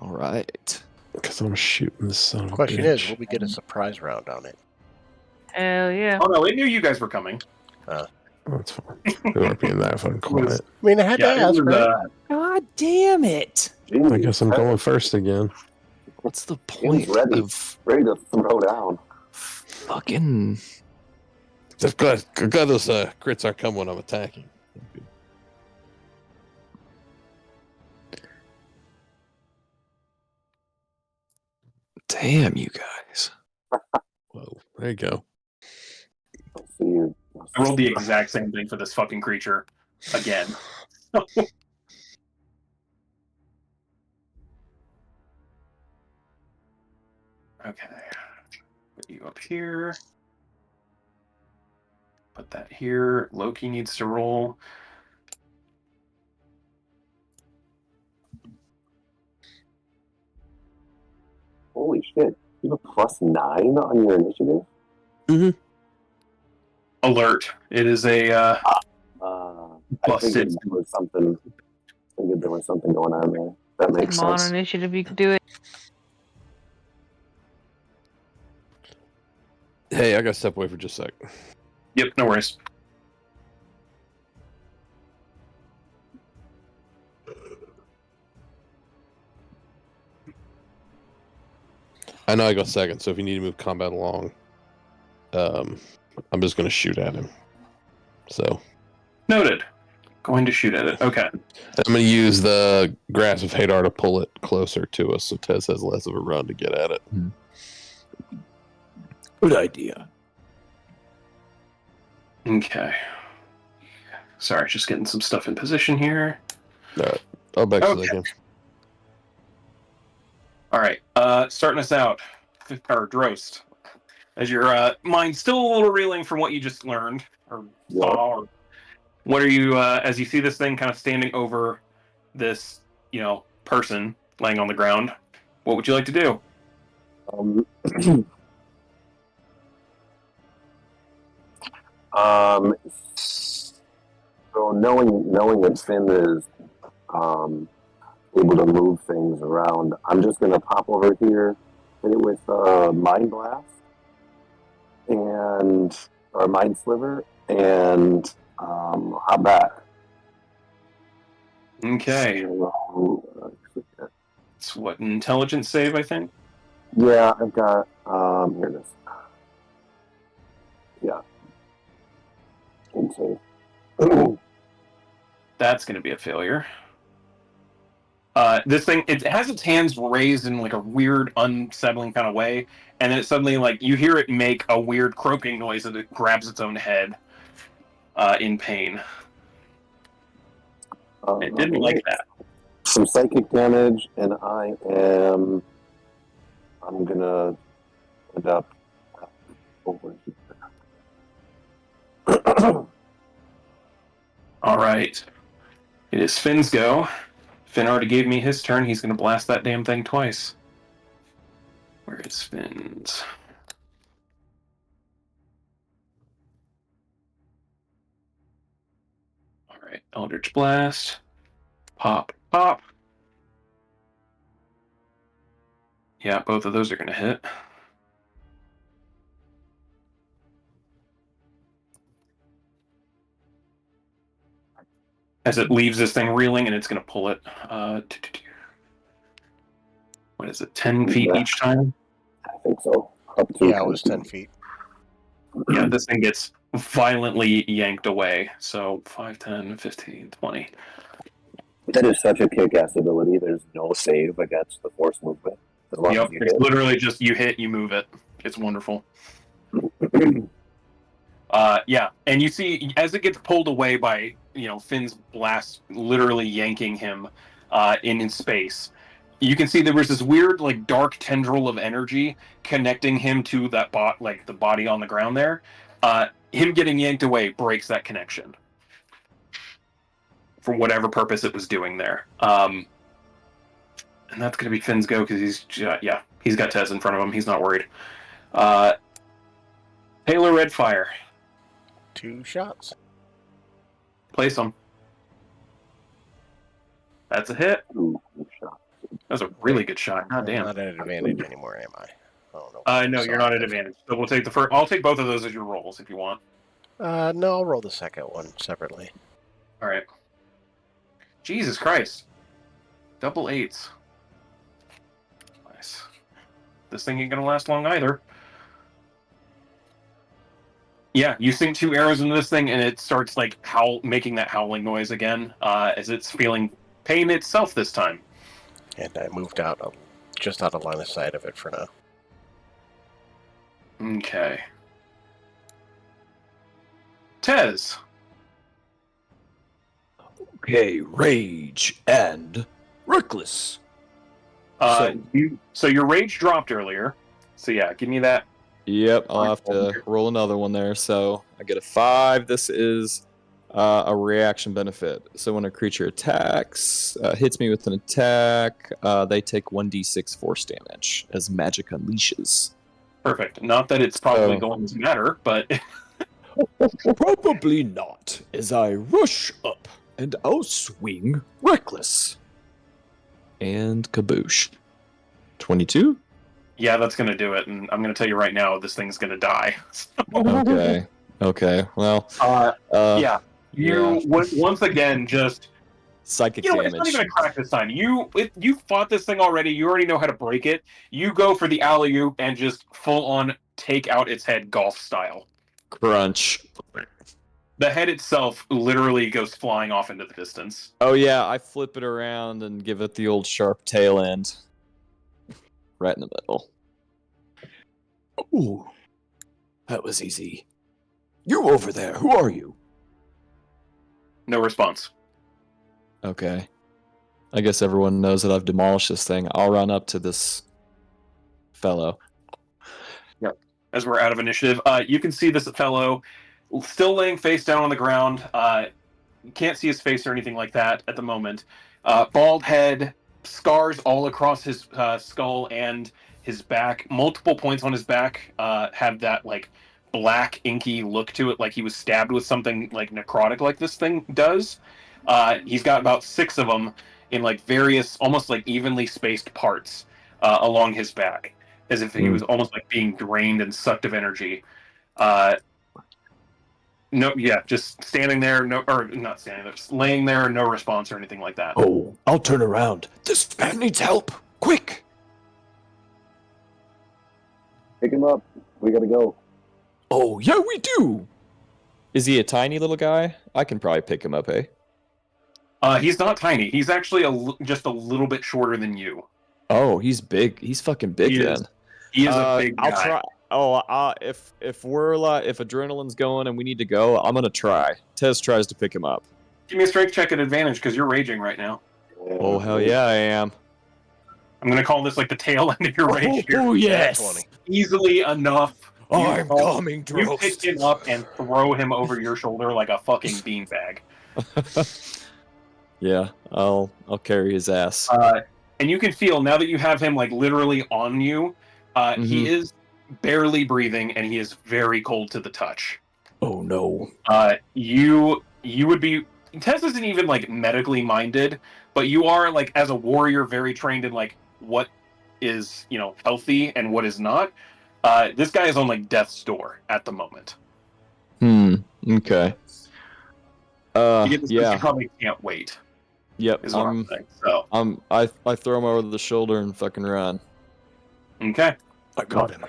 All right. Because I'm shooting this son of a Question bitch. is, will we get a surprise round on it? Hell yeah. Oh no, it knew you guys were coming. Oh, that's fine. They weren't being that fucking quiet. I mean, I had to Yeah, it ask, was, right? God damn it! I guess I'm going first again. What's the point ready. of Ready to throw down. fucking? Just glad those crits aren't coming when I'm attacking. Damn, you guys. Whoa, there you go. Let's see you. I rolled the exact same thing for this fucking creature again. Okay. Put you up here. Put that here. Loki needs to roll. Holy shit! You have a +9 on your initiative. Alert. It is a I plus figured 6. there was something. Figured there was something going on there. That makes Come on, sense. initiative, you can do it. Hey, I gotta step away for just a sec. Yep, no worries. I know I go second, so if you need to move combat along, I'm just gonna shoot at him. So Noted. Going to shoot at it. Okay. I'm gonna use the Grasp of Hadar to pull it closer to us, so Tez has less of a run to get at it. Good idea. Okay. Sorry, just getting some stuff in position here. All right, I'll back to Okay. again. All right. Starting us out, or Drost, as your mind's still a little reeling from what you just learned or saw. Or what are you, as you see this thing kind of standing over this, person laying on the ground? What would you like to do? So knowing that Finn is able to move things around, I'm just gonna pop over here, hit it with Mind Blast and or Mind Sliver, and hop back. Okay. So, It's what, an intelligence save, I think? yeah, I've got here it is. Yeah. Insane. That's going to be a failure. This thing, it has its hands raised in like a weird, unsettling kind of way, and then it suddenly, like, you hear it make a weird croaking noise as it grabs its own head in pain. It didn't like that. Some psychic damage, and I'm gonna end up over here. All right. It is Finn's go. Finn already gave me his turn. He's going to blast that damn thing twice. Where is Finn's? All right. right, Eldritch Blast. Pop, pop. Yeah, both of those are going to hit. As it leaves this thing reeling, and it's going to pull it. What is it, 10 feet each time? I think so. Up to Yeah, it was 10 feet. Yeah, this thing gets violently yanked away. So 5, 10, 15, 20. That is such a kick-ass ability. There's no save against the force movement as long Yep, as you it's hit. literally just you hit, you move it. It's wonderful. Yeah, and you see as it gets pulled away by Finn's blast, literally yanking him in space. You can see there was this weird, like, dark tendril of energy connecting him to that the body on the ground there. Him getting yanked away breaks that connection for whatever purpose it was doing there. And that's going to be Finn's go because he's got Tez in front of him. He's not worried. Taylor Redfire. 2 shots. Place him. That's a hit. Ooh, good shot. That was a really good shot. God I'm damn. not at an advantage anymore, am I? I don't know. No, you're not at advantage. So we'll take the first. I'll take both of those as your rolls if you want. No, I'll roll the second one separately. All right. Jesus Christ. Double 8s. Nice. This thing ain't gonna last long either. Yeah, you sink 2 arrows into this thing, and it starts like making that howling noise again, as it's feeling pain itself this time. And I moved out, just out of line of sight of it for now. Okay. Tez. Okay, rage and reckless. So your rage dropped earlier. So yeah, give me that. Yep, I'll have to roll another one there. So I get a 5. This is a reaction benefit. So when a creature attacks, hits me with an attack, they take 1d6 force damage as magic unleashes. Perfect. Not that it's probably going to matter, but Probably not, as I rush up and I'll swing reckless. And kaboosh. 22? yeah, that's going to do it. And I'm going to tell you right now, this thing's going to die. Okay. Okay. Well. Yeah. Once again just Psychic it's damage. not even a crack this time. You fought this thing already. You already know how to break it. You go for the alley-oop and just full on take out its head, golf style. Crunch. The head itself literally goes flying off into the distance. Oh yeah, I flip it around and give it the old sharp tail end. Right in the middle. Ooh, that was easy. You over there, who are you? No response. Okay. I guess everyone knows that I've demolished this thing. I'll run up to this fellow. Yep. As we're out of initiative, you can see this fellow still laying face down on the ground. You can't see his face or anything like that at the moment. Bald head, scars all across his skull and his back. Multiple points on his back have that like black inky look to it, like he was stabbed with something like necrotic, like this thing does. He's got about 6 of them in like various, almost like evenly spaced parts along his back, as if he was almost like being drained and sucked of energy. No, yeah, just standing there, or not standing there, just laying there, no response or anything like that. Oh, I'll turn around. This man needs help. Quick! Pick him up. We gotta go. Oh, yeah, we do. Is he a tiny little guy? I can probably pick him up, eh? He's not tiny. He's actually just a little bit shorter than you. Oh, he's big. He's fucking big He then. He is a big guy. I'll try. Oh, if adrenaline's going and we need to go, I'm gonna try. Tez tries to pick him up. Give me a strength check at advantage because you're raging right now. Oh hell yeah, I am. I'm gonna call this like the tail end of your rage here. Oh, yes. Easily enough. I'm coming, You Drost. pick him up and throw him over your shoulder like a fucking beanbag. Yeah, I'll carry his ass. And you can feel now that you have him like literally on you, he is barely breathing and he is very cold to the touch. Oh no. You would be Tess isn't even like medically minded, but you are like as a warrior very trained in like what is healthy and what is not. This guy is on like death's door at the moment. Okay. You get the sense you Yeah. probably can't wait. Yep. Is what I'm saying. So I throw him over the shoulder and fucking run. okay. I got him.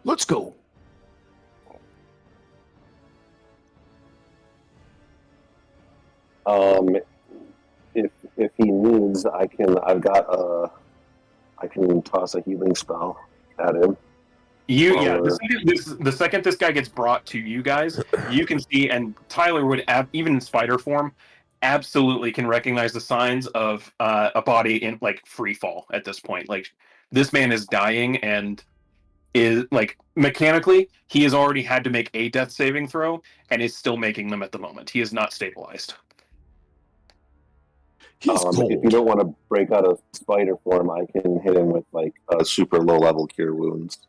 Let's go. If he needs, I can toss a healing spell at him. The second this guy gets brought to you guys, you can see, and Tyler would even in spider form, absolutely can recognize the signs of a body in like free fall at this point. Like this man is dying and is like mechanically he has already had to make a death saving throw and is still making them at the moment. He is not stabilized. He's cold. If you don't want to break out of spider form, I can hit him with like a super low level cure wounds.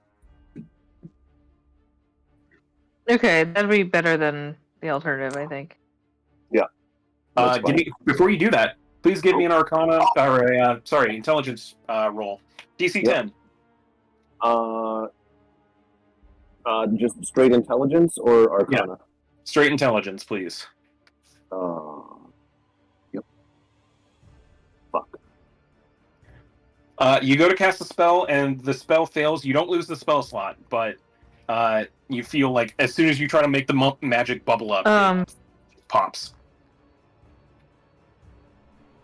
Okay, that'd be better than the alternative, I think. Yeah. Before you do that, please give me an Arcana or a intelligence roll. DC 10. Just straight intelligence or Arcana? Yeah. Straight intelligence, please. Yep. Fuck. You go to cast a spell, and the spell fails. You don't lose the spell slot, but you feel like as soon as you try to make the magic bubble up, it pops.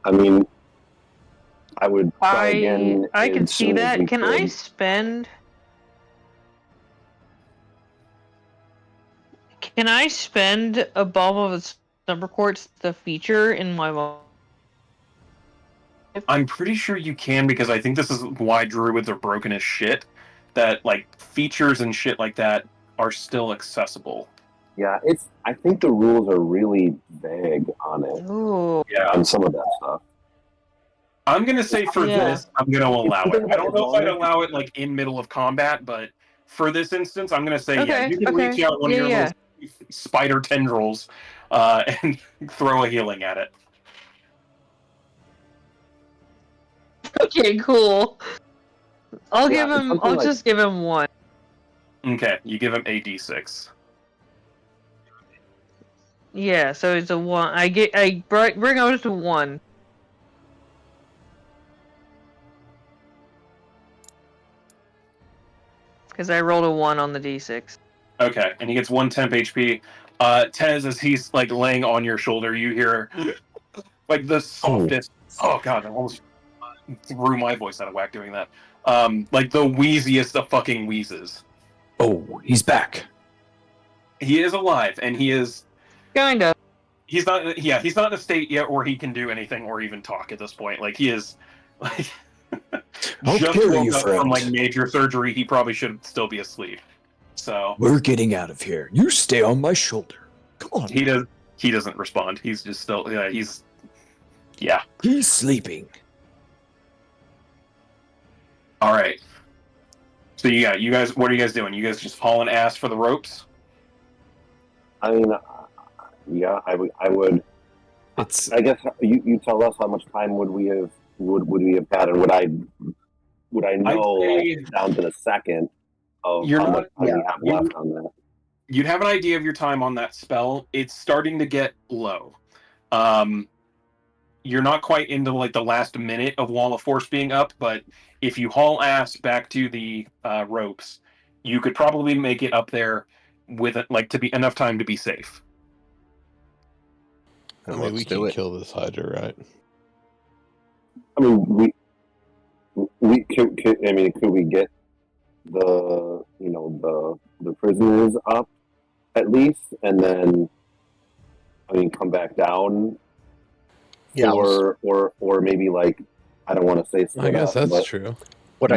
I mean, I would try again. I can see that. Can I spend? Can I spend a bulb of its number quartz the feature in my? I'm pretty sure you can because I think this is why druids are broken as shit. That like features and shit like that are still accessible. Yeah, I think the rules are really vague on it. Ooh. Yeah. On some of that stuff. I'm gonna say for this, I'm gonna allow it. I don't know if I'd allow it like in middle of combat, but for this instance, I'm gonna say you can reach out one of your little spider tendrils and throw a healing at it. Okay, cool. I'll just give him one. Okay, you give him a d6. Yeah, so it's a 1. I bring out to 1. Because I rolled a 1 on the d6. Okay, and he gets 1 temp HP. Tez, as he's like laying on your shoulder, you hear like the softest. Oh god, I almost threw my voice out of whack doing that. Like the wheeziest of fucking wheezes. Oh, he's back. He is alive, and he is kinda. He's not. Yeah, he's not in a state yet where he can do anything or even talk at this point. Like he is, like just woke up from like major surgery. He probably should still be asleep. So we're getting out of here. You stay on my shoulder. Come on. He doesn't respond. He's just still. Yeah, he's sleeping. All right. So you guys. What are you guys doing? You guys just hauling ass for the ropes? I mean, yeah, I would. I guess you tell us how much time would we have had, and would I know down to the second of how much time we have left on that? You'd have an idea of your time on that spell. It's starting to get low. You're not quite into like the last minute of Wall of Force being up, but if you haul ass back to the ropes, you could probably make it up there with like to be enough time to be safe. I mean, we can kill this Hydra, right? I mean, we could. I mean, could we get the prisoners up at least, and then come back down? Yeah, or maybe like I don't want to say. I guess that's true. We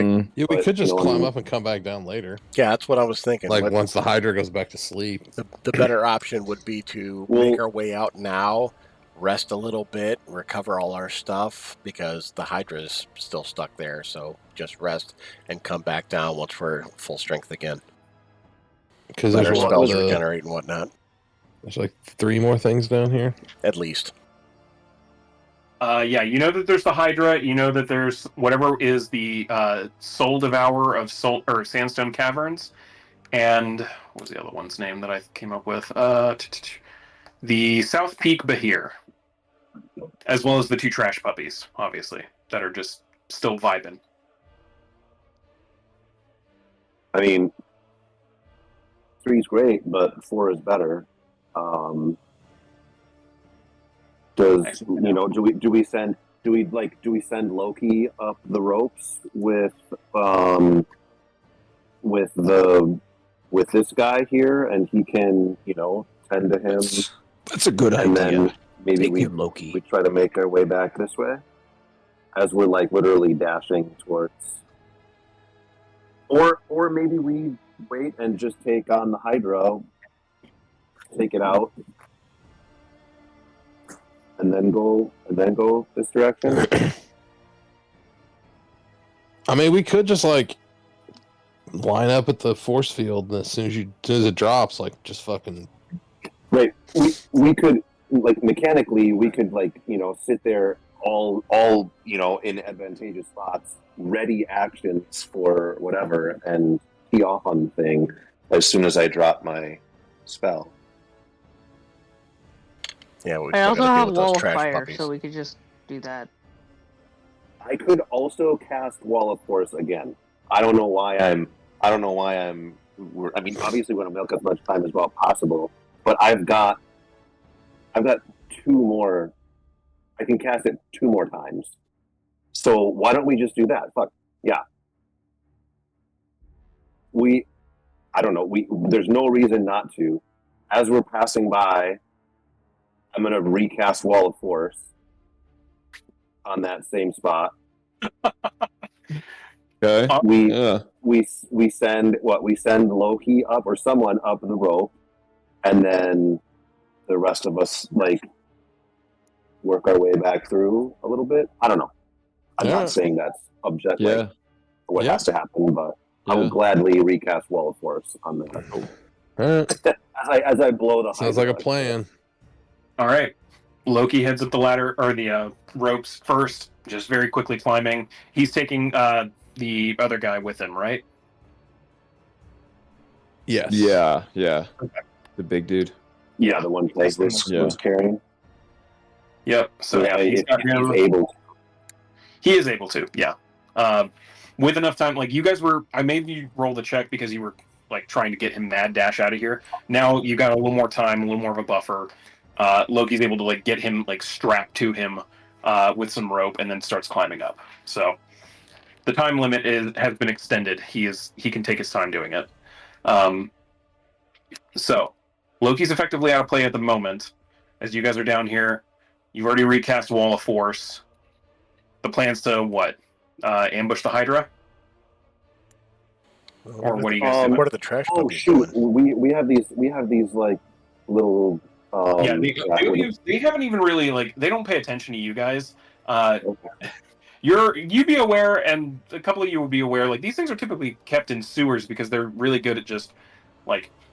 could just climb up and come back down later. Yeah, that's what I was thinking. Like once the Hydra goes back to sleep. The better option would be to make our way out now, rest a little bit, recover all our stuff, because the Hydra is still stuck there. So just rest and come back down once we're full strength again. Because our spells regenerate and whatnot. There's like 3 more things down here. At least. Yeah, you know that there's the Hydra. You know that there's whatever is the Soul Devourer of Soul or Sandstone Caverns, and what was the other one's name that I came up with? The South Peak Bahir, as well as the 2 trash puppies, obviously, that are just still vibing. I mean, 3's great, but 4 is better. Do we send Loki up the ropes with this guy here, and he can tend to him? That's a good and idea. Then maybe Take him, Loki. we try to make our way back this way as we're like literally dashing towards, or maybe we wait and just take on the Hydra, take it out, and then go this direction. I mean, we could just like line up at the force field, and as soon as it drops, like just fucking. Right. We could like mechanically we could sit there all in advantageous spots, ready actions for whatever, and tee off on the thing as soon as I drop my spell. Yeah, we I also gotta deal have with those Wall of trash Fire, puppies. so we could just do that. I could also cast Wall of Force again. I don't know why I'm. I mean, obviously, we want to milk as much time as well possible, but I've got 2 more. I can cast it 2 more times. So why don't we just do that? Fuck yeah. I don't know. There's no reason not to. As we're passing by, I'm gonna recast Wall of Force on that same spot. Okay. We send Loki up or someone up the rope, and then the rest of us work our way back through a little bit. I don't know. I'm not saying that's objective. What has to happen, but I would gladly recast Wall of Force on that. As I blow the. Sounds like a plan. All right. Loki heads up the ladder or the ropes first, just very quickly climbing. He's taking the other guy with him, right? Yes. Yeah. Okay. The big dude. Yeah, the one place was carrying. Yep. So he's able to. He is able to, yeah. With enough time, you guys were. I made you roll the check because you were trying to get him mad dash out of here. Now you got a little more time, a little more of a buffer. Loki's able to get him strapped to him with some rope, and then starts climbing up. So the time limit has been extended. He can take his time doing it. So Loki's effectively out of play at the moment. As you guys are down here, you've already recast Wall of Force. The plan's to what? Ambush the Hydra? Or what are you guys doing? What are the trash puppies shoot. doing? We have these little. They haven't even really they don't pay attention to you guys. You'd be aware, and a couple of you would be aware. These things are typically kept in sewers because they're really good at just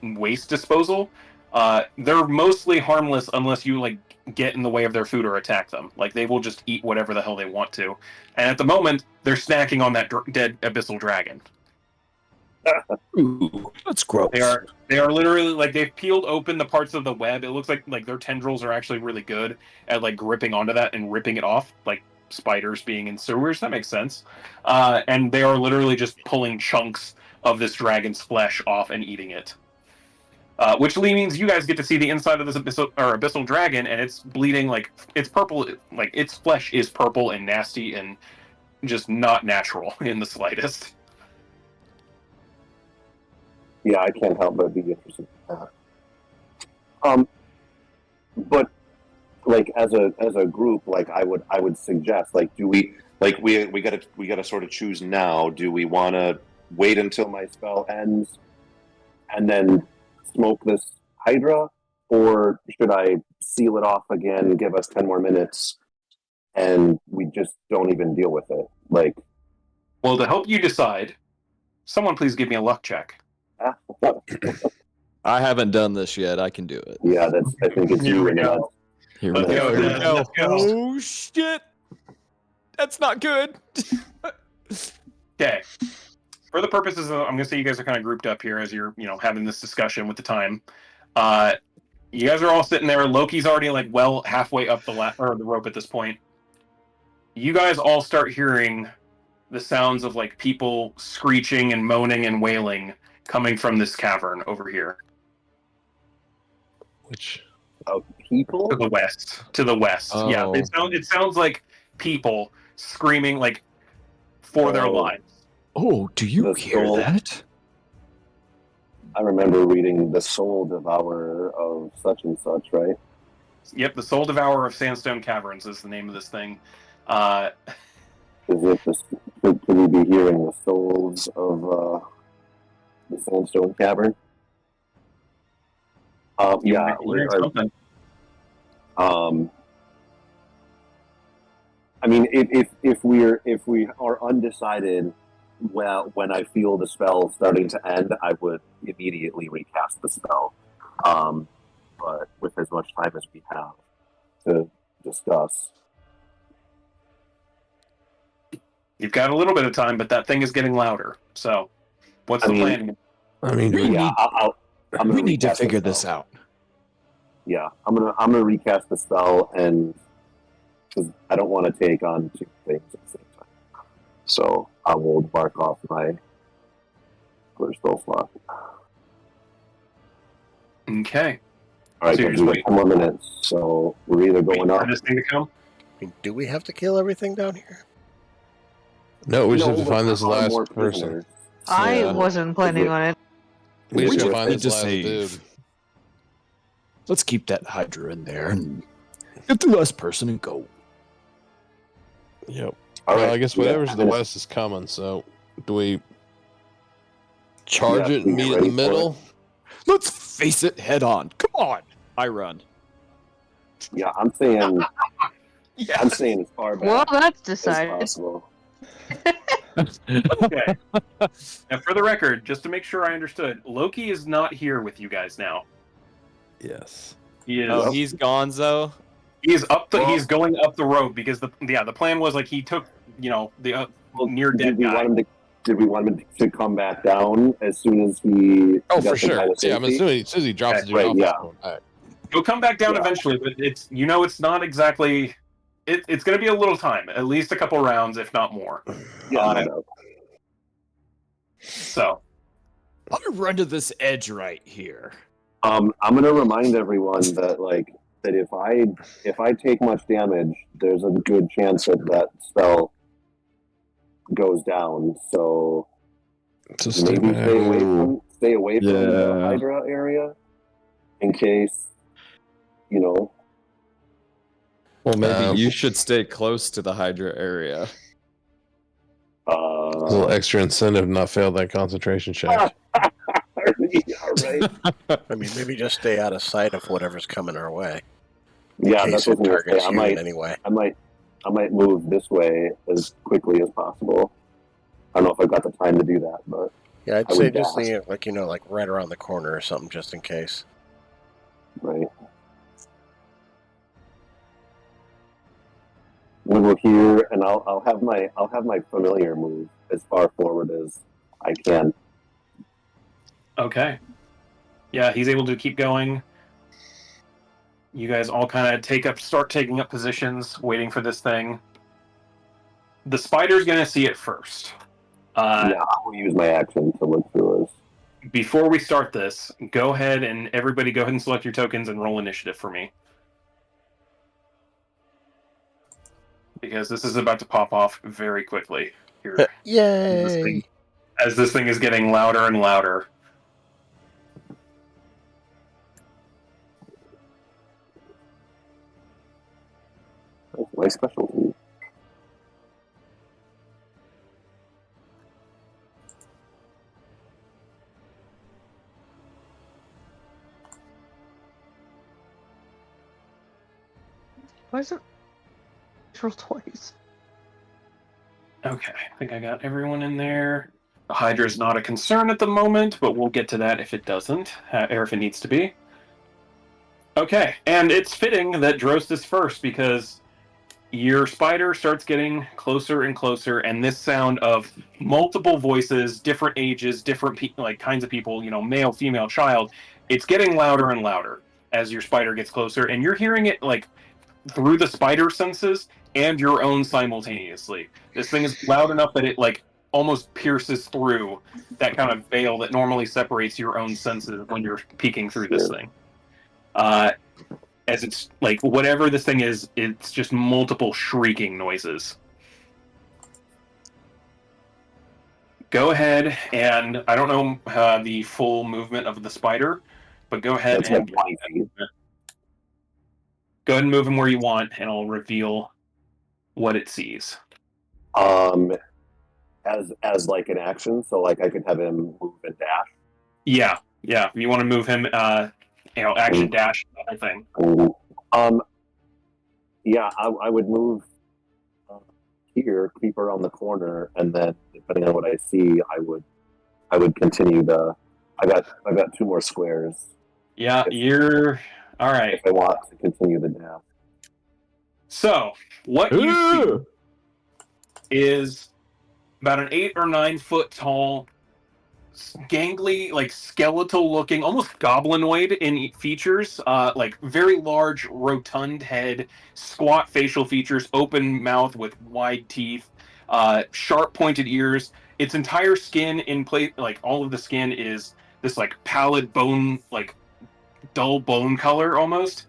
waste disposal. They're mostly harmless unless you get in the way of their food or attack them. They will just eat whatever the hell they want to. And at the moment, they're snacking on that dead abyssal dragon. Ooh, that's gross. They are literally they've peeled open the parts of the web. It looks like their tendrils are actually really good at gripping onto that and ripping it off, like spiders being in sewers. That makes sense. And they are literally just pulling chunks of this dragon's flesh off and eating it. Which means you guys get to see the inside of this abyssal dragon, and it's bleeding it's purple. Its flesh is purple and nasty and just not natural in the slightest. Yeah, I can't help but be interested in that. But as a group, I would suggest do we gotta sort of choose now. Do we want to wait until my spell ends and then smoke this Hydra, or should I seal it off again, give us 10 more minutes, and we just don't even deal with it? Well, to help you decide, someone please give me a luck check. I haven't done this yet. I can do it. Yeah, I think it's Here you we and go. Here Let's we go, go. Here we Dad. go. Let's go. Oh shit! That's not good. Okay. For the purposes of, I'm going to say you guys are kind of grouped up here as you're, having this discussion with the time. You guys are all sitting there. Loki's already like well halfway up the rope at this point. You guys all start hearing the sounds of like people screeching and moaning and wailing coming from this cavern over here. Which people? To the west. To the west. Oh. Yeah. It sounds like people screaming like for their lives. Oh, do you The hear soul- that? I remember reading The Soul Devourer of such and such, right? Yep, the Soul Devourer of Sandstone Caverns is the name of this thing. Is it could we be hearing the souls of the Sandstone Cavern? Yeah, something. I mean, if we are undecided, well, when I feel the spell starting to end, I would immediately recast the spell. But with as much time as we have to discuss, You've got a little bit of time, but that thing is getting louder. So, what's the plan? I mean, We need to recast the figure spell. this out. Yeah, I'm gonna recast the spell, and because I don't want to take on two things at the same time, so I will mark off my first spell slot. Okay. All right, So you're guys, just we got 10 more minutes, so we're either going waiting up. for this thing to come? I mean, do we have to kill everything down here? no, we just have to but find this there are more last person. prisoners. I Yeah. wasn't planning on it. We just We gotta just find need this to last save. dude. Let's keep that Hydra in there and get the last person and go. Yep. All Well, right, I guess we got whatever's 10 the minutes. west is coming. So, do we charge Yeah, it we and get meet in the ready for middle? Let's face it head on. Come on. I run. Yeah, I'm saying Yeah. as far back Well, that's as decided. possible. Okay. Now, for the record, just to make sure I understood, Loki is not here with you guys now. Yes. He is. Nope. He's gonzo. He is up the. He's going up the road because the plan was like he took the near Did dead we guy. want him to? Did we want him to come back down as soon as he? Oh, got for the sure. guy to Yeah, I'm safety? assuming he drops the dude Right, off. yeah. Going back. He'll come back down Yeah. eventually, but it's not exactly. It's going to be a little time, at least a couple rounds, if not more. Yeah, no doubt. So I'm gonna run to this edge right here. I'm gonna remind everyone that that if I take much damage, there's a good chance that spell goes down. So So maybe stay away from the Yeah. Hydra area in case Well, Maybe you should stay close to the Hydra area. a little extra incentive to not fail that concentration check. yeah, right. I mean, maybe just stay out of sight of whatever's coming our way. Yeah, in that's case what it I'm gonna say. targets I you might in any way. I might move this way as quickly as possible. I don't know if I've got the time to do that, but Yeah, I'd I say would just gasp. like right around the corner or something, just in case. right. We will hear, and I'll have my familiar move as far forward as I can. okay, yeah, he's able to keep going. You guys all kind of start taking up positions, waiting for this thing. The spider's going to see it first. Yeah, I will use my action to look through us. Before we start this, go ahead and everybody go ahead and select your tokens and roll initiative for me. Because this is about to pop off very quickly here. Yay! As this thing is getting louder and louder. That's my specialty. Why is it roll twice? Okay, I think I got everyone in there. The Hydra is not a concern at the moment, but we'll get to that if it doesn't, or if it needs to be. Okay, and it's fitting that Drost is first, because your spider starts getting closer and closer, and this sound of multiple voices, different ages, different kinds of people, male, female, child, it's getting louder and louder as your spider gets closer, and you're hearing it through the spider senses and your own simultaneously. This thing is loud enough that it almost pierces through that kind of veil that normally separates your own senses when you're peeking through this thing. As it's whatever this thing is, it's just multiple shrieking noises. Go ahead, and I don't know the full movement of the spider, but go ahead and go ahead and move him where you want, and I'll reveal what it sees. As like an action, so I could have him move and dash. Yeah. If you want to move him, action dash, that thing. Yeah, I would move here, creep around the corner, and then depending on what I see, I would continue the. I got 2 more squares. Yeah, you're all right. If I want to continue the dash. So what you see is about an 8 or 9 foot tall, gangly, skeletal looking, almost goblinoid in features, very large, rotund head, squat facial features, open mouth with wide teeth, sharp pointed ears. Its entire skin in place, all of the skin is this pallid bone, dull bone color almost,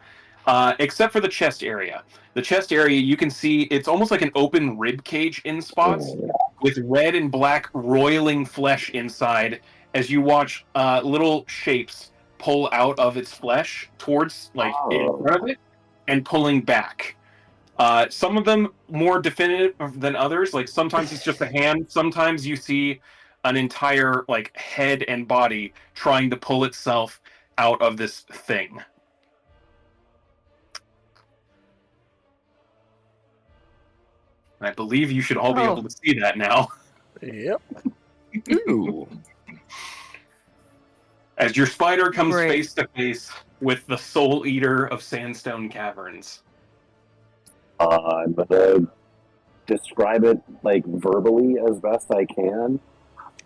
except for the chest area. The chest area, you can see it's almost like an open rib cage in spots, with red and black roiling flesh inside, as you watch little shapes pull out of its flesh towards in front of it and pulling back. Some of them more definitive than others. Sometimes it's just a hand. Sometimes you see an entire head and body trying to pull itself out of this thing. I believe you should all be able to see that now. Yep. Ooh. As your spider comes face to face with the Soul Eater of Sandstone Caverns. I'm gonna describe it verbally as best I can.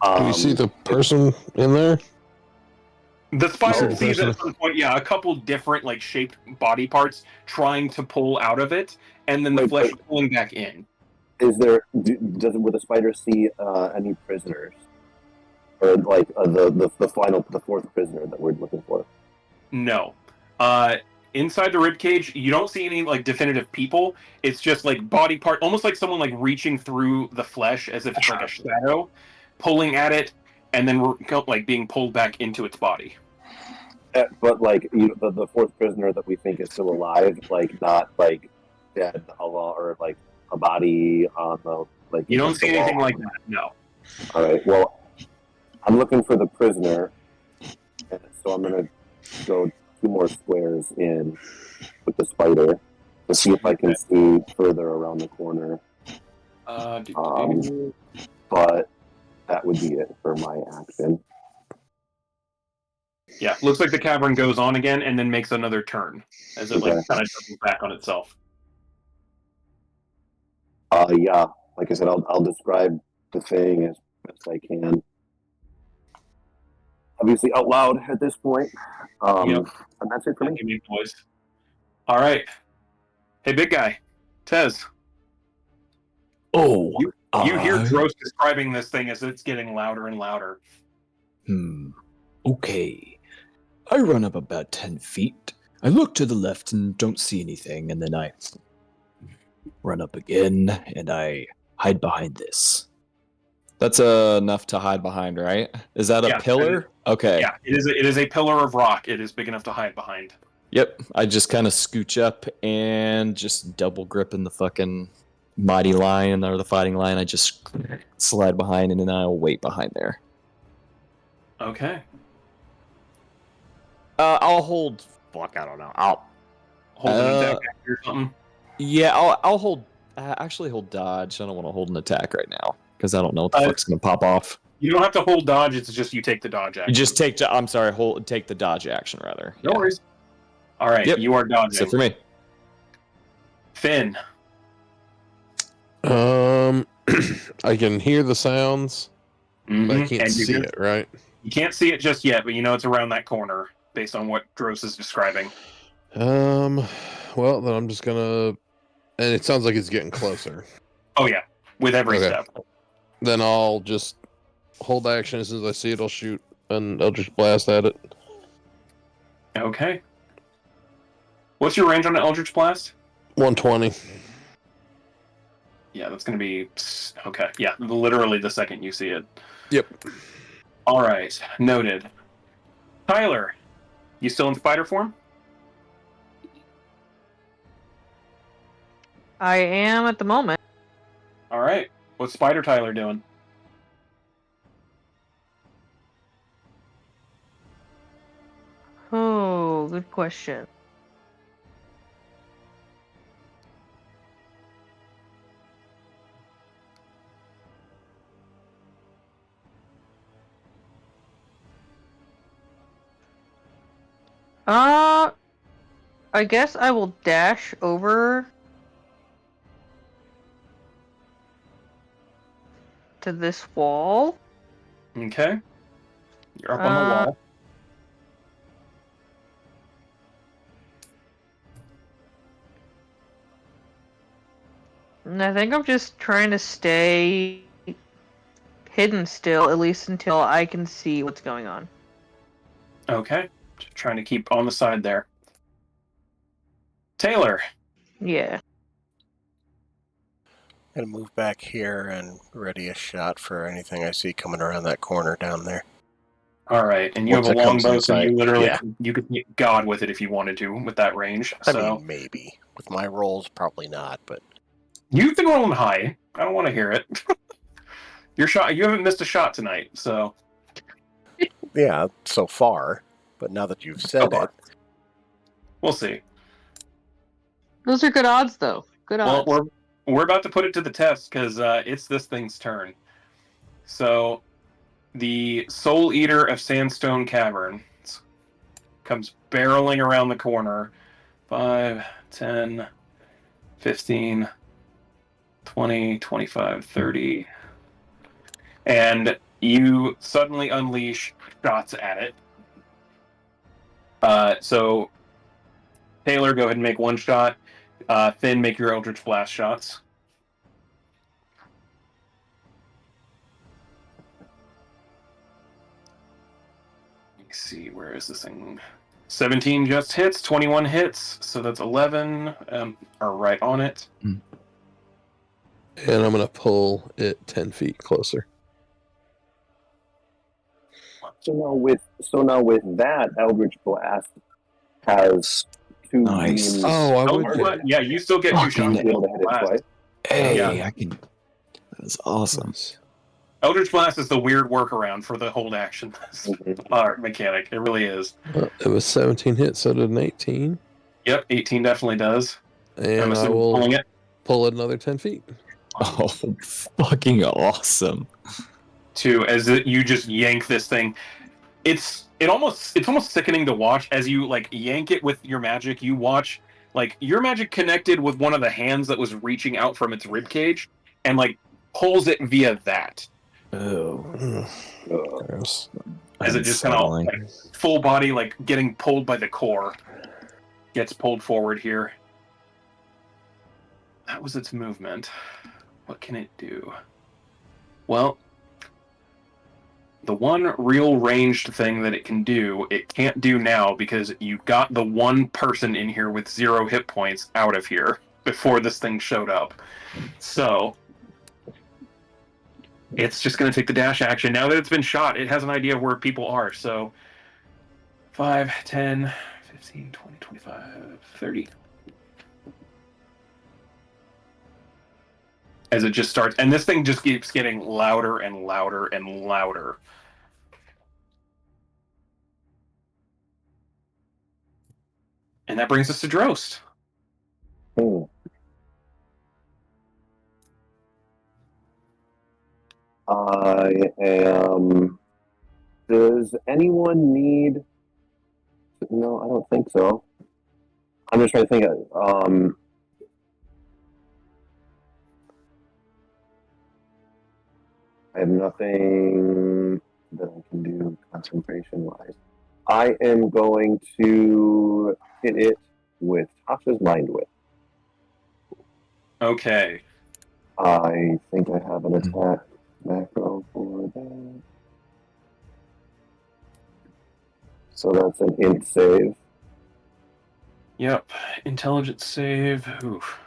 Do you see the person in there? The spider sees at some point, a couple different shaped body parts trying to pull out of it, and then the flesh pulling back in. Is there? Would the spider see any prisoners, or the 4th prisoner that we're looking for? No. Inside the ribcage, you don't see any definitive people. It's just body part, almost like someone reaching through the flesh as if it's a shadow, pulling at it, and then being pulled back into its body. But the 4th prisoner that we think is still alive, not dead, or a body on the You don't see anything like that. No. All right. Well, I'm looking for the prisoner, and so I'm gonna go 2 more squares in with the spider to see if I can see further around the corner. But that would be it for my action. Yeah, looks like the cavern goes on again and then makes another turn as it kind of doubles back on itself. Yeah, like I said, I'll describe the thing as best I can. Obviously out loud at this point. And that's it for me. All right. Hey, big guy. Tez. Oh. You hear Drost describing this thing as it's getting louder and louder. Okay. I run up about 10 feet. I look to the left and don't see anything, and then I run up again, and I hide behind this. That's enough to hide behind, right? Is that a pillar? Okay. Yeah, it is a pillar of rock. It is big enough to hide behind. Yep. I just kind of scooch up and just double grip in the fucking mighty lion or the fighting lion. I just slide behind and then I'll wait behind there. Okay. I'll hold. Fuck, I don't know. I'll hold an attack or something. Yeah, I'll hold. Actually, hold dodge. I don't want to hold an attack right now because I don't know what the fuck's gonna pop off. You don't have to hold dodge. It's just you take the dodge action. You just take. I'm sorry. Take the dodge action rather. No worries. All right. Yep. You are dodging. Except for me. Finn. I can hear the sounds, but I can't And see it, right? You can't see it just yet, but you know it's around that corner based on what Dross is describing. Well, then I'm just gonna... And it sounds like it's getting closer. Oh, yeah. With every step. Then I'll just hold action. As soon as I see it, I'll shoot an Eldritch Blast at it. Okay. What's your range on an Eldritch Blast? 120. Yeah, that's going to be... Okay, yeah, literally the second you see it. Yep. All right, noted. Tyler, you still in spider form? I am at the moment. All right. What's Spider Tyler doing? Oh, good question. I guess I will dash over to this wall. Okay. You're up on the wall. And I think I'm just trying to stay hidden still, at least until I can see what's going on. Okay. Just trying to keep on the side there. Taylor. Yeah. I'm gonna move back here and ready a shot for anything I see coming around that corner down there. All right, and you Once have a it comes longbow, in so you sight, literally yeah. you could hit God with it if you wanted to with that range. I So mean, maybe. With my rolls, probably not, but... You've been rolling high. I don't want to hear it. You haven't missed a shot tonight, so... Yeah, so far. But now that you've said it... We'll see. Those are good odds, though. Good odds. Well, we're about to put it to the test, because it's this thing's turn. So, the Soul Eater of Sandstone Cavern comes barreling around the corner. 5, 10, 15, 20, 25, 30. And you suddenly unleash shots at it. So, Taylor, go ahead and make one shot. Finn, make your Eldritch Blast shots. Let's see, where is this thing? 17 just hits, 21 hits, so that's 11 are right on it. And I'm going to pull it 10 feet closer. So now with that, Eldritch Blast has two Nice. beams. Oh, I would get... Yeah, you still get 2 shots. Be able to hit it twice. Hey, Yeah. I can. That's awesome. Eldritch Blast is the weird workaround for the hold action mechanic. It really is. It was 17 hits, so did an 18. Yep, 18 definitely does. And I will pull it another 10 feet. Oh, fucking awesome. As you just yank this thing. It's almost sickening to watch as you like yank it with your magic. You watch like your magic connected with one of the hands that was reaching out from its rib cage and like pulls it via that. Oh. Gross. As it just kind of like, full body like getting pulled by the core gets pulled forward here. That was its movement. What can it do? Well, the one real ranged thing that it can do, it can't do now because you got the one person in here with 0 hit points out of here before this thing showed up. So, it's just going to take the dash action. Now that it's been shot, it has an idea of where people are. So, 5, 10, 15, 20, 25, 30. As it just starts, and this thing just keeps getting louder and louder and louder. And that brings us to Drost. I am. Does anyone need? No, I don't think so. I'm just trying to think. I have nothing that I can do concentration-wise. I am going to hit it with Tasha's Mind Whip. Okay. I think I have an attack macro for that. So that's an int save. Yep. Intelligence save. Oof.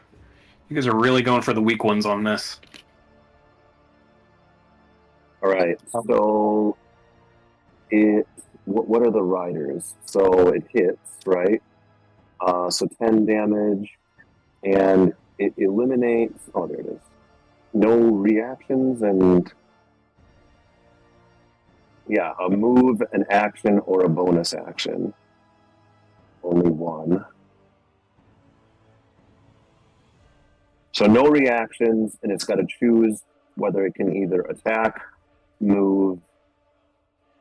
You guys are really going for the weak ones on this. All right. So it. What are the riders? So it hits, right? So 10 damage, and it eliminates. Oh, there it is. No reactions and. Yeah, a move, an action, or a bonus action. Only one. So no reactions, and it's got to choose whether it can either attack, move,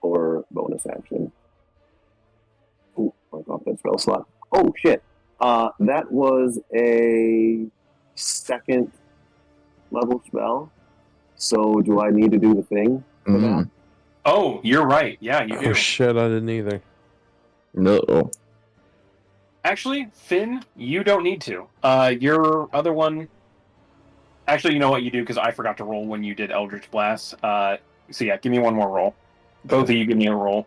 or bonus action. Ooh, I got that spell slot. Oh, shit. That was a second level spell. So do I need to do the thing for that? Oh, you're right. Yeah, you do. Oh shit, I didn't either. No. Actually, Finn, you don't need to. Your other one. Actually, you know what you do because I forgot to roll when you did Eldritch Blast. So yeah, give me one more roll. Both of you give me a roll.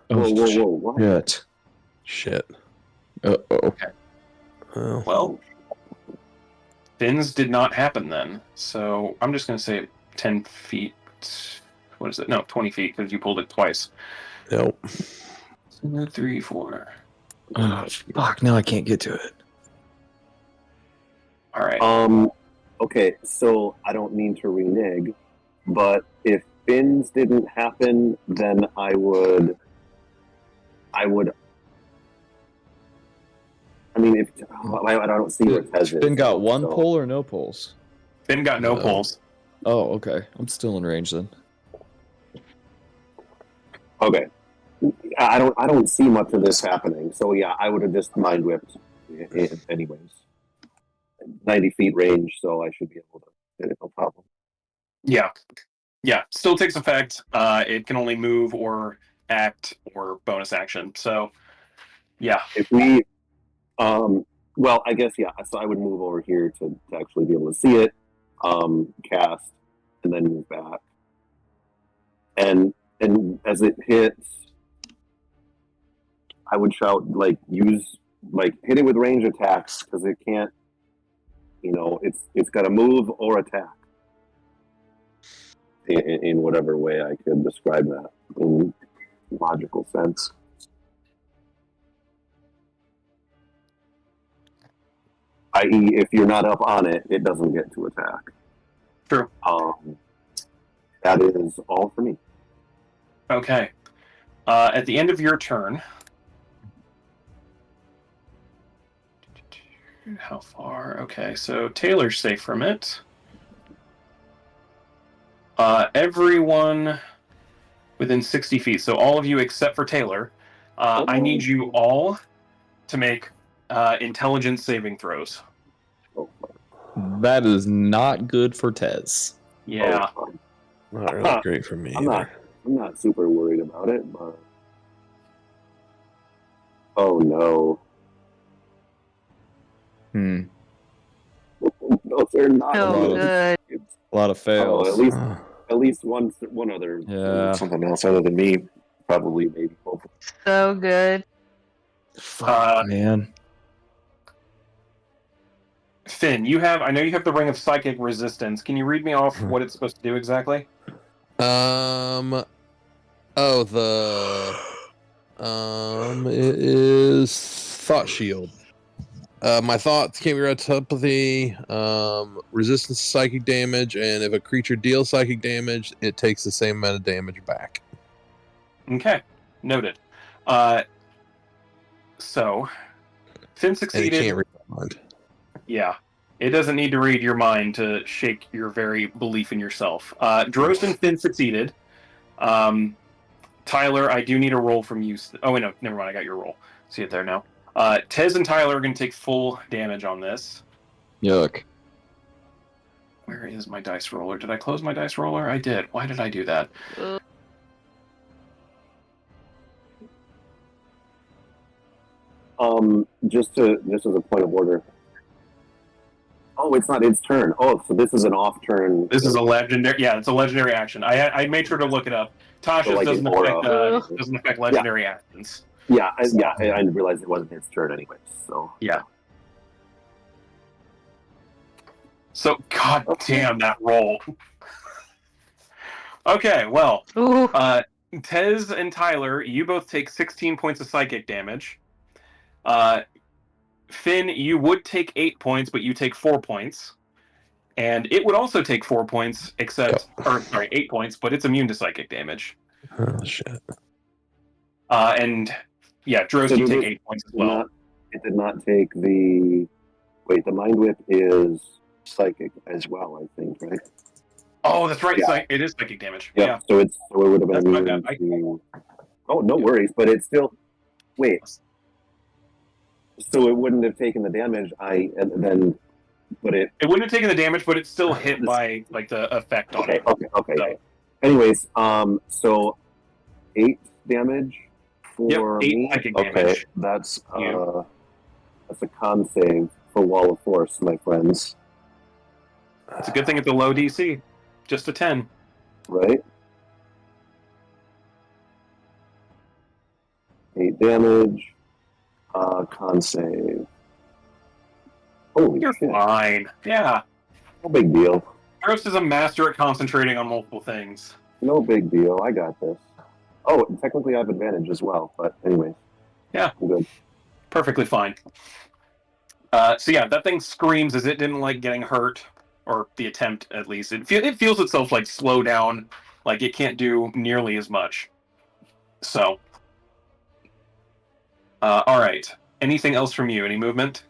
Whoa, whoa, whoa! What? Shit. Shit. Uh-oh. Well, Finn's did not happen then. So I'm just going to say 10 feet. What is it? No, 20 feet because you pulled it twice. Nope. 3, 4. Oh, fuck, now I can't get to it. All right. Okay, so I don't mean to renege, but if Finn's didn't happen, then I would. I mean, if I don't see where Tez is. Finn got one so. pull or no pulls? Finn got no pulls. Oh, okay. I'm still in range then. Okay. I don't see much of this happening. So yeah, I would have just mind whipped anyways. 90 feet range, so I should be able to hit it, no problem. Yeah. Yeah. Still takes effect. It can only move or act or bonus action. So yeah. If we well, I guess yeah, so I would move over here to actually be able to see it, cast, and then move back. And as it hits, I would shout hit it with range attacks because it can't, it's got to move or attack in whatever way I could describe that in logical sense. I.e., if you're not up on it, it doesn't get to attack. True. That is all for me. Okay. At the end of your turn, how far? Okay, so Taylor's safe from it. Everyone within 60 feet, so all of you except for Taylor, I need you all to make intelligence saving throws. That is not good for Tez. Yeah. Not really great for me either. I'm not super worried about it, but oh no. Those are not good. A lot of fails. At least one other. Yeah. Something else other than me. Probably, maybe. Hopefully. So good. Fuck, man. Finn, I know you have the Ring of Psychic Resistance. Can you read me off what it's supposed to do exactly? It is Thought Shield. My thoughts can't be read telepathy, resistance to psychic damage, and if a creature deals psychic damage, it takes the same amount of damage back. Okay, noted. So, Finn succeeded. And it can't read my mind. Yeah. It doesn't need to read your mind to shake your very belief in yourself. Drost and Finn succeeded. Tyler, I do need a roll from you. Oh, wait, no, never mind. I got your roll. See it there now. Tez and Tyler are going to take full damage on this. Yuck. Where is my dice roller? Did I close my dice roller? I did. Why did I do that? Just as a point of order. Oh, it's not its turn. Oh, so this is an off turn. This is a legendary. Yeah, it's a legendary action. I made sure to look it up. Tasha's So like doesn't affect legendary actions. Yeah, I didn't realize it wasn't its turn anyway. So yeah. So god damn that roll. Okay, well, Tez and Tyler, you both take 16 points of psychic damage. Finn, you would take 8 points, but you take 4 points. And it would also take 4 points, 8 points, but it's immune to psychic damage. Oh, shit. And, yeah, Drost, you take 8 points as well. It did not take the... Wait, the Mind Whip is psychic as well, I think, right? Oh, that's right. Yeah. It is psychic damage. Yep. Yeah. So it would have been immune to... Oh, no worries, but it's still... Wait. So it wouldn't have taken the damage, but it wouldn't have taken the damage, but it's still hit by like the effect on it. Okay. So. Anyways, so 8 damage for me. Okay, that's a con save for Wall of Force, my friends. It's a good thing it's a low DC, just a 10. Right. 8 damage. Con save. Holy You're shit. fine. Yeah. No big deal. Drost is a master at concentrating on multiple things. No big deal. I got this. Oh, and technically I have advantage as well, but anyway. Yeah. I'm good. Perfectly fine. So yeah, that thing screams as it didn't like getting hurt, or the attempt at least. It feels itself like slow down, like it can't do nearly as much. So. All right. Anything else from you? Any movement?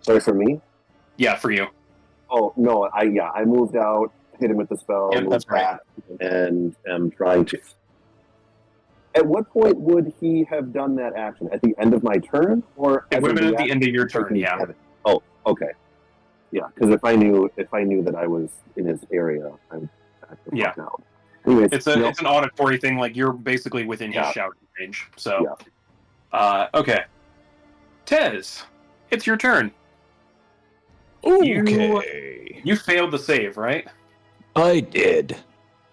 Sorry, for me? Yeah, for you. Oh no, I moved out, hit him with the spell, Yep, that's right. and am trying to. At what point would he have done that action? At the end of my turn, or it would have been at the end of your turn? Yeah. Oh, okay. Yeah, because if I knew that I was in his area, I would have to fuck out. Anyways, it's an auditory thing. Like you're basically within his shouting range. So, okay. Tez, it's your turn. Okay. You failed the save, right? I did.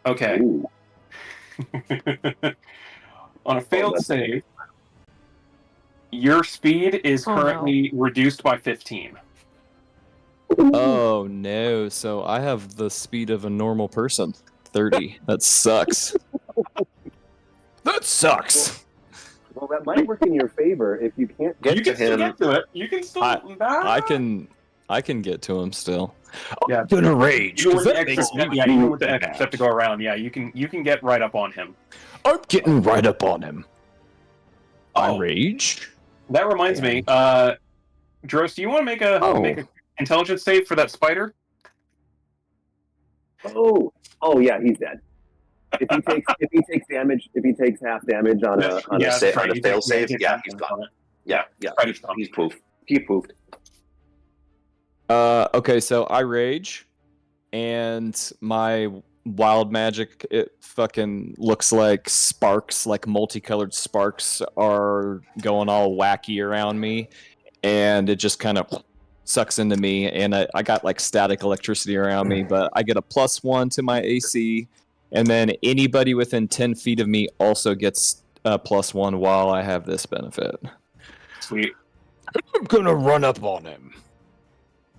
Okay. On a failed save, your speed is currently reduced by 15. Oh no, so I have the speed of a normal person. 30. That sucks. That sucks. Well, that might work in your favor if you can't get to him. Still get to it. You can still. I can get to him still. Yeah. I'm gonna rage. Even with the extra step to go around, you can get right up on him. I'm getting right up on him. I rage. That reminds me, Drost, do you want to make a intelligence save for that spider? Oh yeah, he's dead. If he takes damage, if he takes half damage on a fail save, he's gone. Yeah, he's poofed. He poofed. Okay, so I rage, and my wild magic, it fucking looks like sparks, like multicolored sparks are going all wacky around me, and it just kind of sucks into me, and I got like static electricity around me, but I get a +1 to my AC, and then anybody within 10 feet of me also gets a +1 while I have this benefit. Sweet. I'm gonna run up on him.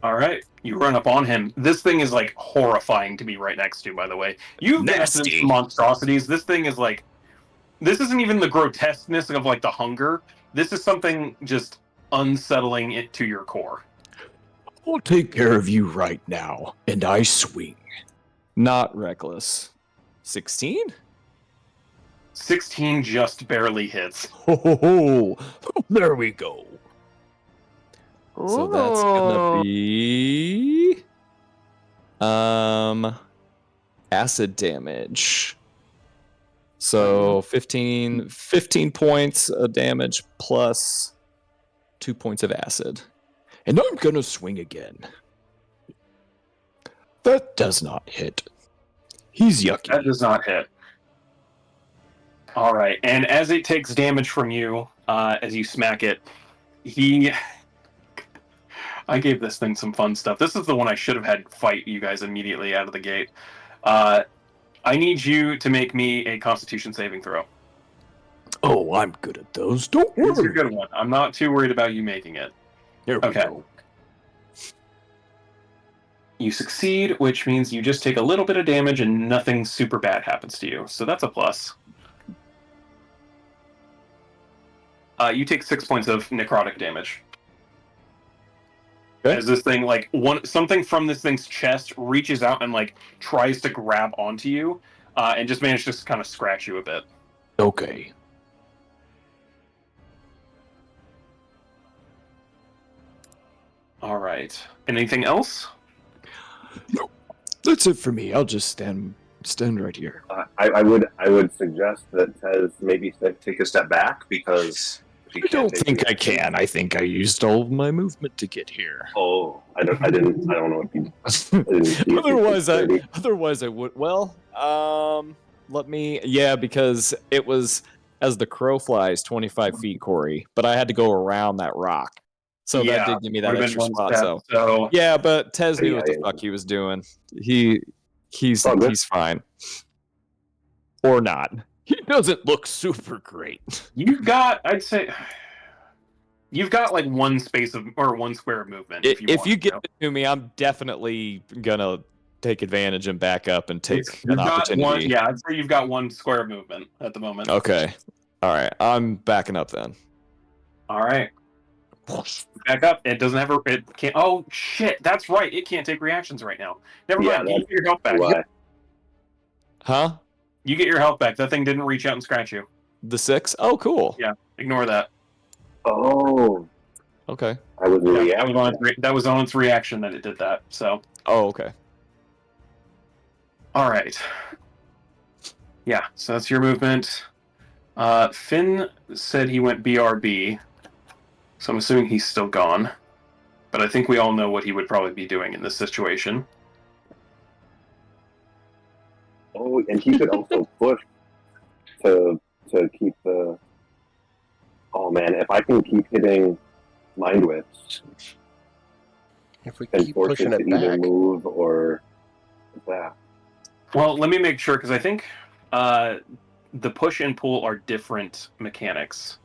All right, you run up on him. This thing is like horrifying to be right next to, by the way. You've been at some monstrosities. This thing is like, this isn't even the grotesqueness of like the hunger. This is something just unsettling it to your core. I'll take care of you right now, and I swing. Not reckless. 16? 16 just barely hits. Ho, there we go. So that's gonna be acid damage. So 15 points of damage plus 2 points of acid. And I'm gonna swing again. That does not hit. He's yucky. That does not hit. All right, and as it takes damage from you, as you smack it, I gave this thing some fun stuff. This is the one I should have had fight you guys immediately out of the gate. I need you to make me a Constitution saving throw. Oh, I'm good at those. Don't worry. It's a good one. I'm not too worried about you making it. There we go. You succeed, which means you just take a little bit of damage and nothing super bad happens to you. So that's a plus. You take 6 points of necrotic damage. Okay. As this thing, something from this thing's chest reaches out and tries to grab onto you, and just manages to kind of scratch you a bit. Okay. All right. Anything else? No, that's it for me. I'll just stand right here. I would suggest that Tez maybe take a step back because I don't think I can. I think I used all of my movement to get here. Oh, I don't know if you. Otherwise, I would. Well, let me. Yeah, because it was as the crow flies 25 feet, Corey. But I had to go around that rock, so that did give me that extra spot. So yeah, but Tez knew what the fuck he was doing. He's fine, or not. He doesn't look super great. You've got one square of movement. If you give it to me, I'm definitely gonna take advantage and back up and take an opportunity. I'd say you've got one square of movement at the moment. Okay. All right. I'm backing up then. All right. Back up. It doesn't have it can't. Oh shit! That's right. It can't take reactions right now. Never mind. You get your health back. Huh? You get your health back. That thing didn't reach out and scratch you. The 6? Oh, cool. Yeah. Ignore that. Oh. Okay. That was on its reaction that it did that. So. Oh, okay. All right. Yeah. So that's your movement. Finn said he went BRB. So I'm assuming he's still gone. But I think we all know what he would probably be doing in this situation. Oh, and he could also push to keep the. Oh man, if I can keep hitting mind whips, if we and keep force pushing it to it either back, move or that. Well, let me make sure because I think the push and pull are different mechanics.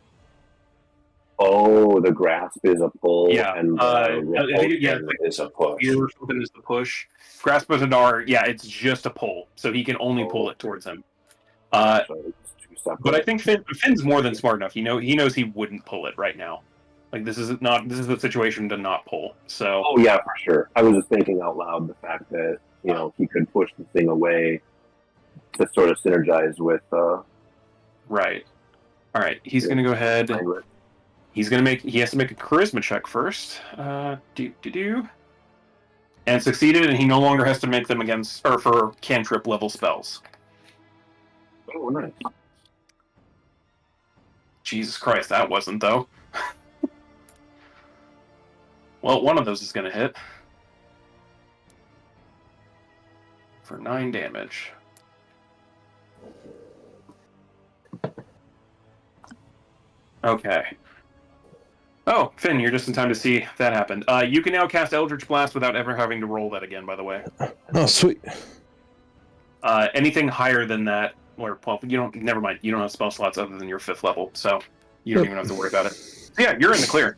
Oh, the grasp is a pull, and the is a push. Your weapon is the push. Grasp of Hadar, it's just a pull, so he can only pull it towards him. But I think Finn's more than smart enough. He knows he wouldn't pull it right now. This is the situation to not pull. So. Oh yeah, for sure. I was just thinking out loud the fact that he could push the thing away to sort of synergize with. Right. All right. He's going to go ahead. He has to make a charisma check first. And succeeded, and he no longer has to make them for cantrip level spells. Oh, nice. Jesus Christ, that wasn't though. Well, one of those is going to hit for 9 damage. Okay. Oh, Finn, you're just in time to see that happened. You can now cast Eldritch Blast without ever having to roll that again, by the way. Oh, sweet. Anything higher than that, or well, never mind. You don't have spell slots other than your 5th level, so you don't even have to worry about it. So yeah, you're in the clear.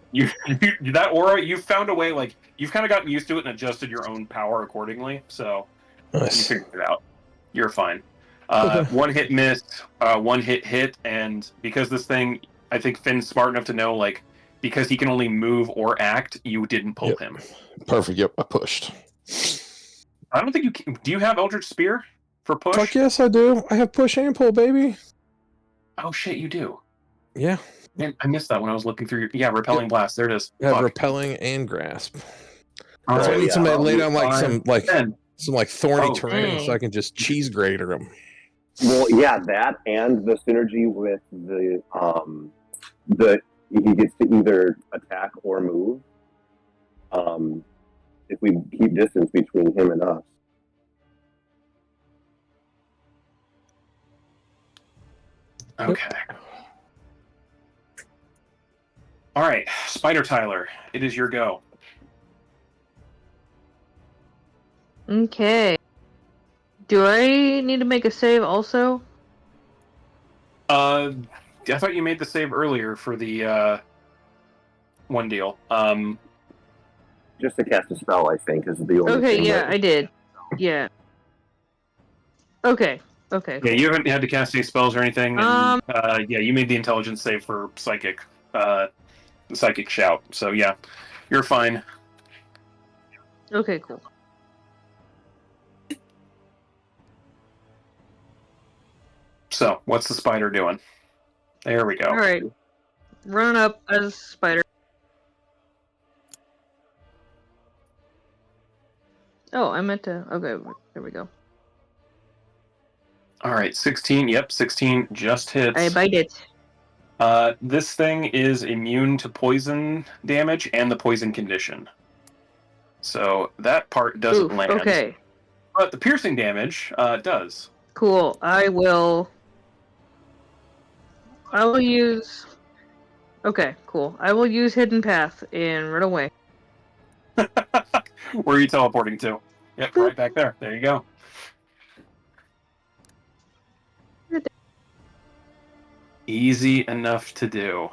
That aura, you found a way. You've kind of gotten used to it and adjusted your own power accordingly. So nice. You figured it out. You're fine. Okay. 1 hit missed, 1 hit, and because this thing, I think Finn's smart enough to know because he can only move or act, you didn't pull him. Perfect. Yep, I pushed. I don't think you can. Do you have Eldritch Spear for push? Fuck yes, I do. I have push and pull, baby. Oh shit, you do. Yeah. Man, I missed that when I was looking through your... Yeah, repelling blast. There it is. I have Fuck. repelling and grasp. All So I right, need somebody to lay down like five, some thorny Oh, terrain so I dang. can just cheese grater them. Well, yeah, that and the synergy with the he gets to either attack or move. If we keep distance between him and us. Okay. All right, Spider Tyler, it is your go. Okay. Do I need to make a save also? I thought you made the save earlier for the one deal. Just to cast a spell, I think, is the only Okay, thing. yeah, that... I did. Yeah. Okay. Okay. Yeah, you haven't had to cast any spells or anything. And, Cool. yeah, you made the intelligence save for psychic shout. So yeah, you're fine. Okay, cool. So what's the spider doing? There we go. All right. Run up as spider. Oh, I meant to. Okay, there we go. All right, 16. Yep, 16 just hits. I bite it. This thing is immune to poison damage and the poison condition. So that part doesn't land. Okay. But the piercing damage does. Cool. I will use. Okay, cool. I will use Hidden Path and run away. Where are you teleporting to? Yep, right back there. There you go. Easy enough to do.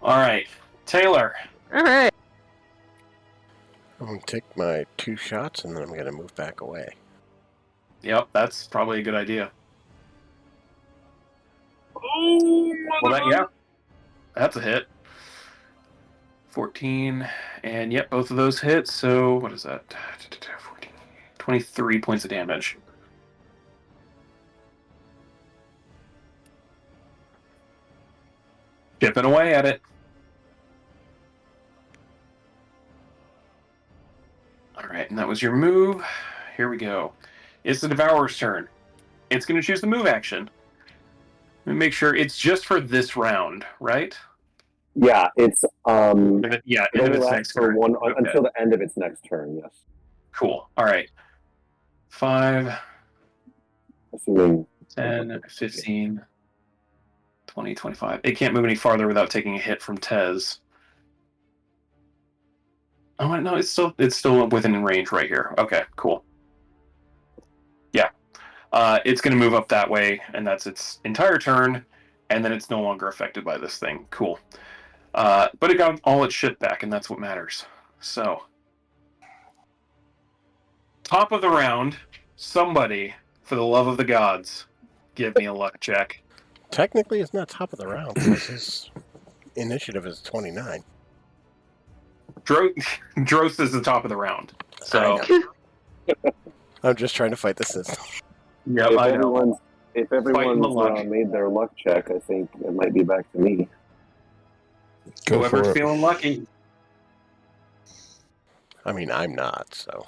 All right, Taylor. All right. I'm going to take my 2 shots, and then I'm going to move back away. Yep, that's probably a good idea. Oh, well, that's a hit. 14, and yep, both of those hit. So what is that? 14, 23 points of damage. Chipping away at it. All right, and that was your move. Here we go. It's the Devourer's turn. It's going to choose the move action. Let me make sure it's just for this round, right? Yeah, it's Yeah, it end of only its lasts next for turn. one Okay. until the end of its next turn. Yes. Cool. All right. 5, Assuming 10, 15, 20, 25. It can't move any farther without taking a hit from Tez. Oh no, it's still within range right here. Okay, cool. Yeah. It's going to move up that way, and that's its entire turn, and then it's no longer affected by this thing. Cool. But it got all its shit back, and that's what matters. So, top of the round, somebody, for the love of the gods, give me a luck check. Technically, it's not top of the round because his initiative is 29. Drost is the top of the round. So, I'm just trying to fight the system. yeah, I know. If everyone's made their luck check, I think it might be back to me. Whoever's feeling lucky. I mean, I'm not, so.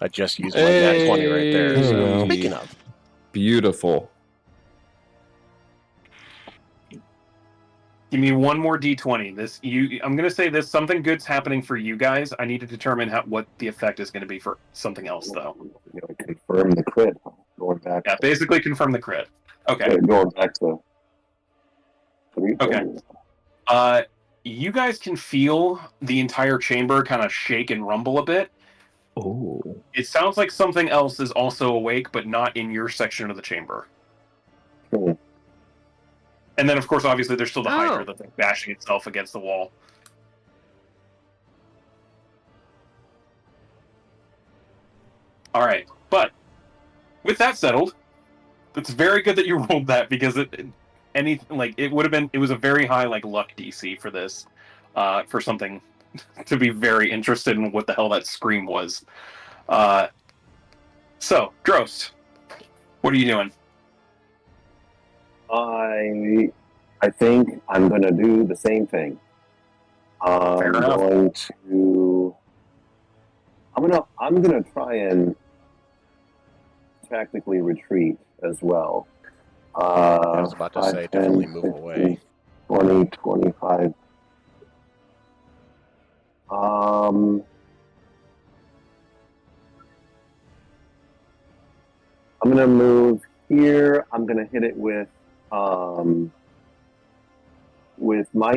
I just used my nat 20 right there. So. Speaking of. Beautiful. Give me one more d20. I'm going to say this. Something good's happening for you guys. I need to determine what the effect is going to be for something else, though. Confirm the crit. Going back. Yeah, basically confirm the crit. Okay. Going back to. Okay. You guys can feel the entire chamber kind of shake and rumble a bit. Oh. It sounds like something else is also awake, but not in your section of the chamber. Cool. And then, of course, obviously, there's still the Hydra that's like bashing itself against the wall. All right, but with that settled, it's very good that you rolled that because it was a very high luck DC for this, for something to be very interested in what the hell that scream was. So, Drost, what are you doing? I think I'm going to do the same thing. Fair enough. I'm gonna try and tactically retreat as well. I was about to 5, say, 10, definitely move 15, away. 20, 25. I'm gonna move here. I'm gonna hit it with Mind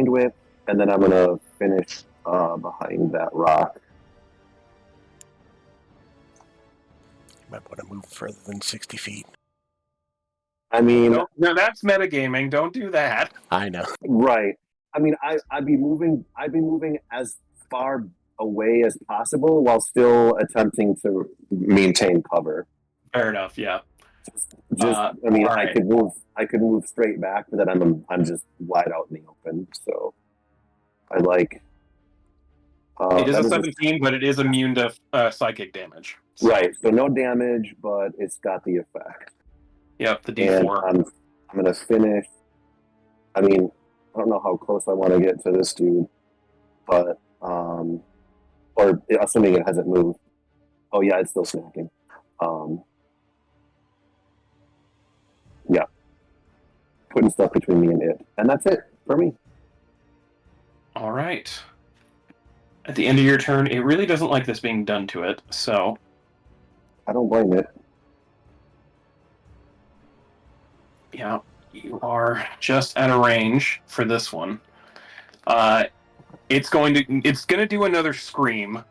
Whip, and then I'm gonna finish behind that rock. You might want to move further than 60 feet. I mean, No, that's metagaming. Don't do that. I know. right. I mean, I'd be moving as far away as possible while still attempting to maintain cover. Fair enough. Yeah. I mean, right. I could move straight back, but then I'm just wide out in the open. So I like. It is a 17, but it is immune to psychic damage. So. Right. So no damage, but it's got the effect. Yep, the D4. And I'm gonna finish. I mean, I don't know how close I want to get to this dude, but or assuming it hasn't moved. Oh yeah, it's still snacking. Yeah, putting stuff between me and it, and that's it for me. All right. At the end of your turn, it really doesn't like this being done to it, so I don't blame it. Yeah, you are just at a range for this one. It's going to do another scream,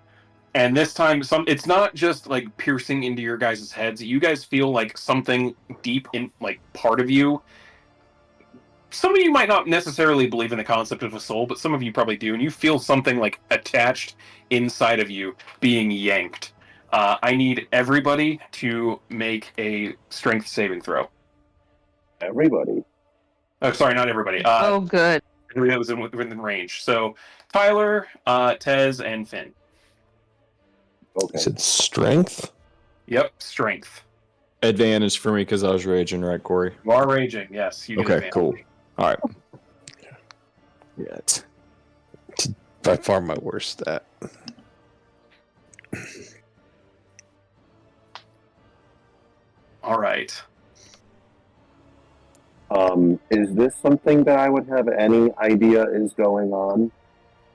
and this time it's not just like piercing into your guys' heads. You guys feel like something deep in like part of you. Some of you might not necessarily believe in the concept of a soul, but some of you probably do, and you feel something like attached inside of you being yanked. I need everybody to make a strength saving throw. Everybody. Oh, sorry, not everybody. Oh, good. That was within range. So, Tyler, Tez, and Finn. Okay. Is it strength? Yep, strength. Advantage for me because I was raging, right, Corey? You are raging, yes. You get Okay, advantage. cool. All right. Yeah. It's by far my worst stat. All right. Is this something that I would have any idea is going on?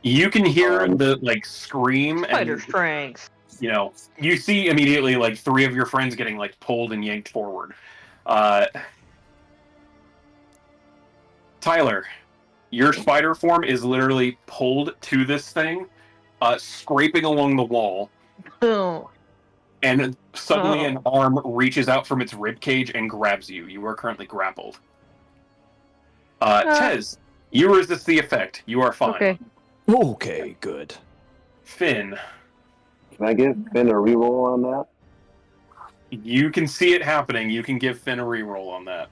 You can hear the like scream Spider and strength. you know, you see immediately like 3 of your friends getting like pulled and yanked forward. Tyler, your spider form is literally pulled to this thing, scraping along the wall. Oh. And suddenly an arm reaches out from its ribcage and grabs you. You are currently grappled. Tez, you resist the effect. You are fine. Okay, good. Finn. Can I give Finn a reroll on that? You can see it happening. You can give Finn a reroll on that.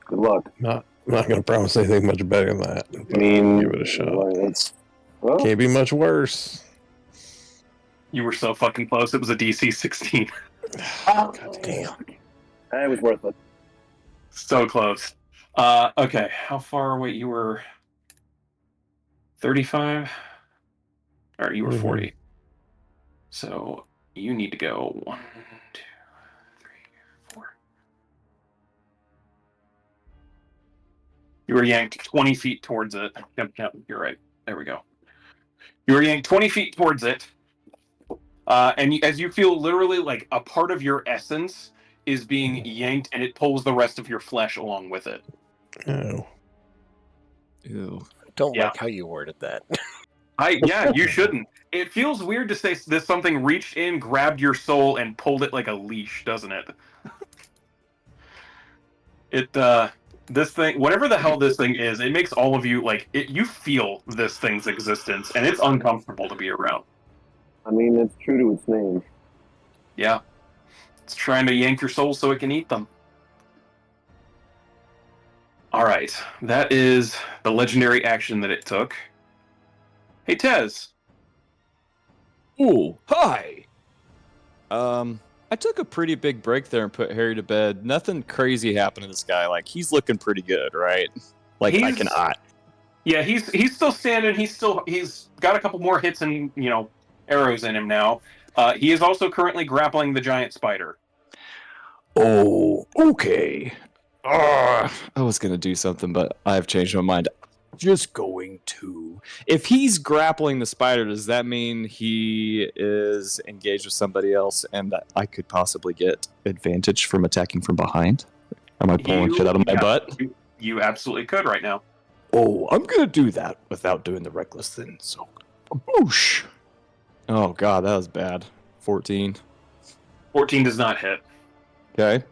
Good luck. I'm not going to promise anything much better than that. I mean, give it a shot. Well, can't be much worse. You were so fucking close. It was a DC 16. God damn. It was worth it. So close. Okay, how far away? You were 35? Or you were 40. So you need to go 1, 2, 3, 4. You were yanked 20 feet towards it. Yep, you're right. There we go. You were yanked 20 feet towards it. And as you feel literally like a part of your essence is being yanked, and it pulls the rest of your flesh along with it. Oh. Ew. I don't like how you worded that. Yeah, you shouldn't. It feels weird to say this something reached in, grabbed your soul, and pulled it like a leash, doesn't it? This thing, whatever the hell this thing is, it makes all of you, like, you feel this thing's existence, and it's uncomfortable to be around. I mean, it's true to its name. Yeah. It's trying to yank your soul so it can eat them. Alright, that is the legendary action that it took. Hey, Tez. Ooh, hi. I took a pretty big break there and put Harry to bed. Nothing crazy happened to this guy. Like, he's looking pretty good, right? Like, I cannot. Yeah, he's still standing. He's got a couple more hits and arrows in him now. He is also currently grappling the giant spider. Oh, okay. I was gonna do something, but I've changed my mind. Just going to. If he's grappling the spider, does that mean he is engaged with somebody else, and that I could possibly get advantage from attacking from behind? Am I pulling shit out of my butt? You absolutely could right now. Oh, I'm gonna do that without doing the reckless then. So, boosh. Oh god, that was bad. 14. 14 does not hit. Okay.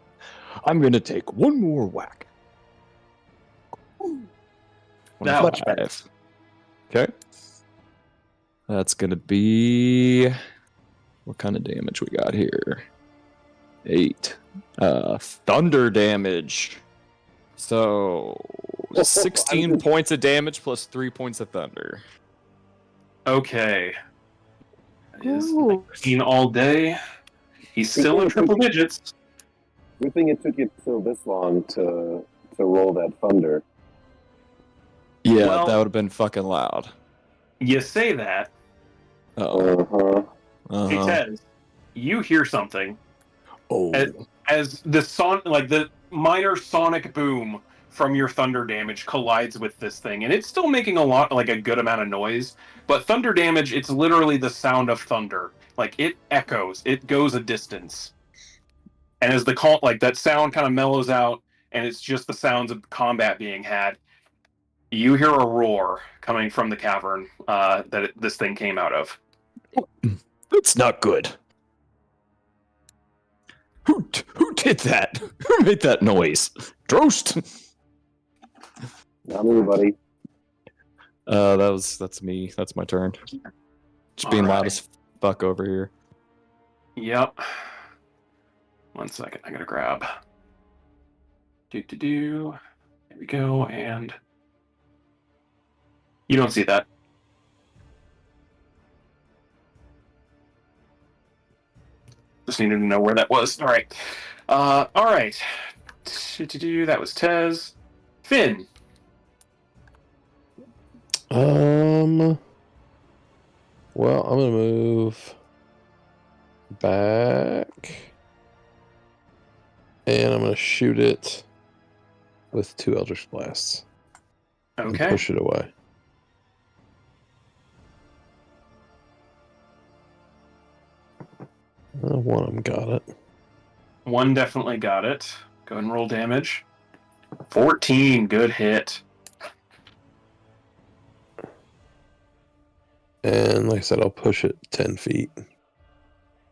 I'm gonna take one more whack. Now, Much better. Okay. That's gonna be what kind of damage we got here? 8. Thunder damage. So 16 points of damage plus 3 points of thunder. Okay. That is 19 all day. He's still in triple digits. Good thing it took you till this long to roll that thunder. Yeah, Well, that would have been fucking loud. You say that. Hey, Tez, you hear something. Oh. As the minor sonic boom from your thunder damage collides with this thing, and it's still making a good amount of noise, but thunder damage, it's literally the sound of thunder. Like, it echoes, it goes a distance. And as that sound kind of mellows out, and it's just the sounds of combat being had, you hear a roar coming from the cavern this thing came out of. That's not good. Who did that? Who made that noise? Drost? Not me, buddy. That's me. That's my turn. Just being loud as fuck over here. Yep. 1 second, I gotta grab. There we go, and you don't see that. Just needed to know where that was. All right. All right. That was Tez. Finn. Well, I'm gonna move back, and I'm gonna shoot it with 2 Eldritch Blasts. Okay. And push it away. One of them got it. One definitely got it. Go ahead and roll damage. 14, good hit. And like I said, I'll push it 10 feet.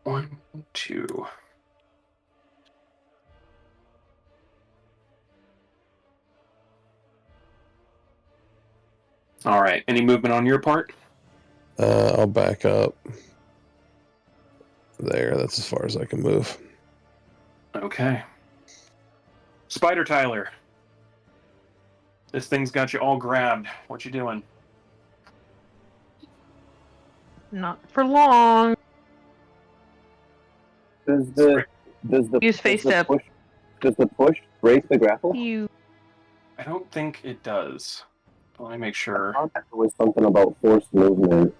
1, 2. All right. Any movement on your part? I'll back up. There, that's as far as I can move. Okay. Spider Tyler. This thing's got you all grabbed. What you doing? Not for long. Does the Use face step. Does the push break the grapple? I don't think it does. Let me make sure. I thought there was something about forced movement.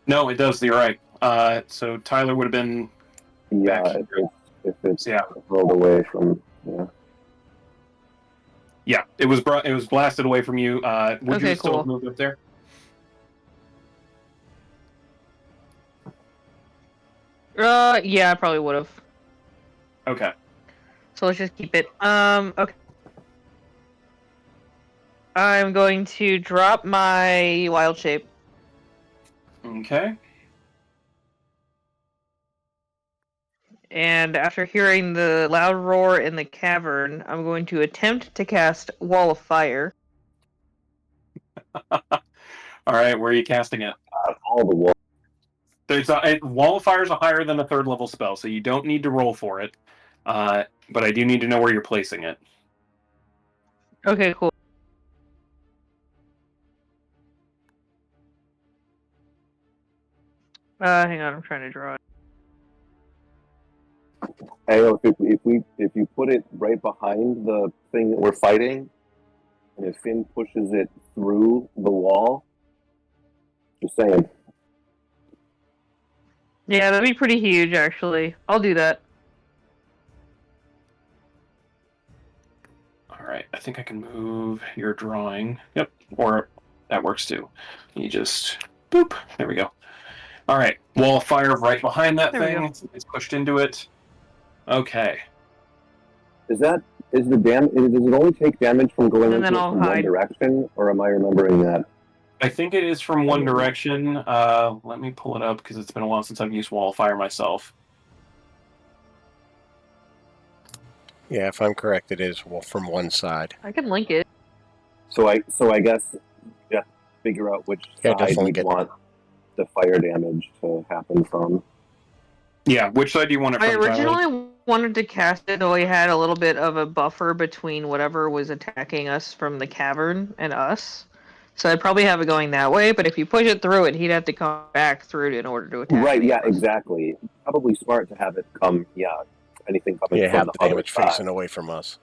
No, it does. You're right. So Tyler would have been. Yeah, back. if it's rolled away from. Yeah, it was blasted away from you. Would you still have moved up there? Yeah, I probably would have. Okay. So let's just keep it. Okay. I'm going to drop my wild shape. Okay. And after hearing the loud roar in the cavern, I'm going to attempt to cast Wall of Fire. All right, where are you casting it? All the walls. Wall of Fire is a higher than a 3rd level spell, so you don't need to roll for it. But I do need to know where you're placing it. Okay, cool. Hang on, I'm trying to draw it. I know if you put it right behind the thing that we're fighting, and if Finn pushes it through the wall, just saying. Yeah, that'd be pretty huge, actually. I'll do that. Alright, I think I can move your drawing. Yep, or that works too. You just, boop, there we go. Alright, Wall of Fire right behind that thing. It's pushed into it. Okay. Does it only take damage from going And then into it I'll from one hide. direction, or am I remembering that? I think it is from one direction. Let me pull it up because it's been a while since I've used Wall of Fire myself. Yeah, if I'm correct, it is from one side. I can link it. So I guess you have to figure out which side you'd want the fire damage to happen from. Yeah, which side do you want it from, I Tyler? originally wanted to cast it though we had a little bit of a buffer between whatever was attacking us from the cavern and us. So I'd probably have it going that way, but if you push it through it, he'd have to come back through it in order to attack. Right, yeah, exactly. Probably smart to have it come, anything coming from have the the damage other side. facing away from us.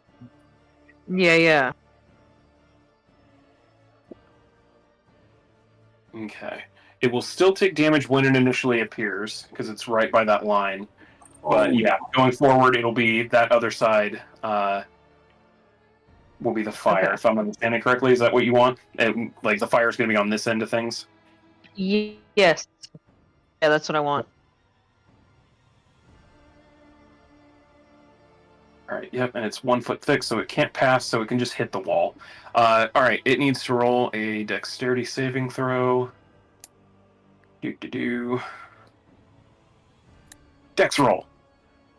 Yeah. Okay. It will still take damage when it initially appears, because it's right by that line. But yeah, going forward, it'll be that other side will be the fire. Okay. If I'm understanding correctly, is that what you want? Like the fire is going to be on this end of things? Yes. Yeah, that's what I want. Alright, yep, and it's 1 foot thick, so it can't pass, so it can just hit the wall. Alright, it needs to roll a dexterity saving throw. Dex roll.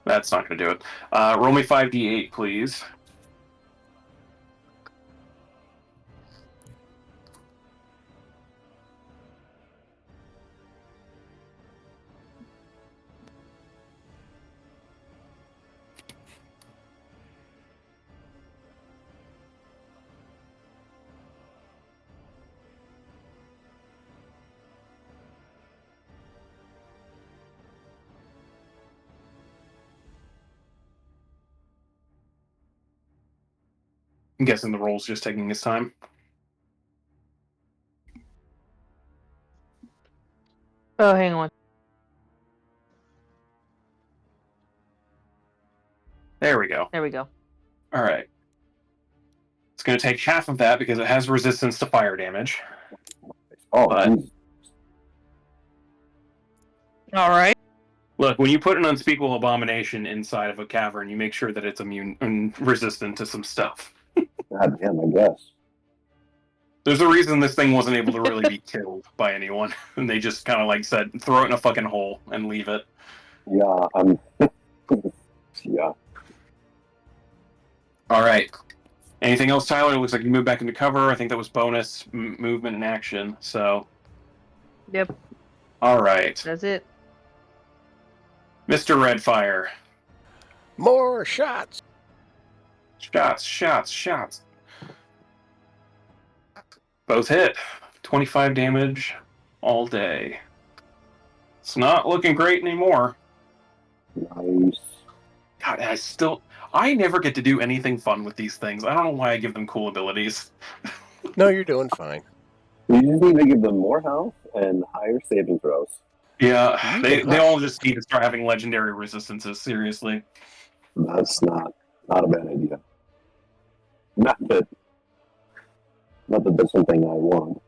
That's not going to do it. Roll me 5d8, please. I'm guessing the roll's just taking his time. Oh, hang on. There we go. There we go. Alright. It's going to take half of that because it has resistance to fire damage. Oh, but, Alright. Look, when you put an unspeakable abomination inside of a cavern, you make sure that it's immune and resistant to some stuff. God damn, I guess. There's a reason this thing wasn't able to really be killed by anyone, and they just kind of like said, throw it in a fucking hole and leave it. Yeah, yeah. Alright. Anything else, Tyler? It looks like you moved back into cover. I think that was bonus movement and action, so... Yep. Alright. That's it. Mr. Redfire. More shots! Shots. Both hit. 25 damage all day. It's not looking great anymore. Nice. God, I never get to do anything fun with these things. I don't know why I give them cool abilities. No, you're doing fine. You just need to give them more health and higher saving throws. Yeah, they all just need to start having legendary resistances, seriously. That's not a bad idea. Not that that's something I want.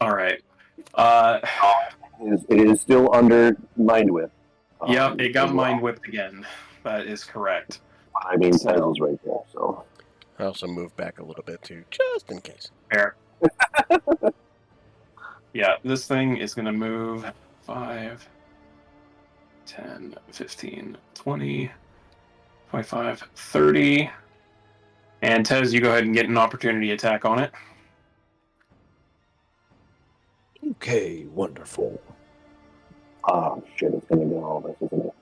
Alright. It is still under Mind Whip. Yeah, it got Mind Whipped again. That is correct. I mean, Tez is right there, so... I also moved back a little bit too, just in case. Fair. Yeah, this thing is going to move 5, 10, 15, 20, 25, 30. And Tez, you go ahead and get an opportunity attack on it. Okay, wonderful. Oh shit! It's gonna get all this, isn't it?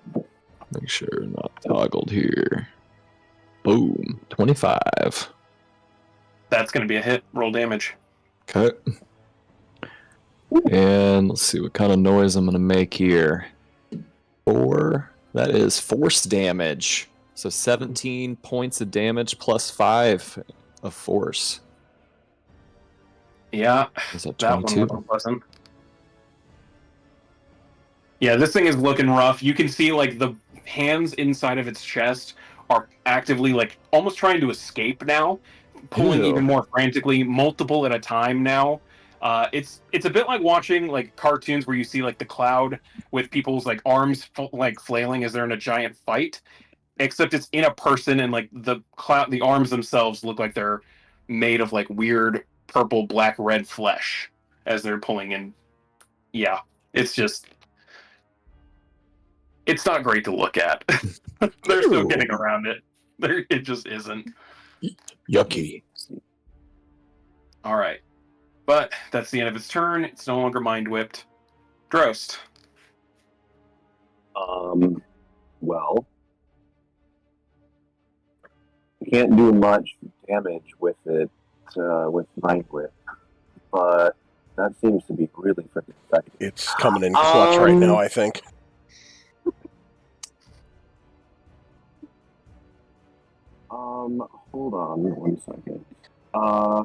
Make sure not toggled here. Boom. 25. That's going to be a hit. Roll damage. Okay. And let's see what kind of noise I'm going to make here. 4. That is force damage. So 17 points of damage plus 5 of force. Yeah, Is that that one 22? wasn't pleasant. Yeah, this thing is looking rough. You can see like the hands inside of its chest are actively like almost trying to escape now, pulling Ew. even more frantically, multiple at a time now. It's a bit like watching like cartoons where you see like the cloud with people's like arms like flailing as they're in a giant fight, except it's in a person and like the arms themselves look like they're made of like weird purple, black, red flesh as they're pulling in. Yeah, it's just it's not great to look at. There's no Ew. getting around it. It just isn't. Yucky. All right, but that's the end of its turn. It's no longer mind whipped. Drost. Well, you can't do much damage with it with Mind Whip, but that seems to be really freaking effective. It's coming in clutch right now, I think. Hold on 1 second. I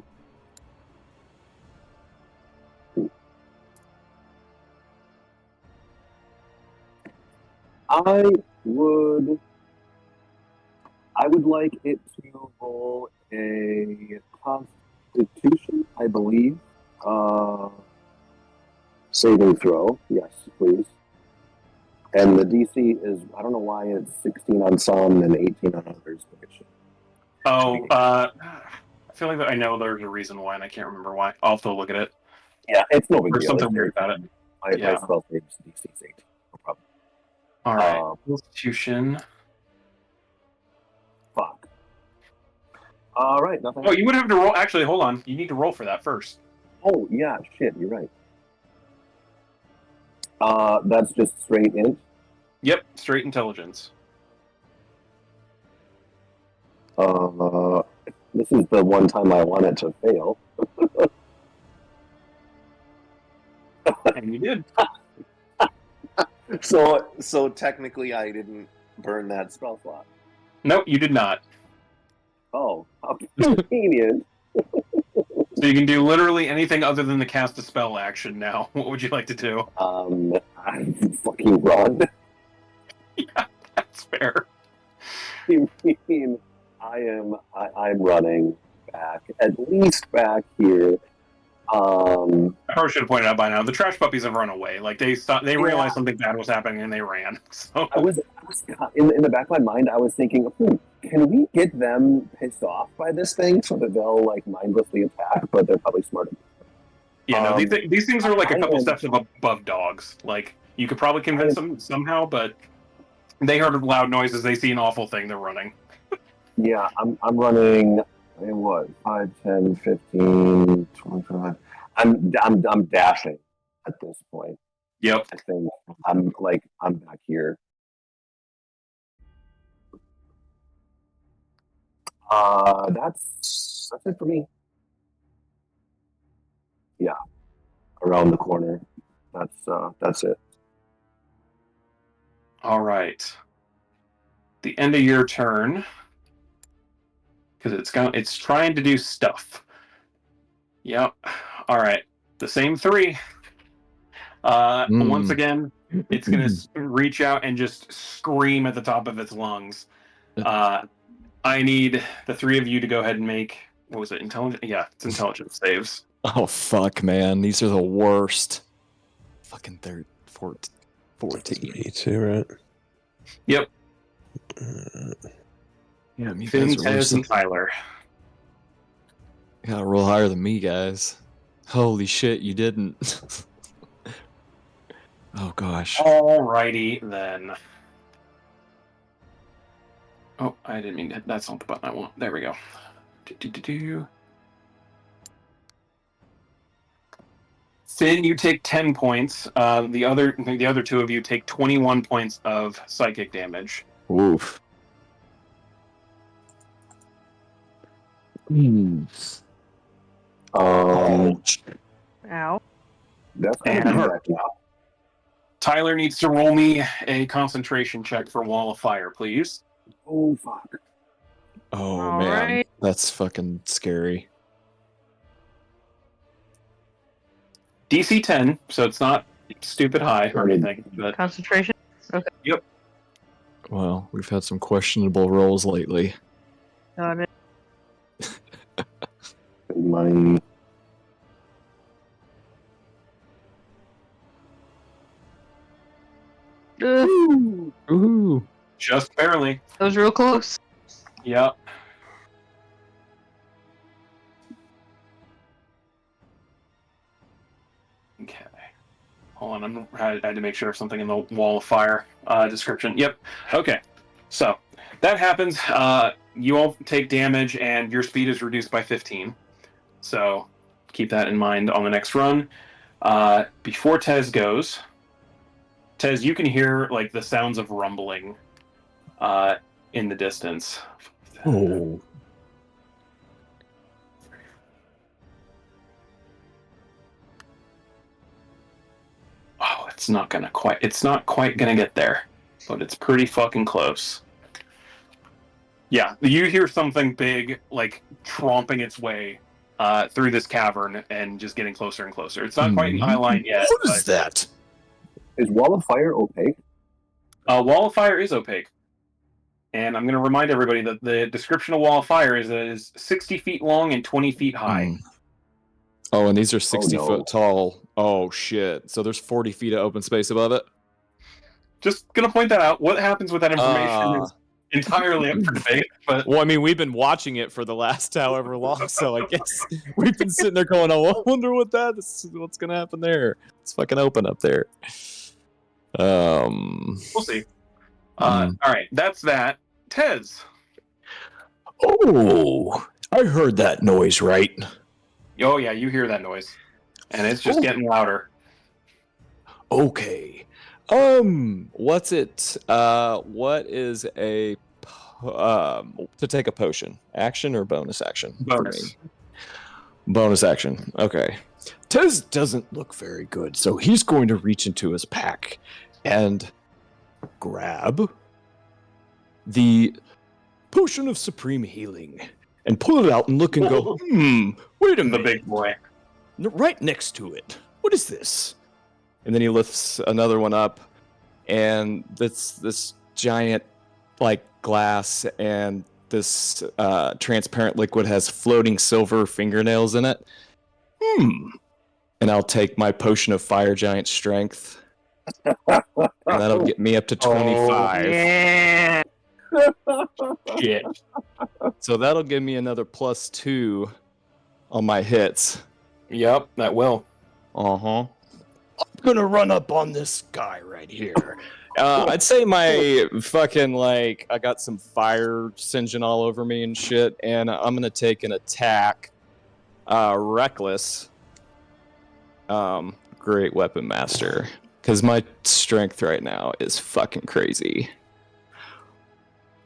would like it to roll a Constitution, I believe. Saving throw, yes, please. And the DC is, I don't know why it's 16 on some and 18 on others. But it should. Oh, I feel like I know there's a reason why, and I can't remember why. I'll have to look at it. Yeah, it's no big There's deal. something weird about it. My spell saves DC 18. No problem. All right. Constitution. Fuck. All right, nothing. Oh, you would have to roll. Actually, hold on. You need to roll for that first. Oh, yeah, shit, you're right. That's just straight int? Yep, straight intelligence. This is the one time I want it to fail. And you did. So technically, I didn't burn that spell slot. Nope, you did not. Oh, how convenient. So you can do literally anything other than the cast a spell action now. What would you like to do? I fucking run. Yeah, that's fair. I mean, I'm running back, at least back here. I probably should have pointed out by now. The trash puppies have run away. Like they realized something bad was happening and they ran. So I was in the back of my mind. I was thinking, can we get them pissed off by this thing so that they'll like mindlessly attack? But they're probably smarter. yeah, no, these things are like a couple steps above dogs. Like you could probably convince them somehow, but they heard loud noises. They see an awful thing. They're running. Yeah, I'm running. What? 5, 10, 15, 25. I'm dashing at this point. Yep. I think I'm back here. That's it for me. Yeah, around the corner. That's it. All right. The end of your turn, because it's trying to do stuff. Yep. All right. The same 3. Once again, it's gonna reach out and just scream at the top of its lungs. I need the 3 of you to go ahead and make, what was it, intelligence? Yeah, it's intelligence saves. Oh, fuck, man. These are the worst. Fucking 14. Me too, right? Yep. Yeah, you Finn, guys are worse Tez, and Tyler. You gotta roll higher than me, guys. Holy shit, you didn't. Oh, gosh. Alrighty, then. Oh, I didn't mean to. That's not the button I want. There we go. Finn, you take 10 points. The other two of you take 21 points of psychic damage. Oof. Ouch. Ow. That's gonna And be hurt. Tyler needs to roll me a concentration check for Wall of Fire, please. Oh fuck. Oh All man, right. that's fucking scary. DC 10, so it's not stupid high or anything. But Concentration. yep. Well, we've had some questionable rolls lately. Got it. My Ooh. Just barely. That was real close. Yep. Okay. Hold on, I had to make sure of something in the Wall of Fire description. Yep. Okay. So that happens. You all take damage, and your speed is reduced by 15. So keep that in mind on the next run. Before Tez goes, Tez, you can hear like the sounds of rumbling in the distance. Oh. Oh, it's not quite gonna get there, but it's pretty fucking close. Yeah, you hear something big like tromping its way through this cavern and just getting closer and closer. It's not quite in eye line yet. What is that? is Wall of Fire opaque? Wall of Fire is opaque. And I'm going to remind everybody that the description of Wall of Fire is that it is 60 feet long and 20 feet high. Oh, and these are 60 no. foot tall. Oh, shit. So there's 40 feet of open space above it? Just going to point that out. What happens with that information is entirely up for debate. But Well, I mean, we've been watching it for the last however long, so I guess we've been sitting there going, oh, I wonder what's going to happen there. It's fucking open up there. we'll see. All right, that's that. Tez. Oh, I heard that noise, right? Oh, yeah, you hear that noise. And it's just getting louder. Okay. What's it? What is a to take a potion? Action or bonus action? for Bonus. me? Bonus action. Okay. Tez doesn't look very good, so he's going to reach into his pack and grab the potion of supreme healing and pull it out and look and go, wait a The minute. big boy. Right next to it. What is this? And then he lifts another one up, and this giant like glass and this transparent liquid has floating silver fingernails in it. And I'll take my potion of fire giant strength, and that'll get me up to 25. Yeah. Shit. So that'll give me another +2 on my hits. Yep, that will. Uh-huh. I'm gonna run up on this guy right here. I'd say my fucking, like, I got some fire singeing all over me and shit, and I'm gonna take an attack. Reckless. Great weapon master. Because my strength right now is fucking crazy.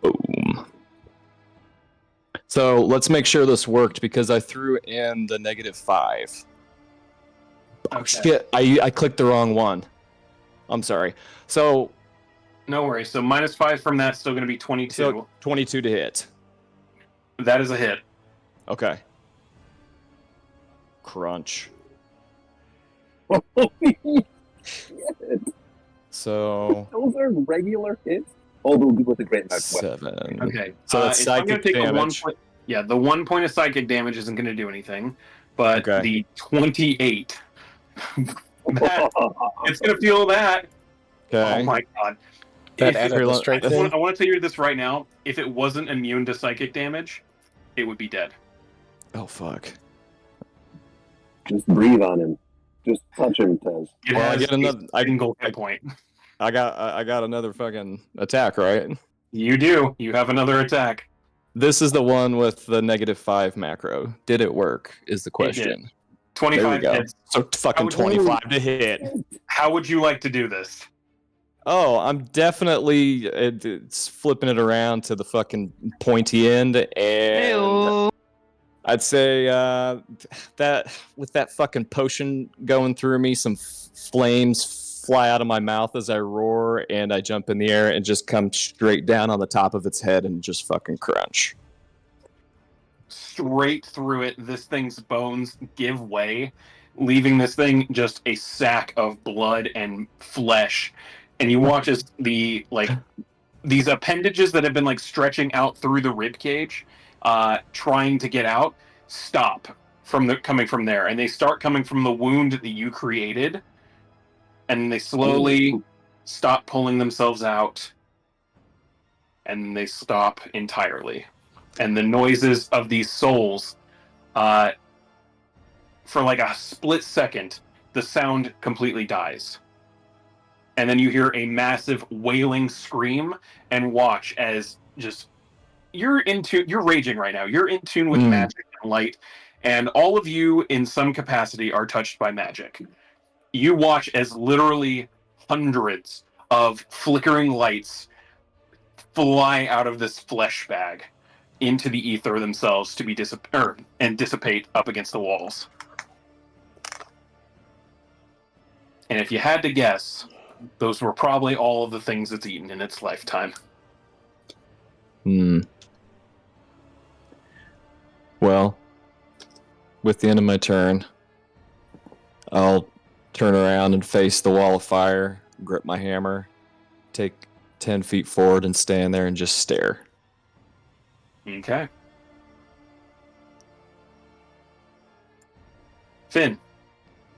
Boom. So let's make sure this worked, because I threw in the -5. Oh, Okay. shit. I clicked the wrong one. I'm sorry. So No worries. So -5 from that's still going to be 22. So 22 to hit. That is a hit. Okay. Crunch. So Those are regular hits. Oh, they'll be with a great knife weapon. 7. Okay. So that's if I'm gonna psychic take the 1 damage. point, yeah, the 1 point of psychic damage isn't going to do anything, but Okay. the 28, it's going to feel that. Okay. Oh my god. That If it- added the strength I thing? want to tell you this right now. If it wasn't immune to psychic damage, it would be dead. Oh fuck. Just breathe on him. Just touch him, Tez. It Well, I has get another. a single hit point. I got another fucking attack, right? You do. You have another attack. This is the one with the -5 macro. Did it work? Is the question. 25 go. hits. So fucking would you- 25 to hit. How would you like to do this? Oh, I'm definitely it's flipping it around to the fucking pointy end, and Ew. I'd say that with that fucking potion going through me, some flames fly out of my mouth as I roar, and I jump in the air and just come straight down on the top of its head and just fucking crunch. Straight through it, this thing's bones give way, leaving this thing just a sack of blood and flesh. And you watch as these appendages that have been like stretching out through the rib cage, trying to get out, stop coming from there, and they start coming from the wound that you created, and they slowly stop pulling themselves out, and they stop entirely. And the noises of these souls, for like a split second, the sound completely dies. And then you hear a massive wailing scream, and watch as just you're raging right now. You're in tune with magic and light, and all of you in some capacity are touched by magic. You watch as literally hundreds of flickering lights fly out of this flesh bag into the ether themselves to be dissipate up against the walls. And if you had to guess, those were probably all of the things it's eaten in its lifetime. Well, with the end of my turn, I'll turn around and face the wall of fire, grip my hammer, take 10 feet forward and stand there and just stare. Okay. Finn,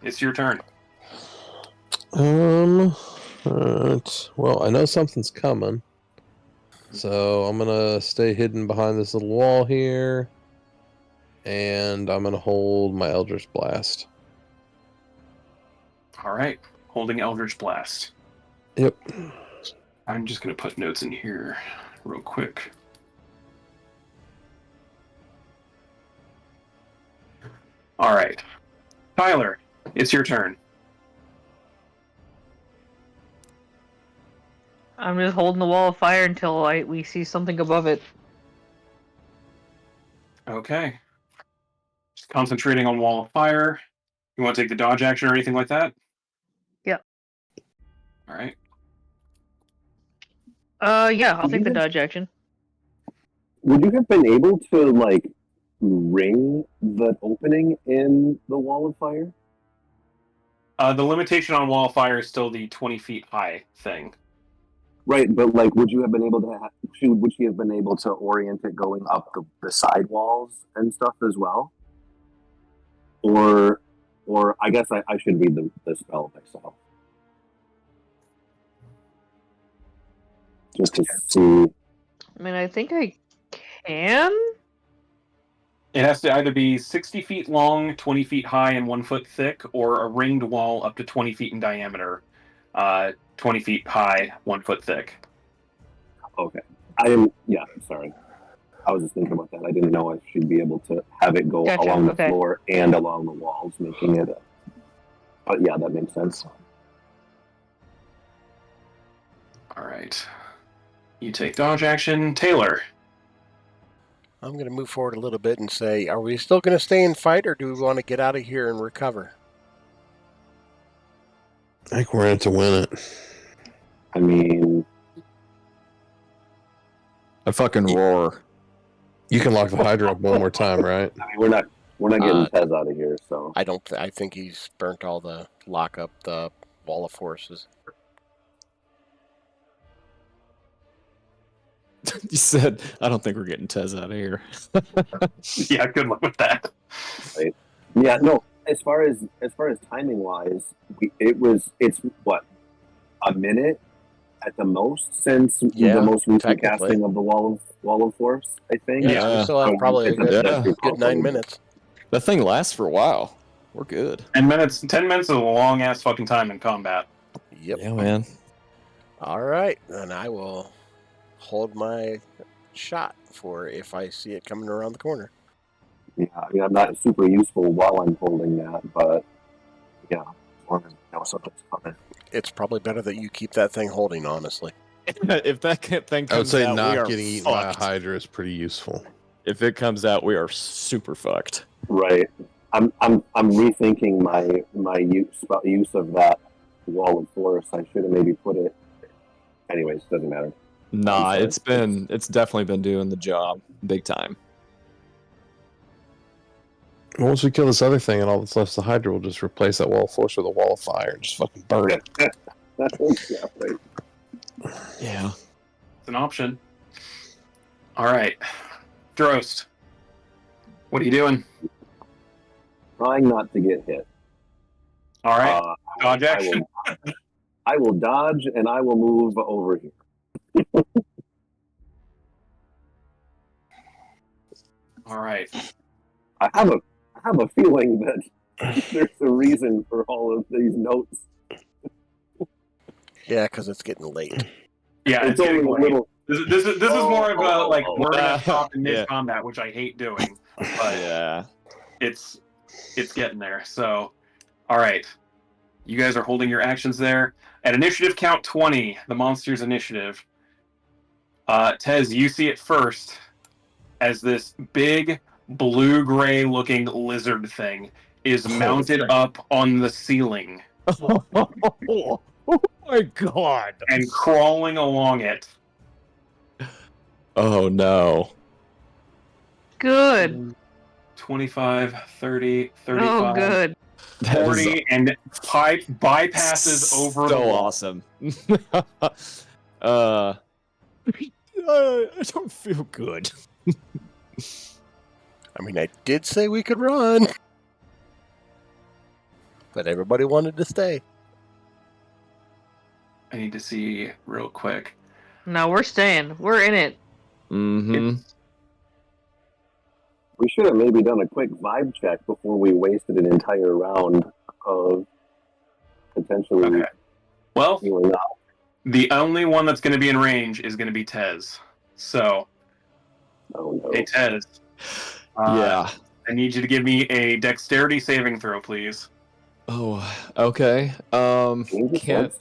it's your turn. Alright. Well, I know something's coming. So I'm gonna stay hidden behind this little wall here. And I'm gonna hold my Eldritch Blast. Alright. Holding Eldritch Blast. Yep. I'm just going to put notes in here real quick. Alright. Tyler, it's your turn. I'm just holding the wall of fire until we see something above it. Okay. Just concentrating on wall of fire. You want to take the dodge action or anything like that? Yep. Alright. Yeah, I'll take the dodge action. Would you have been able to, like, ring the opening in the wall of fire? The limitation on wall of fire is still the 20 feet high thing. Right, but, like, would you have been able to would she have been able to orient it going up the side walls and stuff as well? Or I guess I should read the spell myself. Just to see. I mean, I think I can? It has to either be 60 feet long, 20 feet high, and 1 foot thick, or a ringed wall up to 20 feet in diameter, 20 feet high, 1 foot thick. Okay. Sorry. I was just thinking about that. I didn't know if she'd be able to have it go along the floor and along the walls, making it but yeah, that makes sense. Alright. You take dodge action. Taylor. I'm going to move forward a little bit and say, are we still going to stay and fight, or do we want to get out of here and recover? I think we're in it to win it. I mean, I fucking roar. You can lock the Hydra up one more time, right? I mean, we're not getting Tez out of here, so I think he's burnt all the lock up the wall of forces. You said, I don't think we're getting Tez out of here. Yeah, good luck with that. right. Yeah, no. As far as timing wise, it's what, a minute at the most since the most recent casting of the wall of force, I think. Yeah, we still have probably a good 9 minutes. That thing lasts for a while. We're good. 10 minutes is a long ass fucking time in combat. Yep. Yeah, man. All right, then I will hold my shot for if I see it coming around the corner. Yeah, I mean, I'm not super useful while I'm holding that, but yeah, as long as I know something's coming. It's probably better that you keep that thing holding, honestly. If that thing I would comes say out, we not are getting eaten by a fucked. Hydra is pretty useful. If it comes out, we are super fucked. Right. I'm rethinking my use of that wall of force. I should have maybe put it. Anyways, doesn't matter. Nah, sorry. it's definitely been doing the job big time. Once we kill this other thing and all that's left is the Hydra, we'll just replace that wall of force with a wall of fire and just fucking burn it. Yeah, right. Yeah. It's an option. All right, Drost. What are you doing? Trying not to get hit. All right, dodge action. I will dodge and I will move over here. All right. I have a feeling that there's a reason for all of these notes. Yeah, because it's getting late. Yeah, It's only getting a late. little. This is more of a like we're gonna Yeah. stop in Yeah. mid combat, which I hate doing, but Yeah. it's getting there. So, all right, you guys are holding your actions there at initiative count 20. The monster's initiative. Tez, you see it first as this big blue-gray looking lizard thing is mounted up on the ceiling Oh my god. and crawling along it. Oh no. Good. 25, 30, 35, Oh, good. That is 40, and pipe bypasses over the so wall. awesome. I don't feel good. I mean, I did say we could run, but everybody wanted to stay. I need to see real quick. No, we're staying. We're in it. Mm-hmm. We should have maybe done a quick vibe check before we wasted an entire round of potentially Okay. Well, healing up. the only one that's going to be in range is going to be Tez. So, Oh no. hey Tez, Yeah. I need you to give me a dexterity saving throw, please. Oh, okay. Change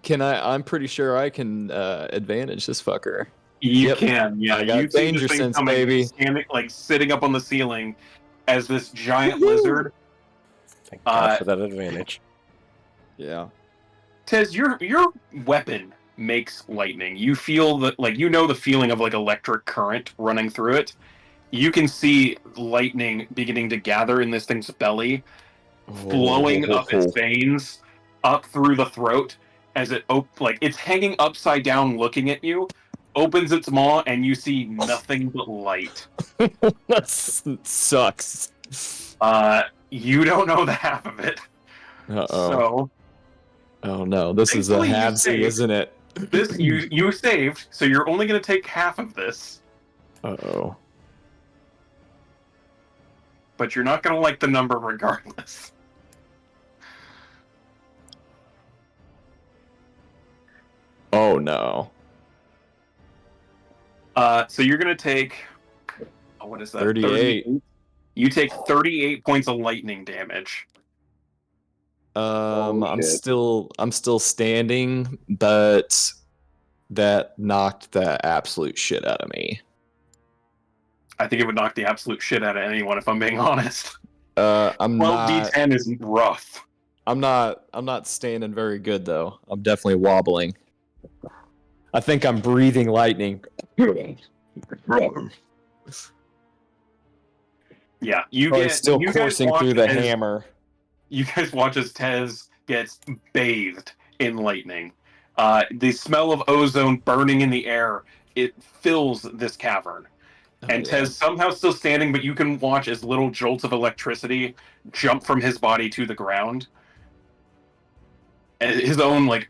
Can I? I'm pretty sure I can advantage this fucker. You Yep. can, yeah. I got You see danger this thing sense, coming, baby. standing, like sitting up on the ceiling as this giant lizard. Thank God for that advantage. Yeah. Tez, your weapon makes lightning. You feel that, like, you know the feeling of like electric current running through it. You can see lightning beginning to gather in this thing's belly, flowing up its veins, up through the throat, as it like it's hanging upside down, looking at you. Opens its maw, and you see nothing but light. That sucks. You don't know the half of it. Uh-oh. So, Oh no, this is a thankfully, you halvesy, saved. isn't it? this you saved, so you're only going to take half of this. Uh-oh. But you're not going to like the number regardless. Oh no. So you're going to take... Oh, what is that? 38. You take 38 points of lightning damage. I'm shit. still standing, but that knocked the absolute shit out of me. I think it would knock the absolute shit out of anyone, if I'm being honest. I'm 12d10 is rough. I'm not standing very good though. I'm definitely wobbling. I think I'm breathing lightning. Yeah, you Probably get still you guys coursing watch through the as- hammer. You guys watch as Tez gets bathed in lightning. The smell of ozone burning in the air, it fills this cavern. And Tez somehow still standing, but you can watch as little jolts of electricity jump from his body to the ground. And his own like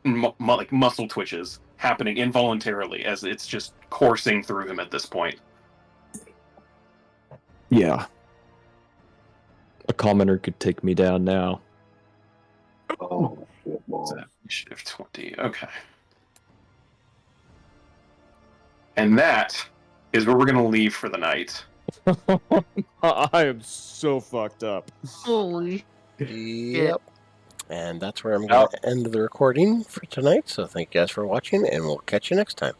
muscle twitches happening involuntarily as it's just coursing through him at this point. Yeah. A commoner could take me down now. Oh shit, What's balls. that? Initiative 20. Okay. And that is where we're going to leave for the night. I am so fucked up. Holy shit. Yep. And that's where I'm going to end the recording for tonight. So thank you guys for watching, and we'll catch you next time.